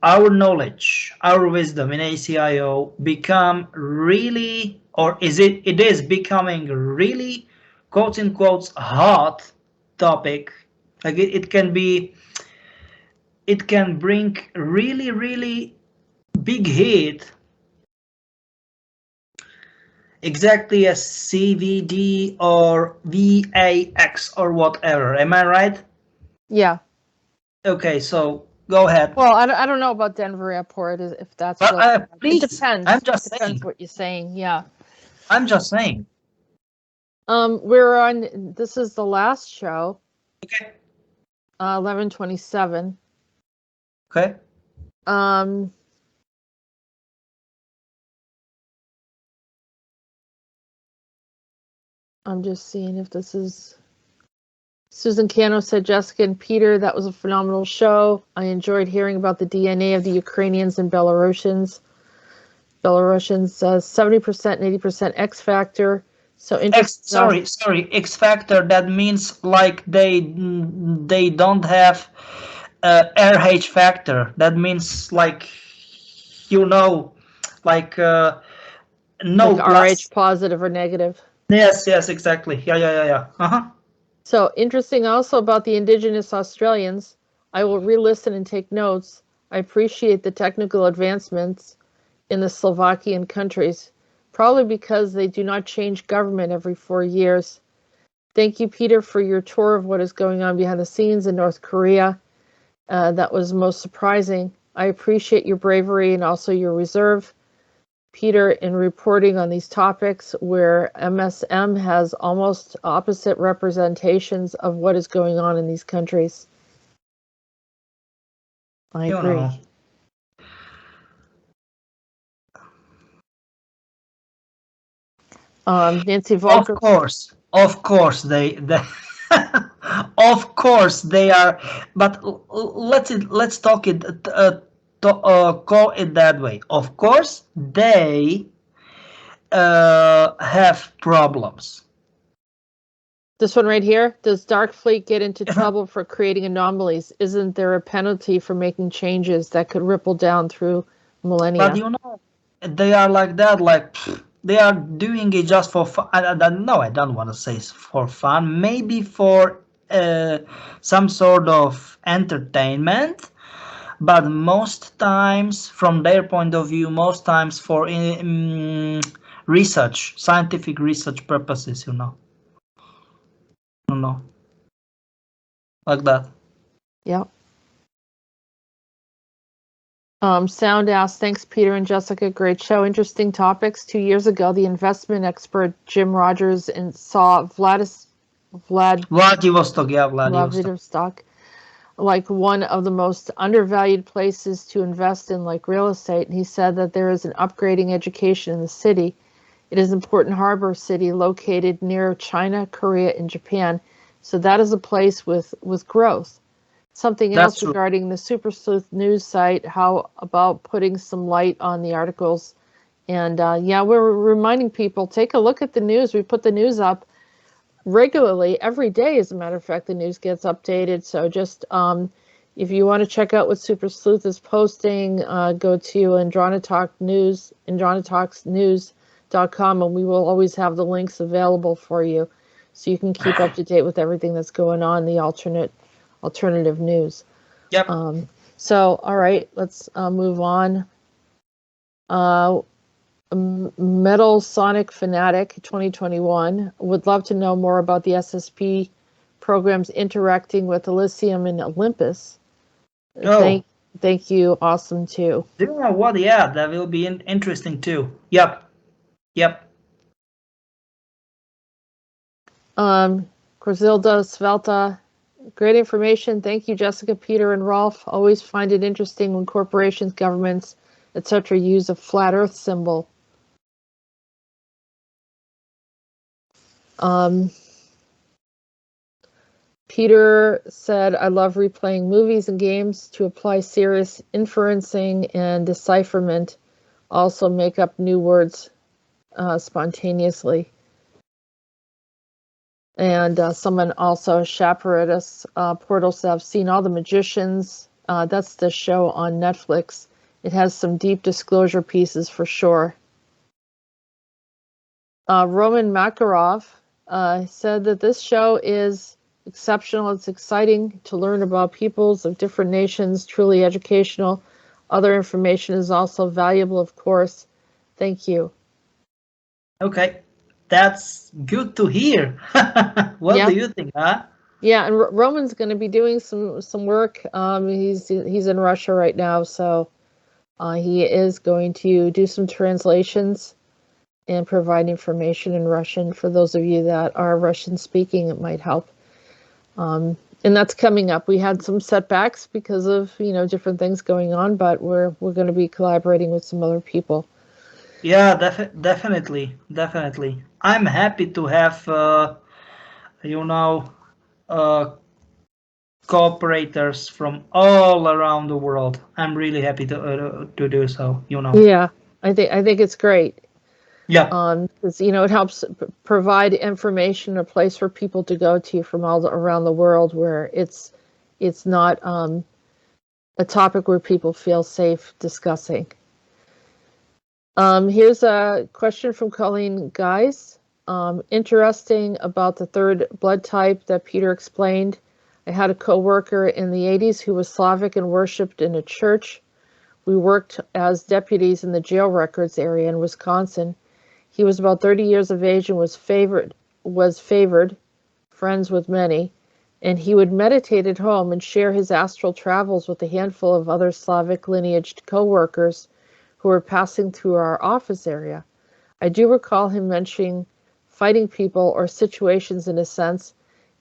Speaker 3: our knowledge, our wisdom in ACIO become really, or it is becoming really, quote unquote, hot topic. Like it can bring really, really big hit, exactly as CVD or VAX or whatever. Am I right?
Speaker 2: Yeah.
Speaker 3: Okay, so go ahead.
Speaker 2: Well, I don't know about Denver Airport, if that's
Speaker 3: But
Speaker 2: really. It
Speaker 3: please,
Speaker 2: depends.
Speaker 3: I'm just
Speaker 2: Depends
Speaker 3: saying.
Speaker 2: what you're saying. Yeah.
Speaker 3: I'm just saying.
Speaker 2: We're on. This is the last show.
Speaker 3: Okay.
Speaker 2: 11:27.
Speaker 3: Okay.
Speaker 2: Um. I'm just seeing if this is. Susan Cano said, Jessica and Peter, that was a phenomenal show. I enjoyed hearing about the DNA of the Ukrainians and Belarusians. 70% and 80% X Factor. So interesting.
Speaker 3: Sorry. X Factor. That means like they don't have RH factor. That means like like no
Speaker 2: Like RH
Speaker 3: plus.
Speaker 2: positive or negative.
Speaker 3: Yes, exactly. Yeah. Uh-huh.
Speaker 2: So interesting also about the indigenous Australians. I will re-listen and take notes. I appreciate the technical advancements in the Slovakian countries, probably because they do not change government every 4 years. Thank you, Peter, for your tour of what is going on behind the scenes in North Korea. That was most surprising. I appreciate your bravery and also your reserve, Peter, in reporting on these topics where MSM has almost opposite representations of what is going on in these countries. I
Speaker 3: You
Speaker 2: agree.
Speaker 3: know.
Speaker 2: Nancy Volker.
Speaker 3: Of course, they of course they are. But let's talk it call it that way. Of course, they have problems.
Speaker 2: This one right here. Does Darkfleet get into trouble for creating anomalies? Isn't there a penalty for making changes that could ripple down through millennia?
Speaker 3: But they are like that. Like they are doing it just for fun. I don't want to say for fun. Maybe for some sort of entertainment. But most times, from their point of view, most times for research, scientific research purposes, like that.
Speaker 2: Yep. Sound asks, thanks, Peter and Jessica. Great show. Interesting topics. 2 years ago, the investment expert Jim Rogers saw Vladivostok like one of the most undervalued places to invest in, like real estate. And he said that there is an upgrading education in the city. It is an important harbor city located near China, Korea, and Japan. So that is a place with growth. Something else regarding the Super Sleuth news site, how about putting some light on the articles? And yeah, we're reminding people, take a look at the news. We put the news up regularly every day. As a matter of fact, the news gets updated. So just if you want to check out what Super Sleuth is posting, go to andronatoxnews.com, and we will always have the links available for you, so you can keep up to date with everything that's going on, the alternative news.
Speaker 3: Yep.
Speaker 2: So, all right, let's move on. Metal Sonic Fanatic 2021 would love to know more about the SSP programs interacting with Elysium and Olympus.
Speaker 3: Oh.
Speaker 2: Thank you. Awesome too.
Speaker 3: Do you know what? Yeah, that will be interesting too. Yep.
Speaker 2: Griselda Svelta, great information. Thank you, Jessica, Peter, and Rolf. Always find it interesting when corporations, governments, etc. use a flat Earth symbol. Peter said, I love replaying movies and games to apply serious inferencing and decipherment, also make up new words spontaneously. And someone also, Chaparidus Portal said, I've seen all the magicians. That's the show on Netflix. It has some deep disclosure pieces for sure. Roman Makarov said that this show is exceptional. It's exciting to learn about peoples of different nations, truly educational. Other information is also valuable, of course. Thank you.
Speaker 3: Okay, that's good to hear. What do you think, huh?
Speaker 2: Yeah, and Roman's going to be doing some work. He's in Russia right now, so he is going to do some translations and provide information in Russian for those of you that are Russian speaking. It might help. And that's coming up. We had some setbacks because of different things going on, but we're going to be collaborating with some other people.
Speaker 3: Yeah, definitely. I'm happy to have cooperators from all around the world. I'm really happy to do so.
Speaker 2: Yeah, I think it's great.
Speaker 3: Yeah.
Speaker 2: Because it helps provide information, a place for people to go to from all around the world where it's not a topic where people feel safe discussing. Here's a question from Colleen Guys. Interesting about the third blood type that Peter explained. I had a coworker in the 80s who was Slavic and worshipped in a church. We worked as deputies in the jail records area in Wisconsin. He was about 30 years of age and was favored, friends with many, and he would meditate at home and share his astral travels with a handful of other Slavic lineaged co-workers who were passing through our office area. I do recall him mentioning fighting people or situations in a sense,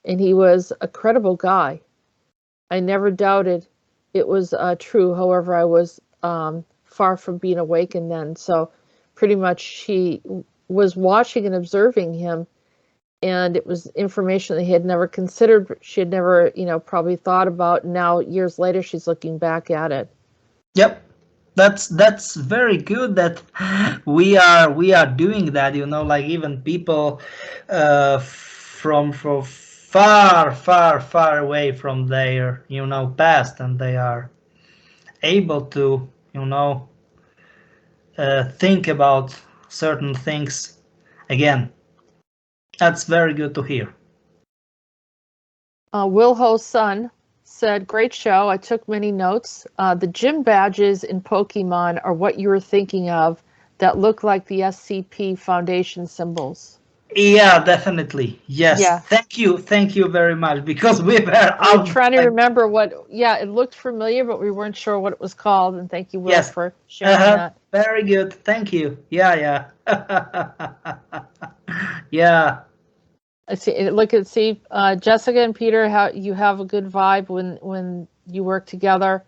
Speaker 2: and he was a credible guy. I never doubted it was true. However, I was far from being awakened then. So pretty much she was watching and observing him, and it was information that he had never considered. She had never, probably thought about. Now, years later, she's looking back at it.
Speaker 3: Yep. That's very good that we are doing that, like even people from far away from their past, and they are able to think about certain things again. That's very good to hear.
Speaker 2: Wilho's son said, great show. I took many notes. The gym badges in Pokemon are what you were thinking of that look like the SCP Foundation symbols.
Speaker 3: Yeah, definitely. Yes.
Speaker 2: Yeah.
Speaker 3: Thank you very much, because we were
Speaker 2: trying to remember it looked familiar, but we weren't sure what it was called. And thank you, Will, for sharing that.
Speaker 3: Very good. Thank you. Yeah. Yeah.
Speaker 2: See, Jessica and Peter, how you have a good vibe when you work together.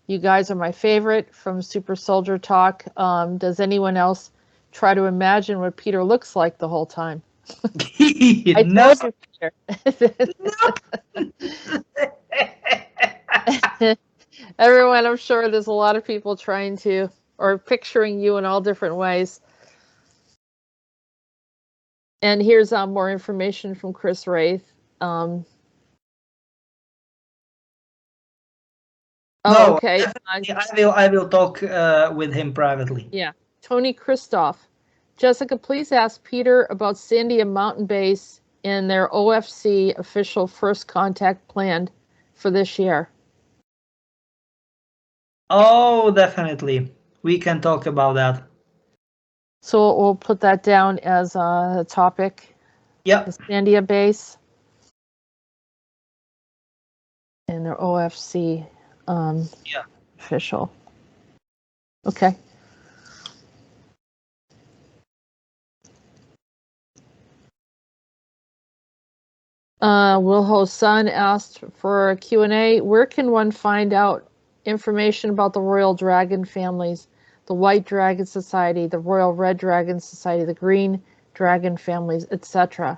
Speaker 2: You guys are my favorite from Super Soldier Talk. Does anyone else try to imagine what Peter looks like the whole time? I
Speaker 3: No.
Speaker 2: told you, Peter. Everyone, I'm sure there's a lot of people trying to, or picturing you in all different ways. And here's more information from Chris Wraith. Okay.
Speaker 3: I will talk with him privately.
Speaker 2: Yeah. Tony Christoph. Jessica, please ask Peter about Sandia Mountain Base and their OFC official first contact planned for this year.
Speaker 3: Oh, definitely. We can talk about that.
Speaker 2: So we'll put that down as a topic.
Speaker 3: Yeah.
Speaker 2: The Sandia base and their OFC official. Okay. Wilho's son asked for a Q&A. Where can one find out information about the Royal Dragon families, the White Dragon Society, the Royal Red Dragon Society, the Green Dragon families, etc.?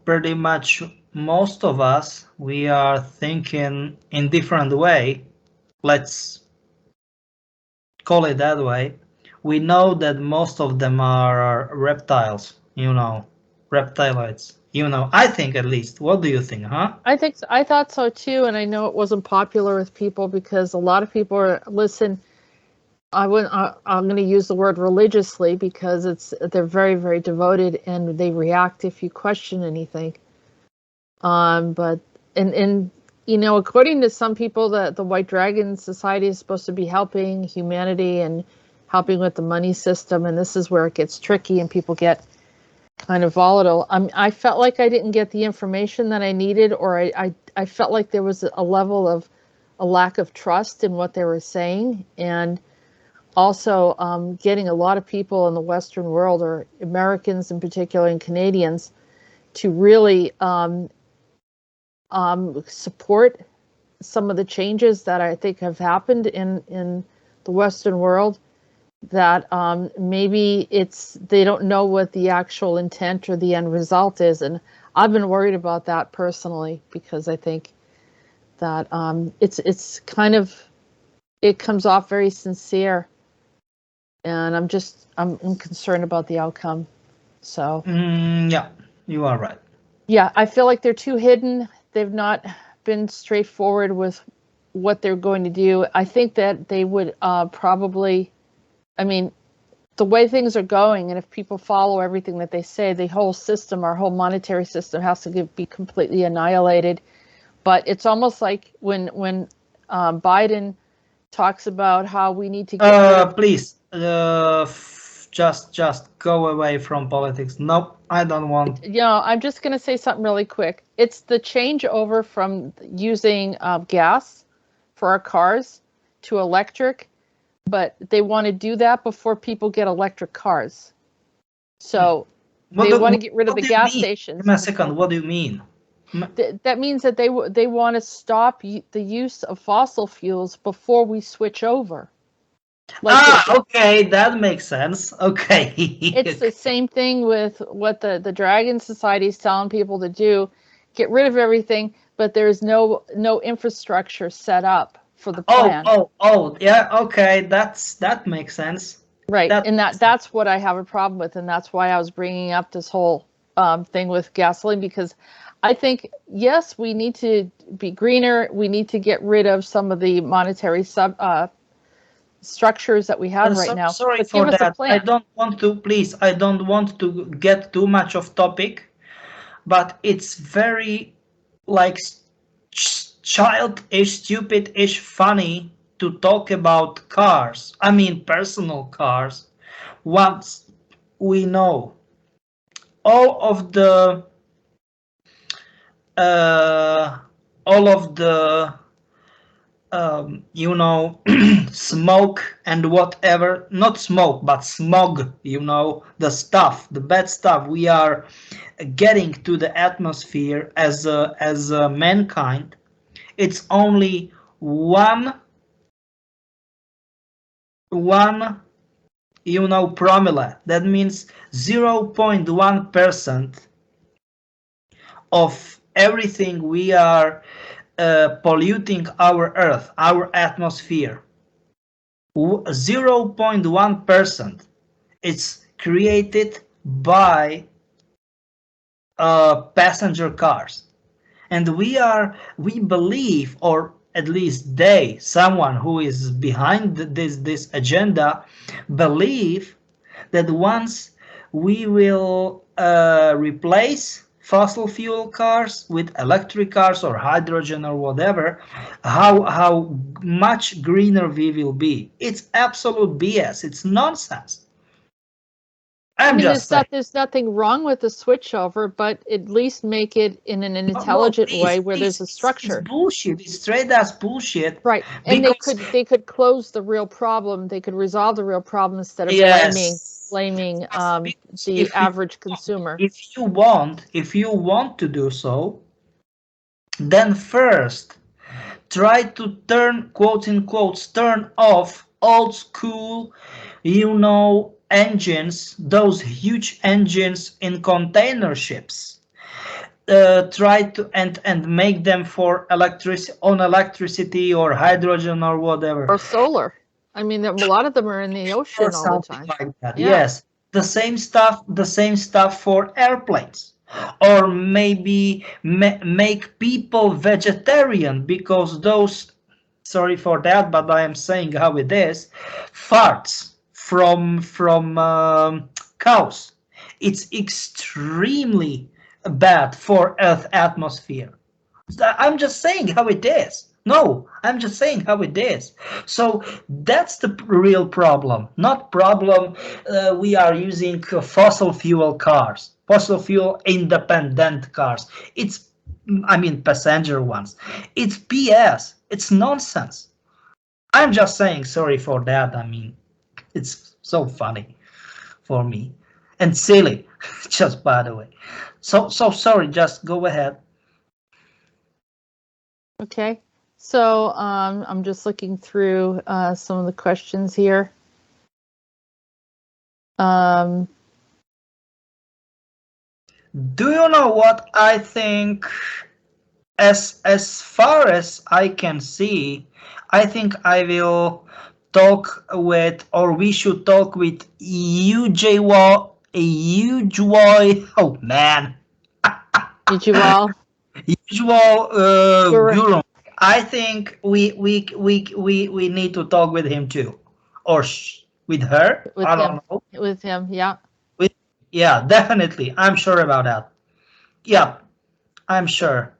Speaker 3: pretty much most of us, we are thinking in different way. Let's call it that way. We know that most of them are reptiles, reptiloids. I think at least. What do you think, huh?
Speaker 2: I think so. I thought so too, and I know it wasn't popular with people because a lot of people listen. I'm going to use the word religiously because they're very, very devoted and they react if you question anything. But according to some people, the White Dragon Society is supposed to be helping humanity and helping with the money system, and this is where it gets tricky and people get kind of volatile. I felt like I didn't get the information that I needed, or I felt like there was a level of a lack of trust in what they were saying, and also getting a lot of people in the Western world, or Americans in particular and Canadians, to really support some of the changes that I think have happened in the Western world, that maybe they don't know what the actual intent or the end result is. And I've been worried about that personally, because I think that it's kind of, it comes off very sincere, and I'm concerned about the outcome. So
Speaker 3: yeah, you are right.
Speaker 2: Yeah, I feel like they're too hidden. They've not been straightforward with what they're going to do. I think that they would probably, the way things are going, and if people follow everything that they say, the whole system, our whole monetary system, has to be completely annihilated. But it's almost like when Biden talks about how we need to get
Speaker 3: please, just go away from politics. Nope, I don't want.
Speaker 2: I'm just going to say something really quick. It's the changeover from using gas for our cars to electric, but they want to do that before people get electric cars. So they want to get rid of the gas stations.
Speaker 3: Give me a second. What do you mean?
Speaker 2: That means that they want to stop the use of fossil fuels before we switch over.
Speaker 3: Okay, that makes sense. Okay.
Speaker 2: It's the same thing with what the Dragon Society is telling people to do. Get rid of everything, but there's no infrastructure set up for the plan.
Speaker 3: Yeah, okay, that makes sense.
Speaker 2: Right, that's what I have a problem with, and that's why I was bringing up this whole thing with gasoline, because I think, yes, we need to be greener. We need to get rid of some of the monetary structures that we have right now.
Speaker 3: Sorry for that. I don't want to get too much off topic, but it's very childish, stupid-ish funny to talk about cars. I mean, personal cars. Once we know all of the smoke and whatever, not smoke, but smog, the bad stuff we are getting to the atmosphere as mankind. It's only one promille. That means 0.1% of everything we are polluting our Earth, our atmosphere. 0.1%. It's created by passenger cars, and we believe, or at least someone who is behind this agenda, believe that once we will replace fossil fuel cars with electric cars or hydrogen or whatever, how much greener we will be. It's absolute BS. It's nonsense.
Speaker 2: There's nothing wrong with the switchover, but at least make it in an intelligent way where there's a structure.
Speaker 3: It's bullshit. It's straight ass bullshit.
Speaker 2: Right, and they could close the real problem. They could resolve the real problem instead of blaming the average consumer.
Speaker 3: If you want to do so, then first try to turn, quotes in quotes, turn off old school, engines, those huge engines in container ships, try to and make them for electricity or hydrogen or whatever,
Speaker 2: or solar. I mean, a lot of them are in the ocean
Speaker 3: or
Speaker 2: all the
Speaker 3: something
Speaker 2: time.
Speaker 3: like that.
Speaker 2: Yeah.
Speaker 3: Yes, the same stuff for airplanes, or maybe make people vegetarian because those, sorry for that, but I am saying how it is, farts from cows, it's extremely bad for Earth atmosphere. I'm just saying how it is. No, I'm just saying how it is. So that's the real problem. Not problem we are using fossil fuel cars, fossil fuel independent cars. It's, I mean, passenger ones. It's BS. It's nonsense. I'm just saying sorry for that. I mean, it's so funny for me and silly, just by the way. So sorry, just go ahead.
Speaker 2: Okay. So I'm just looking through some of the questions here.
Speaker 3: Do you know what I think? As far as I can see, I think I will talk with, or we should talk with usual. Oh man,
Speaker 2: Usual.
Speaker 3: Guru. I think we need to talk with him too, or with her.
Speaker 2: With
Speaker 3: I
Speaker 2: him.
Speaker 3: don't know.
Speaker 2: With him, yeah.
Speaker 3: Yeah, definitely. I'm sure about that. Yeah, I'm sure.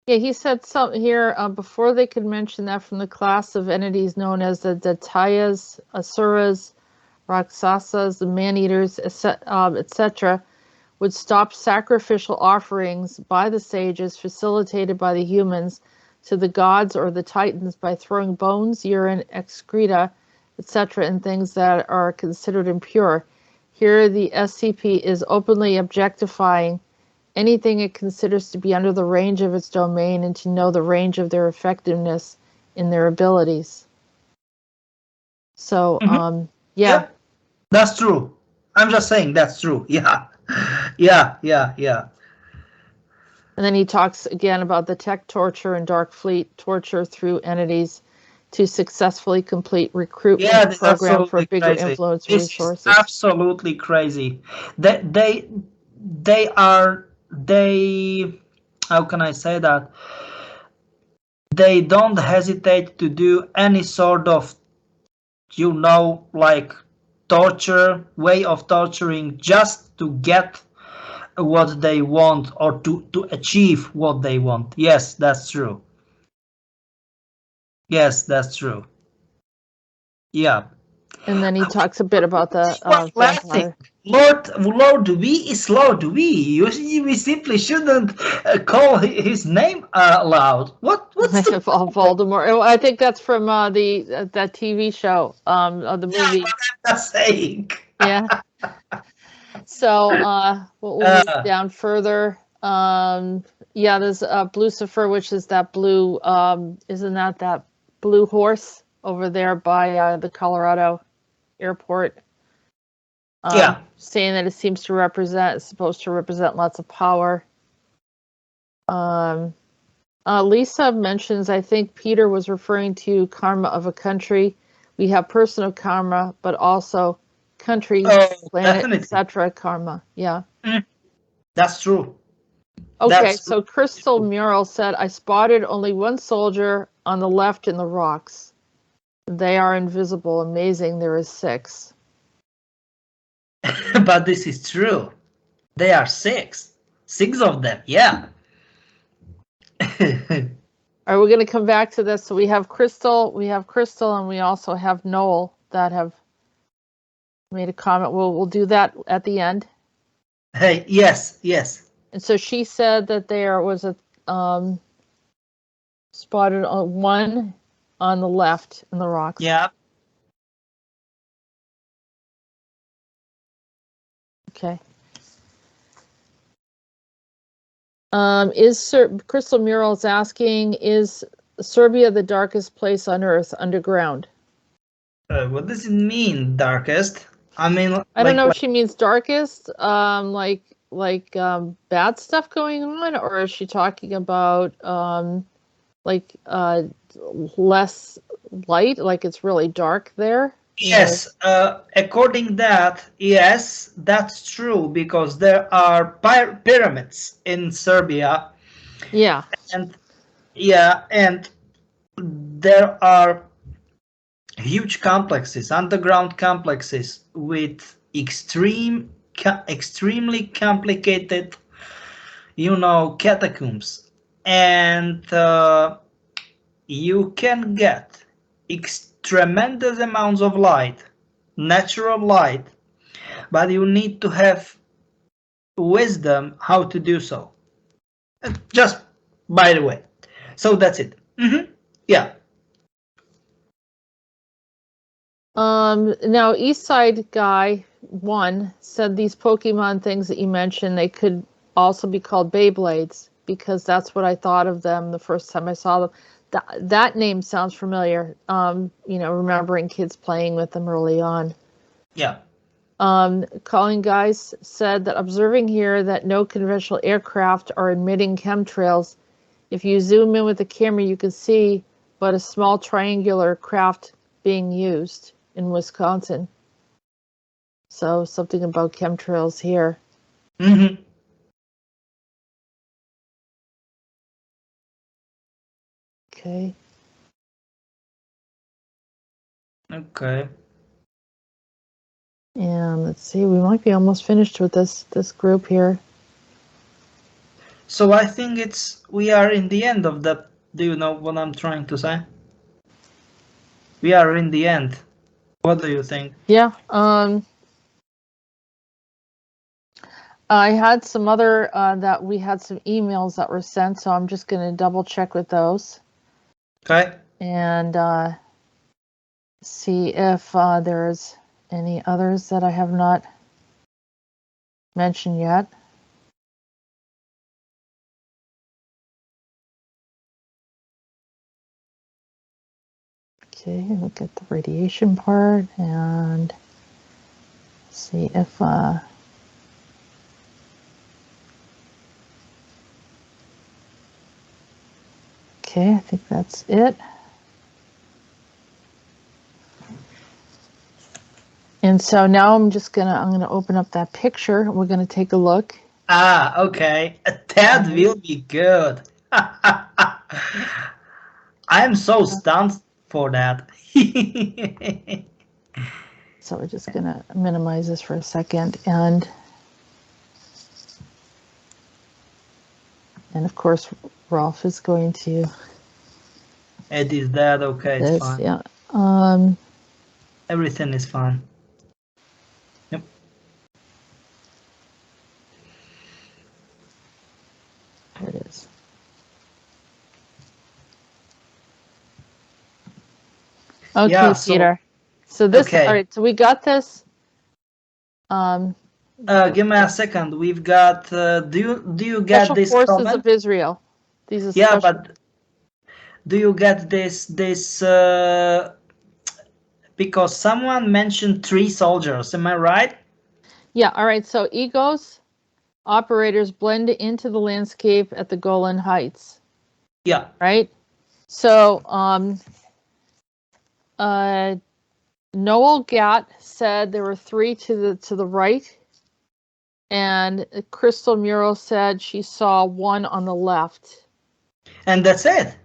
Speaker 2: Yeah, he said something here before they could mention that from the class of entities known as the deities, Asuras, Rakshasas, the man-eaters, etc., would stop sacrificial offerings by the sages facilitated by the humans to the gods or the titans by throwing bones, urine, excreta, etc., and things that are considered impure. Here the SCP is openly objectifying anything it considers to be under the range of its domain and to know the range of their effectiveness in their abilities. So, yeah.
Speaker 3: That's true. I'm just saying that's true. Yeah. Yeah.
Speaker 2: And then he talks again about the tech torture and Dark Fleet torture through entities to successfly complete recruitment program for bigger
Speaker 3: crazy.
Speaker 2: influence
Speaker 3: This
Speaker 2: resources.
Speaker 3: is absolutely crazy. They how can I say that? They don't hesitate to do any sort of, like torture, way of torturing just to get what they want or to achieve what they want. Yes, that's true. Yes, that's true. Yeah.
Speaker 2: And then he talks a bit about the vampire.
Speaker 3: Lord We is Lord We. We simply shouldn't call his name aloud. What's the
Speaker 2: Voldemort? I think that's from that TV show, the movie.
Speaker 3: I'm saying.
Speaker 2: Yeah. So we'll move down further. Yeah, there's Lucifer, which is that blue. Isn't that blue horse over there by the Colorado airport?
Speaker 3: Yeah.
Speaker 2: Saying that it seems to supposed to represent lots of power. Lisa mentions, I think Peter was referring to karma of a country. We have personal karma, but also country, planet, etc. karma. Yeah.
Speaker 3: That's true.
Speaker 2: Okay, so Crystal Mural said, I spotted only one soldier on the left in the rocks. They are invisible. Amazing. There is 6.
Speaker 3: But this is true. They are 6. 6 of them. Yeah.
Speaker 2: Are we going to come back to this? So we have Crystal, and we also have Noel that have made a comment. We'll do that at the end.
Speaker 3: Hey, yes.
Speaker 2: And so she said that there was a spotted one on the left in the rocks.
Speaker 3: Yeah.
Speaker 2: Okay. Crystal Mural is asking, is Serbia the darkest place on Earth underground?
Speaker 3: What does it mean, darkest? I mean,
Speaker 2: I don't know
Speaker 3: like
Speaker 2: if she means darkest, bad stuff going on, or is she talking about like less light, like it's really dark there?
Speaker 3: yes, according that, yes, that's true because there are pyramids in Serbia,
Speaker 2: Yeah.
Speaker 3: and yeah, and there are huge complexes, underground complexes with extremely complicated, catacombs, and you can get tremendous amounts of light, natural light, but you need to have wisdom how to do so. Just by the way. So that's it. Yeah.
Speaker 2: Now East Side Guy 1 said these Pokemon things that you mentioned, they could also be called Beyblades, because that's what I thought of them the first time I saw them. That name sounds familiar. Remembering kids playing with them early on.
Speaker 3: Yeah.
Speaker 2: Calling Guys said that observing here that no conventional aircraft are emitting chemtrails. If you zoom in with the camera, you can see but a small triangular craft being used in Wisconsin. So something about chemtrails here. Okay.
Speaker 3: Okay.
Speaker 2: And let's see, we might be almost finished with this group here.
Speaker 3: So I think we are in the end of the. Do you know what I'm trying to say? We are in the end. What do you think?
Speaker 2: Yeah. I had some other that we had some emails that were sent, so I'm just going to double check with those.
Speaker 3: Okay.
Speaker 2: And see if there's any others that I have not mentioned yet. Okay, look at the radiation part and see if okay, I think that's it. And so now I'm gonna open up that picture and we're gonna take a look.
Speaker 3: Ah, okay. That will be good. I'm so stunned for that.
Speaker 2: So we're just gonna minimize this for a second, and of course Rolf is going to
Speaker 3: Is that okay? It's fine.
Speaker 2: Yeah.
Speaker 3: Everything is fine. Yep.
Speaker 2: There it is. Okay,
Speaker 3: Yeah,
Speaker 2: Peter. So this,
Speaker 3: okay.
Speaker 2: all right, so we got this.
Speaker 3: Give me a second. We've got. Do you get
Speaker 2: Special
Speaker 3: this
Speaker 2: Forces
Speaker 3: comment?
Speaker 2: of Israel. These are
Speaker 3: Yeah,
Speaker 2: special.
Speaker 3: but do you get this? Because someone mentioned 3 soldiers. Am I right?
Speaker 2: Yeah. All right. So egos, operators blend into the landscape at the Golan Heights.
Speaker 3: Yeah.
Speaker 2: Right. So Noel Gatt said there were 3 to the right. And Crystal Mural said she saw 1 on the left.
Speaker 3: And that's it.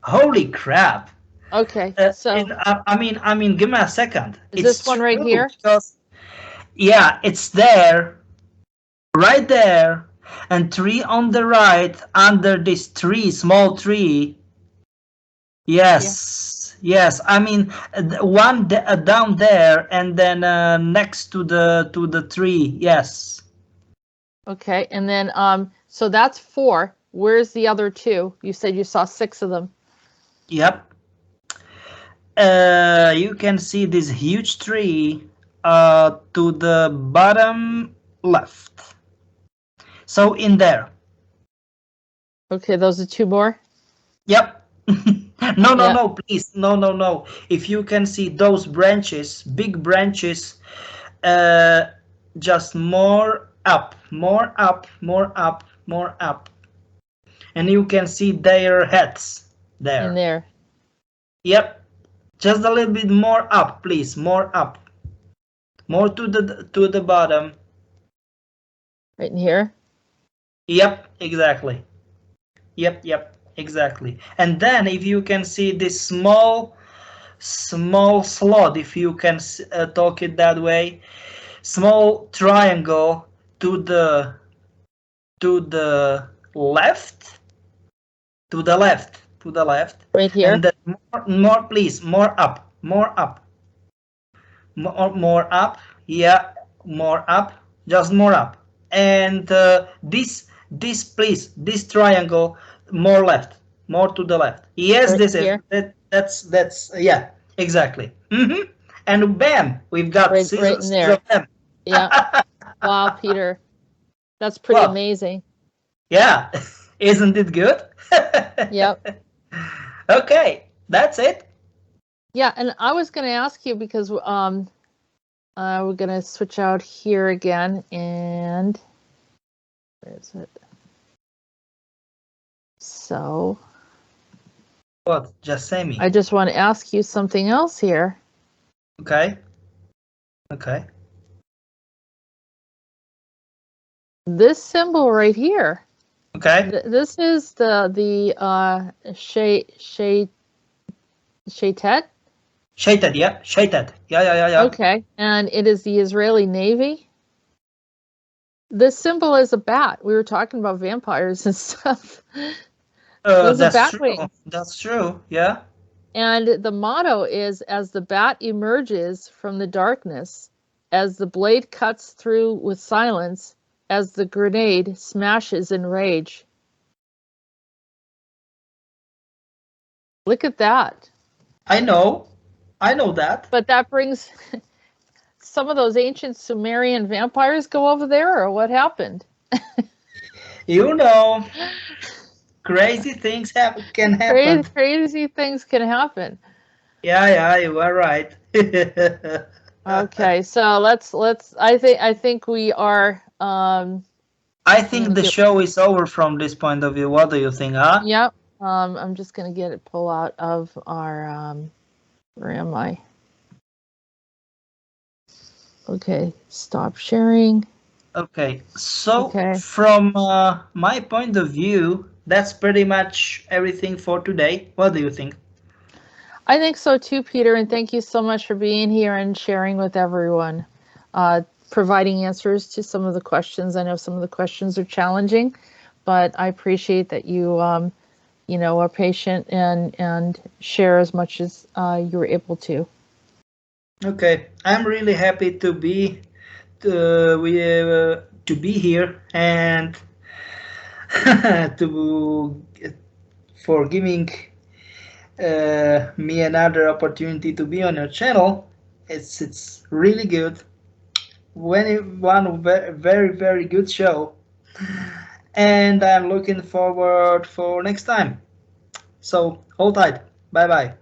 Speaker 3: Holy crap.
Speaker 2: Okay, so
Speaker 3: I mean, give me a second.
Speaker 2: Is this one right here?
Speaker 3: Because, yeah, it's there, right there, and 3 on the right under this tree, small tree. Yes, yes. I mean, 1 down there, and then next to the tree. Yes.
Speaker 2: Okay, and then so that's 4. Where's the other 2? You said you saw 6 of them.
Speaker 3: Yep. You can see this huge tree to the bottom left. So in there.
Speaker 2: Okay, those are 2 more?
Speaker 3: Yep. No, please. No. If you can see those branches, big branches, just more up, more up, more up, more up. And you can see their heads there.
Speaker 2: In there.
Speaker 3: Yep. Just a little bit more up, please. More up. More to the bottom.
Speaker 2: Right in here?
Speaker 3: Yep, exactly. Yep, exactly. And then if you can see this small slot, if you can talk it that way, small triangle to the left, to the left.
Speaker 2: Right here?
Speaker 3: And then more, please, more up, more up. More up, yeah, more up, just more up. And this please, this triangle, more left, more to the left. Yes,
Speaker 2: Right
Speaker 3: this
Speaker 2: here?
Speaker 3: is that's yeah, exactly. And bam, we've got
Speaker 2: right in there.
Speaker 3: of them.
Speaker 2: Yeah. Wow, Peter, that's pretty
Speaker 3: Well,
Speaker 2: amazing.
Speaker 3: Yeah, isn't it good?
Speaker 2: Yep.
Speaker 3: Okay, that's it.
Speaker 2: Yeah, and I was going to ask you because we're going to switch out here again, and where is it? So
Speaker 3: What? Just say me.
Speaker 2: I just want to ask you something else here.
Speaker 3: Okay.
Speaker 2: This symbol right here.
Speaker 3: Okay.
Speaker 2: This is the Shaitet.
Speaker 3: Shaited, yeah. Shaited. Yeah.
Speaker 2: Okay, and it is the Israeli Navy. This symbol is a bat. We were talking about vampires and stuff.
Speaker 3: That's true. That's true. Yeah.
Speaker 2: And the motto is, as the bat emerges from the darkness, as the blade cuts through with silence, as the grenade smashes in rage. Look at that.
Speaker 3: I know that.
Speaker 2: But that brings some of those ancient Sumerian vampires go over there, or what happened?
Speaker 3: You know, crazy things can happen.
Speaker 2: Crazy things can happen.
Speaker 3: Yeah, you are right.
Speaker 2: Okay, so let's. I think we are.
Speaker 3: I think the show is over from this point of view. What do you think, huh?
Speaker 2: Yep. I'm just gonna pull out of our. Where am I? Okay, stop sharing.
Speaker 3: Okay, so from my point of view, that's pretty much everything for today. What do you think?
Speaker 2: I think so too, Peter, and thank you so much for being here and sharing with everyone, providing answers to some of the questions. I know some of the questions are challenging, but I appreciate that you, are patient and share as much as you were able to.
Speaker 3: Okay, I'm really happy to be here and for giving me another opportunity to be on your channel. It's really good. One very good show, and I'm looking forward for next time. So hold tight. Bye.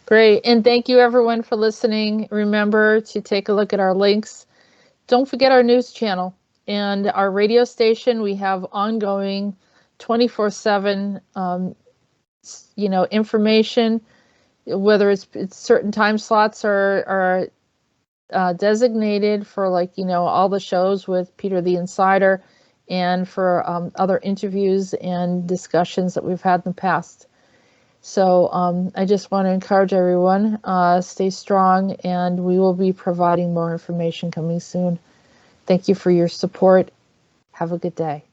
Speaker 2: Great, and thank you everyone for listening. Remember to take a look at our links. Don't forget our news channel and our radio station. We have ongoing 24/7 information, whether it's certain time slots are designated for all the shows with Peter the Insider and for other interviews and discussions that we've had in the past. So I just want to encourage everyone, stay strong, and we will be providing more information coming soon. Thank you for your support. Have a good day.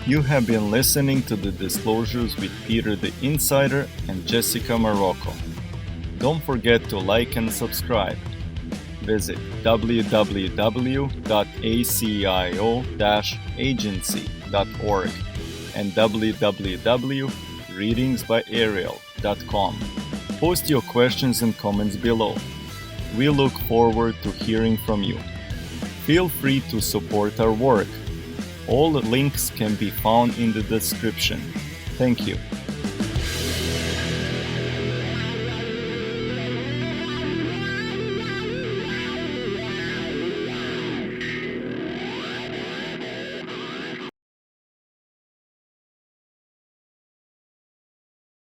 Speaker 1: You have been listening to the Disclosures with Peter the Insider and Jessica Morocco. Don't forget to like and subscribe. Visit www.acio-agency.org and www.readingsbyariel.com. Post your questions and comments below. We look forward to hearing from you. Feel free to support our work. All the links can be found in the description. Thank you.